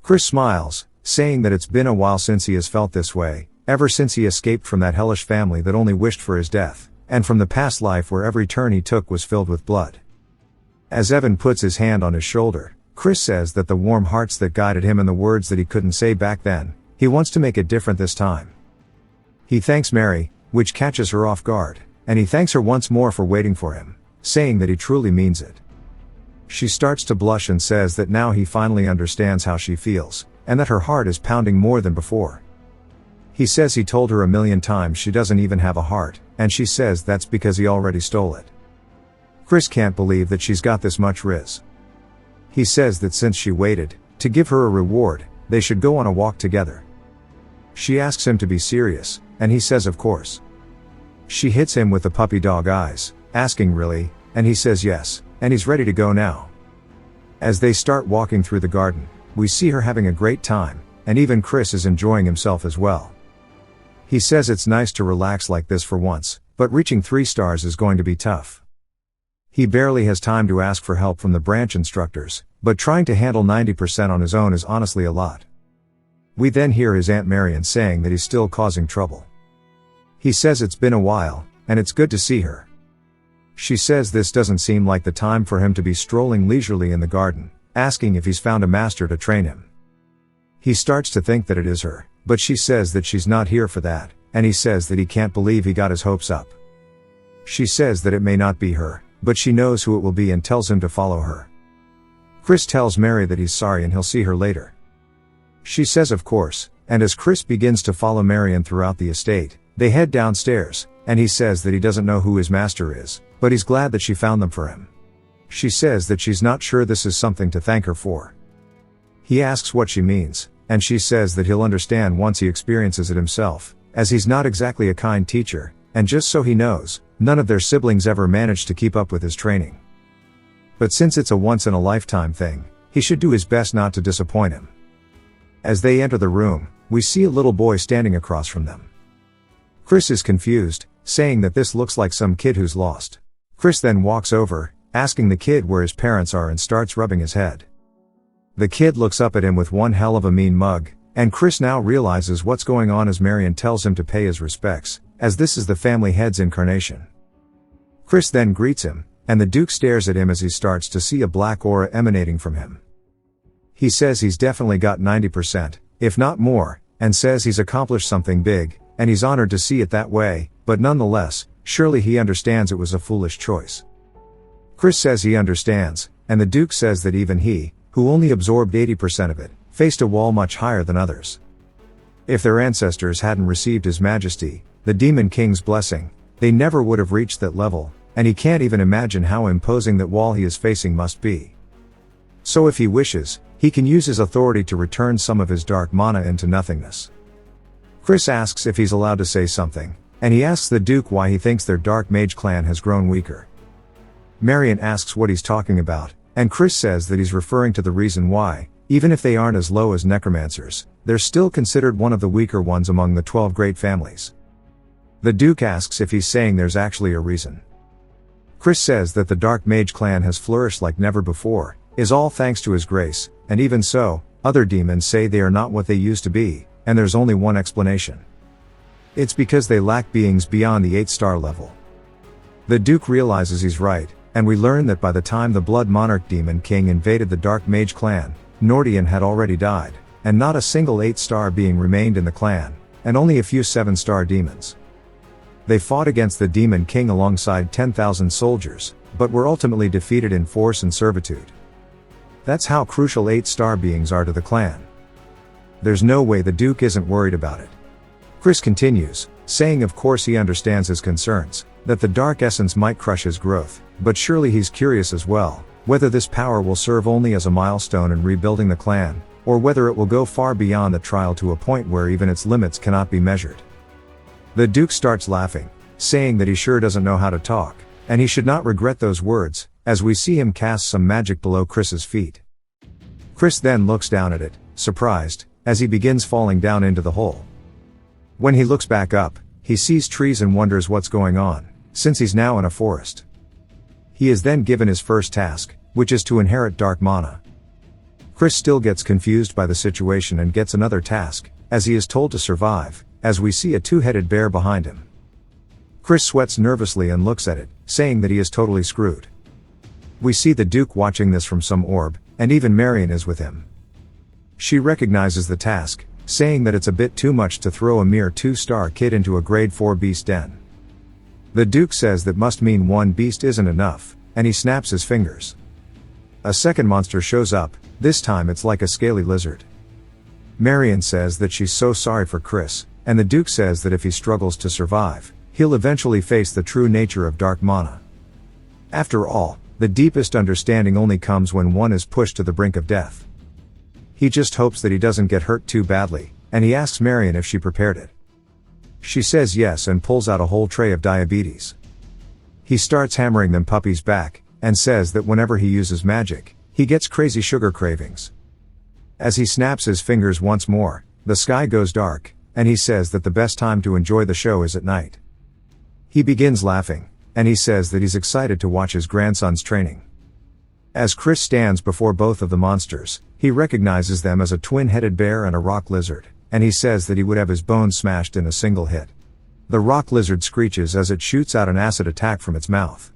Chris smiles, saying that it's been a while since he has felt this way, ever since he escaped from that hellish family that only wished for his death, and from the past life where every turn he took was filled with blood. As Evan puts his hand on his shoulder, Chris says that the warm hearts that guided him and the words that he couldn't say back then, he wants to make it different this time. He thanks Mary, which catches her off guard, and he thanks her once more for waiting for him, saying that he truly means it. She starts to blush and says that now he finally understands how she feels, and that her heart is pounding more than before. He says he told her 1,000,000 times she doesn't even have a heart, and she says that's because he already stole it. Chris can't believe that she's got this much riz. He says that since she waited, to give her a reward, they should go on a walk together. She asks him to be serious, and he says of course. She hits him with the puppy dog eyes, asking really, and he says yes, and he's ready to go now. As they start walking through the garden, we see her having a great time, and even Chris is enjoying himself as well. He says it's nice to relax like this for once, but reaching 3 stars is going to be tough. He barely has time to ask for help from the branch instructors, but trying to handle 90% on his own is honestly a lot. We then hear his Aunt Marion saying that he's still causing trouble. He says it's been a while, and it's good to see her. She says this doesn't seem like the time for him to be strolling leisurely in the garden, asking if he's found a master to train him. He starts to think that it is her, but she says that she's not here for that, and he says that he can't believe he got his hopes up. She says that it may not be her, but she knows who it will be and tells him to follow her. Chris tells Mary that he's sorry and he'll see her later. She says of course, and as Chris begins to follow Marion throughout the estate, they head downstairs, and he says that he doesn't know who his master is, but he's glad that she found them for him. She says that she's not sure this is something to thank her for. He asks what she means, and she says that he'll understand once he experiences it himself, as he's not exactly a kind teacher, and just so he knows, none of their siblings ever managed to keep up with his training. But since it's a once-in-a-lifetime thing, he should do his best not to disappoint him. As they enter the room, we see a little boy standing across from them. Chris is confused, saying that this looks like some kid who's lost. Chris then walks over, asking the kid where his parents are and starts rubbing his head. The kid looks up at him with one hell of a mean mug, and Chris now realizes what's going on as Marion tells him to pay his respects, as this is the family head's incarnation. Chris then greets him, and the Duke stares at him as he starts to see a black aura emanating from him. He says he's definitely got 90%, if not more, and says he's accomplished something big, and he's honored to see it that way, but nonetheless, surely he understands it was a foolish choice. Chris says he understands, and the Duke says that even he, who only absorbed 80% of it, faced a wall much higher than others. If their ancestors hadn't received His Majesty, the Demon King's blessing, they never would have reached that level, and he can't even imagine how imposing that wall he is facing must be. So if he wishes, he can use his authority to return some of his dark mana into nothingness. Chris asks if he's allowed to say something, and he asks the Duke why he thinks their dark mage clan has grown weaker. Marion asks what he's talking about, and Chris says that he's referring to the reason why, even if they aren't as low as necromancers, they're still considered one of the weaker ones among the 12 great families. The Duke asks if he's saying there's actually a reason. Chris says that the dark mage clan has flourished like never before, is all thanks to his grace, and even so, other demons say they are not what they used to be, and there's only one explanation. It's because they lack beings beyond the 8-star level. The Duke realizes he's right, and we learn that by the time the Blood Monarch Demon King invaded the Dark Mage clan, Nordian had already died, and not a single 8-star being remained in the clan, and only a few 7-star demons. They fought against the Demon King alongside 10,000 soldiers, but were ultimately defeated in force and servitude. That's how crucial 8-star beings are to the clan. There's no way the Duke isn't worried about it. Chris continues, saying of course he understands his concerns, that the dark essence might crush his growth, but surely he's curious as well, whether this power will serve only as a milestone in rebuilding the clan, or whether it will go far beyond the trial to a point where even its limits cannot be measured. The Duke starts laughing, saying that he sure doesn't know how to talk, and he should not regret those words, as we see him cast some magic below Chris's feet. Chris then looks down at it, surprised, as he begins falling down into the hole. When he looks back up, he sees trees and wonders what's going on, since he's now in a forest. He is then given his first task, which is to inherit dark mana. Chris still gets confused by the situation and gets another task, as he is told to survive, as we see a two-headed bear behind him. Chris sweats nervously and looks at it, saying that he is totally screwed. We see the Duke watching this from some orb, and even Marion is with him. She recognizes the task, saying that it's a bit too much to throw a mere 2-star kid into a grade 4 beast den. The Duke says that must mean one beast isn't enough, and he snaps his fingers. A second monster shows up, this time it's like a scaly lizard. Marion says that she's so sorry for Chris, and the Duke says that if he struggles to survive, he'll eventually face the true nature of dark mana. After all, the deepest understanding only comes when one is pushed to the brink of death. He just hopes that he doesn't get hurt too badly, and he asks Marion if she prepared it. She says yes and pulls out a whole tray of diabetes. He starts hammering them puppies back, and says that whenever he uses magic, He gets crazy sugar cravings. As he snaps his fingers once more, the sky goes dark, and he says that the best time to enjoy the show is at night. He begins laughing, and he says that he's excited to watch his grandson's training. As Chris stands before both of the monsters, he recognizes them as a twin-headed bear and a rock lizard, and he says that he would have his bones smashed in a single hit. The rock lizard screeches as it shoots out an acid attack from its mouth.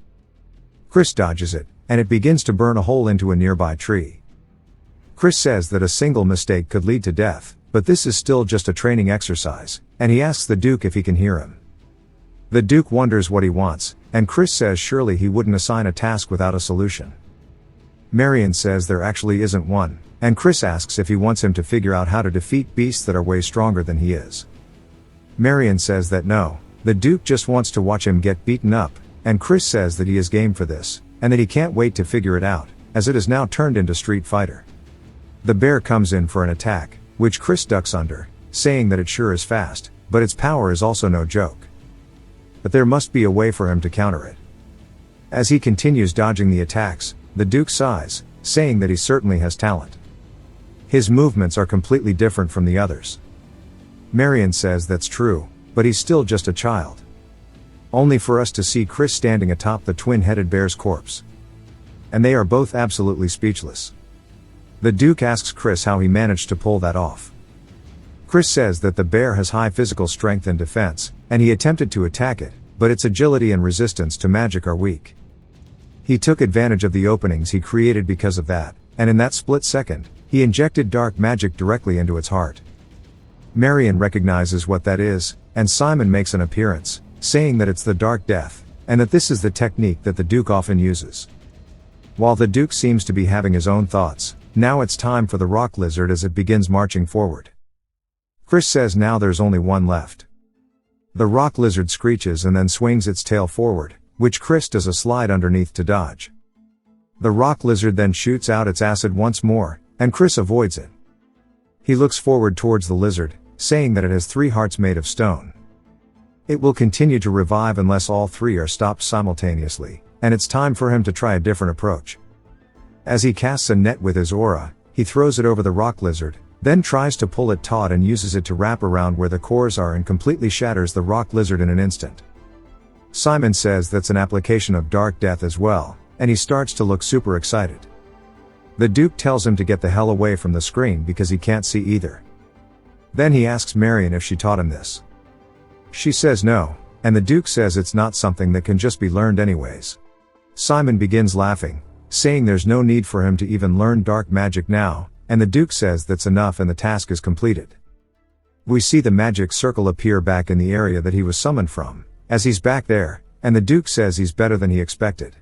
Chris dodges it, and it begins to burn a hole into a nearby tree. Chris says that a single mistake could lead to death, but this is still just a training exercise, and he asks the Duke if he can hear him. The Duke wonders what he wants, and Chris says surely he wouldn't assign a task without a solution. Marion says there actually isn't one, and Chris asks if he wants him to figure out how to defeat beasts that are way stronger than he is. Marion says that no, the Duke just wants to watch him get beaten up, and Chris says that he is game for this, and that he can't wait to figure it out, as it has now turned into Street Fighter. The bear comes in for an attack, which Chris ducks under, saying that it sure is fast, but its power is also no joke. But there must be a way for him to counter it. As he continues dodging the attacks, the Duke sighs, saying that he certainly has talent. His movements are completely different from the others. Marion says that's true, but he's still just a child. Only for us to see Chris standing atop the twin-headed bear's corpse. And they are both absolutely speechless. The Duke asks Chris how he managed to pull that off. Chris says that the bear has high physical strength and defense, and he attempted to attack it, but its agility and resistance to magic are weak. He took advantage of the openings he created because of that, and in that split second, he injected dark magic directly into its heart. Marion recognizes what that is, and Simon makes an appearance, saying that it's the Dark Death, and that this is the technique that the Duke often uses. While the Duke seems to be having his own thoughts, now it's time for the rock lizard as it begins marching forward. Chris says now there's only one left. The rock lizard screeches and then swings its tail forward, which Chris does a slide underneath to dodge. The rock lizard then shoots out its acid once more, and Chris avoids it. He looks forward towards the lizard, saying that it has 3 hearts made of stone. It will continue to revive unless all 3 are stopped simultaneously, and it's time for him to try a different approach. As he casts a net with his aura, he throws it over the rock lizard, then tries to pull it taut and uses it to wrap around where the cores are and completely shatters the rock lizard in an instant. Simon says that's an application of Dark Death as well, and he starts to look super excited. The Duke tells him to get the hell away from the screen because he can't see either. Then he asks Marion if she taught him this. She says no, and the Duke says it's not something that can just be learned anyways. Simon begins laughing, saying there's no need for him to even learn dark magic now, and the Duke says that's enough and the task is completed. We see the magic circle appear back in the area that he was summoned from, as he's back there, and the Duke says he's better than he expected.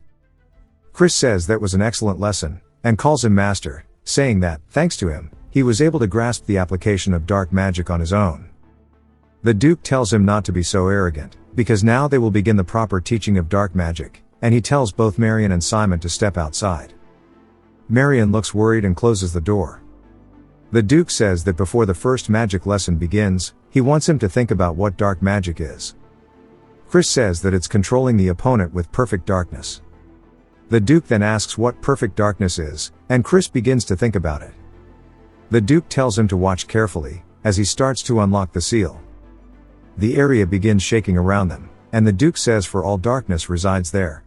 Chris says that was an excellent lesson, and calls him master, saying that, thanks to him, he was able to grasp the application of dark magic on his own. The Duke tells him not to be so arrogant, because now they will begin the proper teaching of dark magic, and he tells both Marion and Simon to step outside. Marion looks worried and closes the door. The Duke says that before the first magic lesson begins, he wants him to think about what dark magic is. Chris says that it's controlling the opponent with perfect darkness. The Duke then asks what perfect darkness is, and Chris begins to think about it. The Duke tells him to watch carefully, as he starts to unlock the seal. The area begins shaking around them, and the Duke says for all darkness resides there.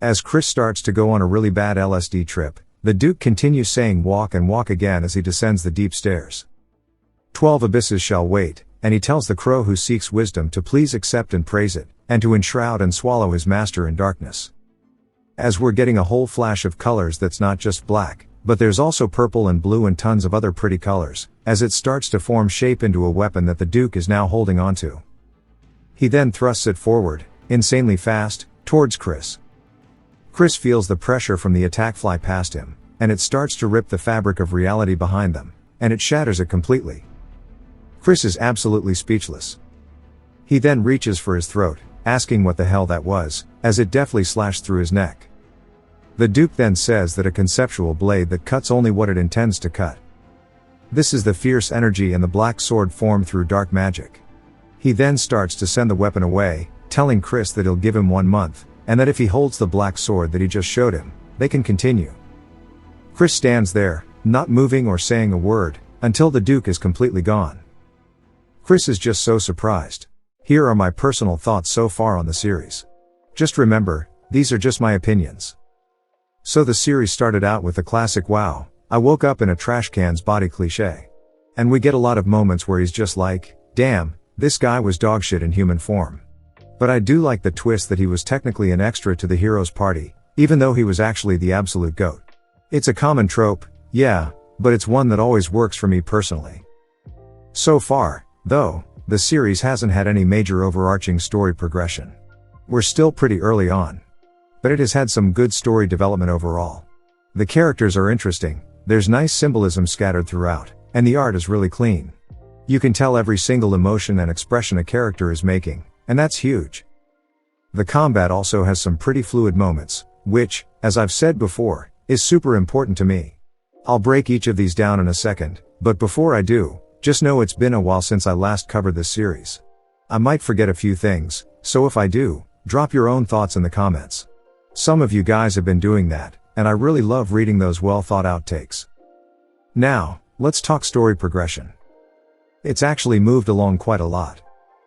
As Chris starts to go on a really bad LSD trip, the Duke continues saying walk and walk again as he descends the deep stairs. 12 abysses shall wait, and he tells the crow who seeks wisdom to please accept and praise it, and to enshroud and swallow his master in darkness. As we're getting a whole flash of colors that's not just black, but there's also purple and blue and tons of other pretty colors, as it starts to form shape into a weapon that the Duke is now holding onto. He then thrusts it forward, insanely fast, towards Chris. Chris feels the pressure from the attack fly past him, and it starts to rip the fabric of reality behind them, and it shatters it completely. Chris is absolutely speechless. He then reaches for his throat, asking what the hell that was, as it deftly slashed through his neck. The Duke then says that a conceptual blade that cuts only what it intends to cut. This is the fierce energy and the black sword formed through dark magic. He then starts to send the weapon away, telling Chris that he'll give him 1 month, and that if he holds the black sword that he just showed him, they can continue. Chris stands there, not moving or saying a word, until the Duke is completely gone. Chris is just so surprised. Here are my personal thoughts so far on the series. Just remember, these are just my opinions. So the series started out with the classic "wow, I woke up in a trash can's body" cliché. And we get a lot of moments where he's just like, damn, this guy was dogshit in human form. But I do like the twist that he was technically an extra to the hero's party, even though he was actually the absolute GOAT. It's a common trope, yeah, but it's one that always works for me personally. So far, though, the series hasn't had any major overarching story progression. We're still pretty early on. But it has had some good story development overall. The characters are interesting, there's nice symbolism scattered throughout, and the art is really clean. You can tell every single emotion and expression a character is making, and that's huge. The combat also has some pretty fluid moments, which, as I've said before, is super important to me. I'll break each of these down in a second, but before I do, just know it's been a while since I last covered this series. I might forget a few things, so if I do, drop your own thoughts in the comments. Some of you guys have been doing that, and I really love reading those well thought out takes. Now, let's talk story progression. It's actually moved along quite a lot.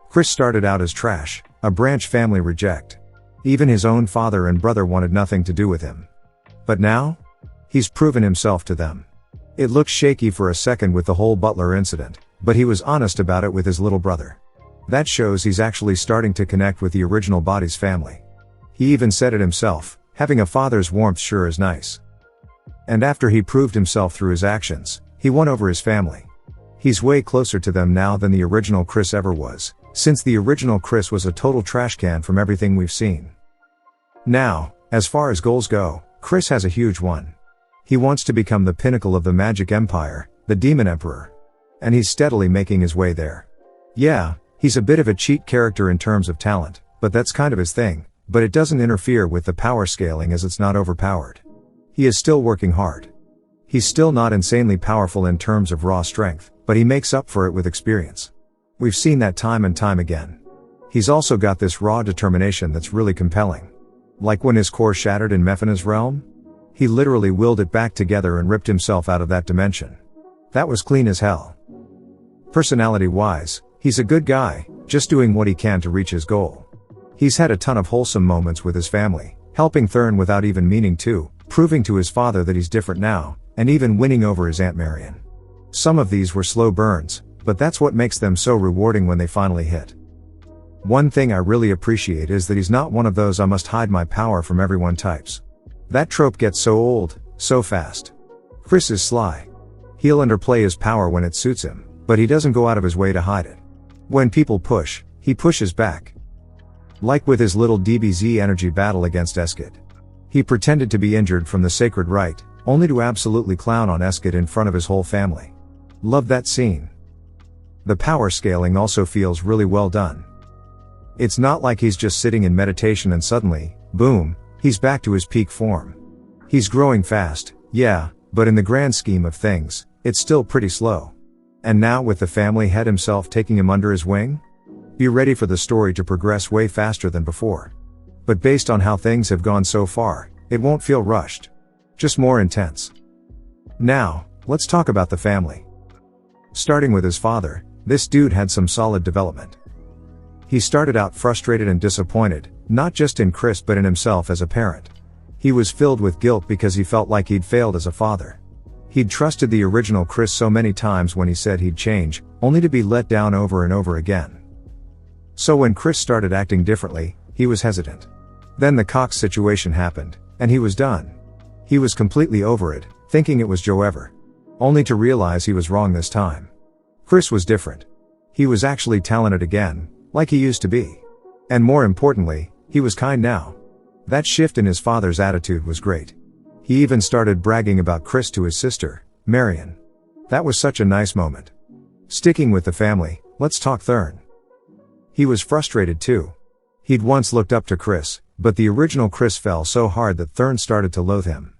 Chris started out as trash, a branch family reject. Even his own father and brother wanted nothing to do with him. But now? He's proven himself to them. It looked shaky for a second with the whole Butler incident, but he was honest about it with his little brother. That shows he's actually starting to connect with the original Body's family. He even said it himself, having a father's warmth sure is nice. And after he proved himself through his actions, he won over his family. He's way closer to them now than the original Chris ever was, since the original Chris was a total trash can from everything we've seen. Now, as far as goals go, Chris has a huge one. He wants to become the pinnacle of the magic empire, the Demon Emperor. And he's steadily making his way there. Yeah, he's a bit of a cheat character in terms of talent, but that's kind of his thing, but it doesn't interfere with the power scaling as it's not overpowered. He is still working hard. He's still not insanely powerful in terms of raw strength, but he makes up for it with experience. We've seen that time and time again. He's also got this raw determination that's really compelling. Like when his core shattered in Mephana's realm? He literally willed it back together and ripped himself out of that dimension. That was clean as hell. Personality-wise, he's a good guy, just doing what he can to reach his goal. He's had a ton of wholesome moments with his family, helping Thurn without even meaning to, proving to his father that he's different now, and even winning over his Aunt Marion. Some of these were slow burns, but that's what makes them so rewarding when they finally hit. One thing I really appreciate is that he's not one of those "I must hide my power from everyone" types. That trope gets so old, so fast. Chris is sly. He'll underplay his power when it suits him, but he doesn't go out of his way to hide it. When people push, he pushes back. Like with his little DBZ energy battle against Eskid. He pretended to be injured from the sacred rite, only to absolutely clown on Eskid in front of his whole family. Love that scene. The power scaling also feels really well done. It's not like he's just sitting in meditation and suddenly, boom, he's back to his peak form. He's growing fast, yeah, but in the grand scheme of things, it's still pretty slow. And now with the family head himself taking him under his wing? Be ready for the story to progress way faster than before. But based on how things have gone so far, it won't feel rushed. Just more intense. Now, let's talk about the family. Starting with his father, this dude had some solid development. He started out frustrated and disappointed, not just in Chris but in himself as a parent. He was filled with guilt because he felt like he'd failed as a father. He'd trusted the original Chris so many times when he said he'd change, only to be let down over and over again. So when Chris started acting differently, he was hesitant. Then the Cox situation happened, and he was done. He was completely over it, thinking it was Joe Ever. Only to realize he was wrong this time. Chris was different. He was actually talented again, like he used to be. And more importantly, he was kind now. That shift in his father's attitude was great. He even started bragging about Chris to his sister, Marion. That was such a nice moment. Sticking with the family, let's talk Thurn. He was frustrated too. He'd once looked up to Chris, but the original Chris fell so hard that Thurn started to loathe him.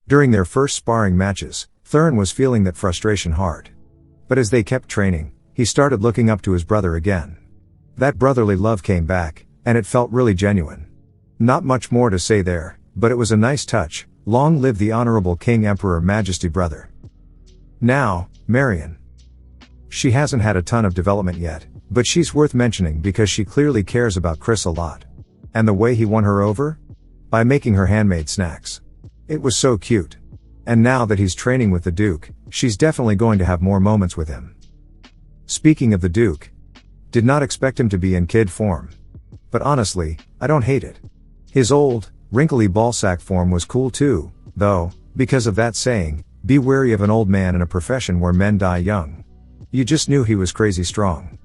During their first sparring matches, Thurn was feeling that frustration hard. But as they kept training, he started looking up to his brother again. That brotherly love came back, and it felt really genuine. Not much more to say there, but it was a nice touch, Long live the Honorable King Emperor Majesty Brother. Now, Marion. She hasn't had a ton of development yet, but she's worth mentioning because she clearly cares about Chris a lot. And the way he won her over? By making her handmade snacks. It was so cute. And now that he's training with the Duke, she's definitely going to have more moments with him. Speaking of the Duke, did not expect him to be in kid form. But honestly, I don't hate it. His old, wrinkly ballsack form was cool too, though, because of that saying, be wary of an old man in a profession where men die young. You just knew he was crazy strong.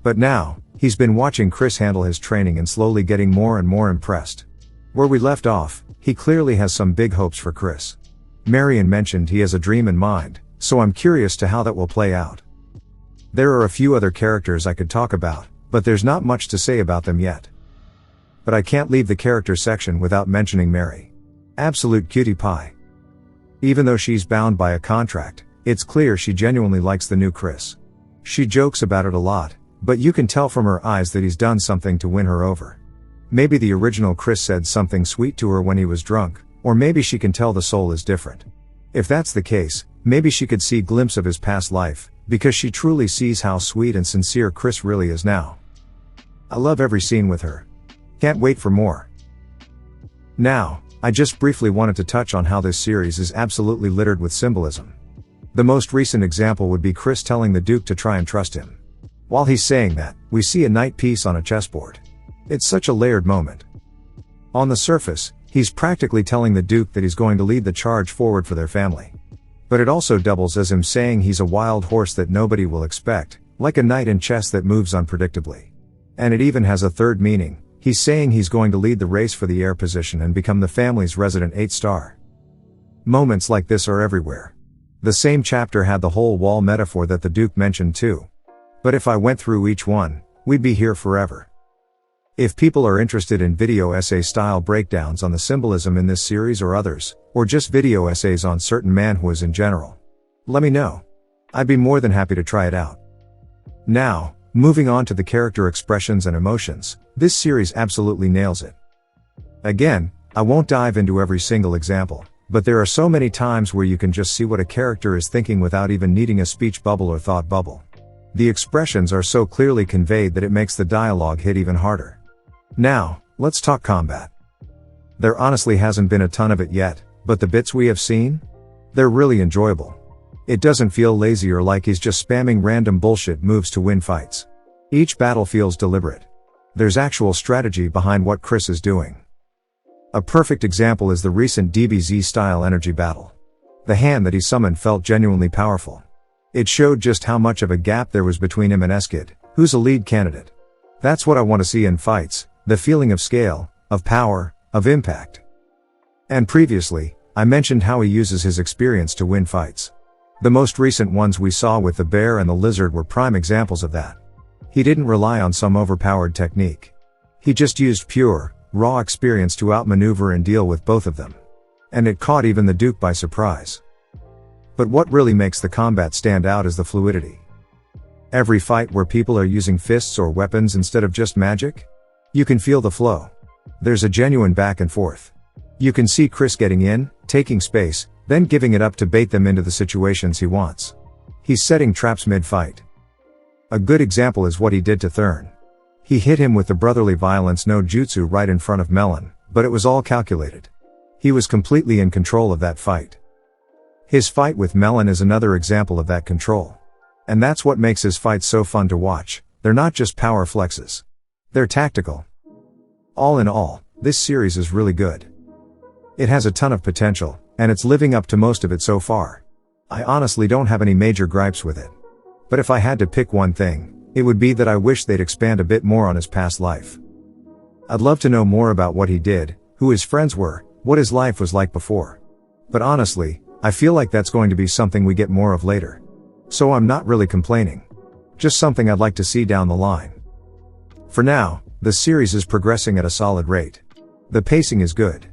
But now, he's been watching Chris handle his training and slowly getting more and more impressed. Where we left off, he clearly has some big hopes for Chris. Marion mentioned he has a dream in mind, so I'm curious to how that will play out. There are a few other characters I could talk about, but there's not much to say about them yet. But I can't leave the character section without mentioning Mary. Absolute cutie pie. Even though she's bound by a contract, it's clear she genuinely likes the new Chris. She jokes about it a lot, but you can tell from her eyes that he's done something to win her over. Maybe the original Chris said something sweet to her when he was drunk, or maybe she can tell the soul is different. If that's the case, maybe she could see a glimpse of his past life, because she truly sees how sweet and sincere Chris really is now. I love every scene with her. Can't wait for more. Now, I just briefly wanted to touch on how this series is absolutely littered with symbolism. The most recent example would be Chris telling the Duke to try and trust him. While he's saying that, we see a knight piece on a chessboard. It's such a layered moment. On the surface, he's practically telling the Duke that he's going to lead the charge forward for their family. But it also doubles as him saying he's a wild horse that nobody will expect, like a knight in chess that moves unpredictably. And it even has a third meaning. He's saying he's going to lead the race for the heir position and become the family's resident 8-star. Moments like this are everywhere. The same chapter had the whole wall metaphor that the Duke mentioned too. But if I went through each one, we'd be here forever. If people are interested in video essay style breakdowns on the symbolism in this series or others, or just video essays on certain manhwas in general, let me know. I'd be more than happy to try it out. Now, moving on to the character expressions and emotions, this series absolutely nails it. Again, I won't dive into every single example, but there are so many times where you can just see what a character is thinking without even needing a speech bubble or thought bubble. The expressions are so clearly conveyed that it makes the dialogue hit even harder. Now, let's talk combat. There honestly hasn't been a ton of it yet, but the bits we have seen? They're really enjoyable. It doesn't feel lazy or like he's just spamming random bullshit moves to win fights. Each battle feels deliberate. There's actual strategy behind what Chris is doing. A perfect example is the recent DBZ-style energy battle. The hand that he summoned felt genuinely powerful. It showed just how much of a gap there was between him and Eskid, who's a lead candidate. That's what I want to see in fights, the feeling of scale, of power, of impact. And previously, I mentioned how he uses his experience to win fights. The most recent ones we saw with the bear and the lizard were prime examples of that. He didn't rely on some overpowered technique. He just used pure, raw experience to outmaneuver and deal with both of them. And it caught even the Duke by surprise. But what really makes the combat stand out is the fluidity. Every fight where people are using fists or weapons instead of just magic? You can feel the flow. There's a genuine back and forth. You can see Chris getting in, taking space, then giving it up to bait them into the situations he wants. He's setting traps mid-fight. A good example is what he did to Thurn. He hit him with the brotherly violence no jutsu right in front of Melon, but it was all calculated. He was completely in control of that fight. His fight with Melon is another example of that control. And that's what makes his fights so fun to watch. They're not just power flexes. They're tactical. All in all, this series is really good. It has a ton of potential, and it's living up to most of it so far. I honestly don't have any major gripes with it. But if I had to pick one thing, it would be that I wish they'd expand a bit more on his past life. I'd love to know more about what he did, who his friends were, what his life was like before. But honestly, I feel like that's going to be something we get more of later. So I'm not really complaining. Just something I'd like to see down the line. For now, the series is progressing at a solid rate. The pacing is good.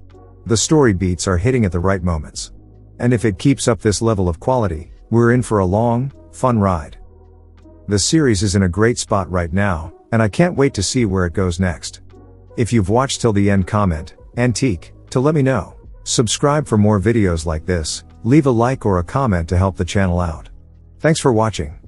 The story beats are hitting at the right moments. And if it keeps up this level of quality, we're in for a long, fun ride. The series is in a great spot right now, and I can't wait to see where it goes next. If you've watched till the end, comment, Antique, to let me know. Subscribe for more videos like this, leave a like or a comment to help the channel out. Thanks for watching.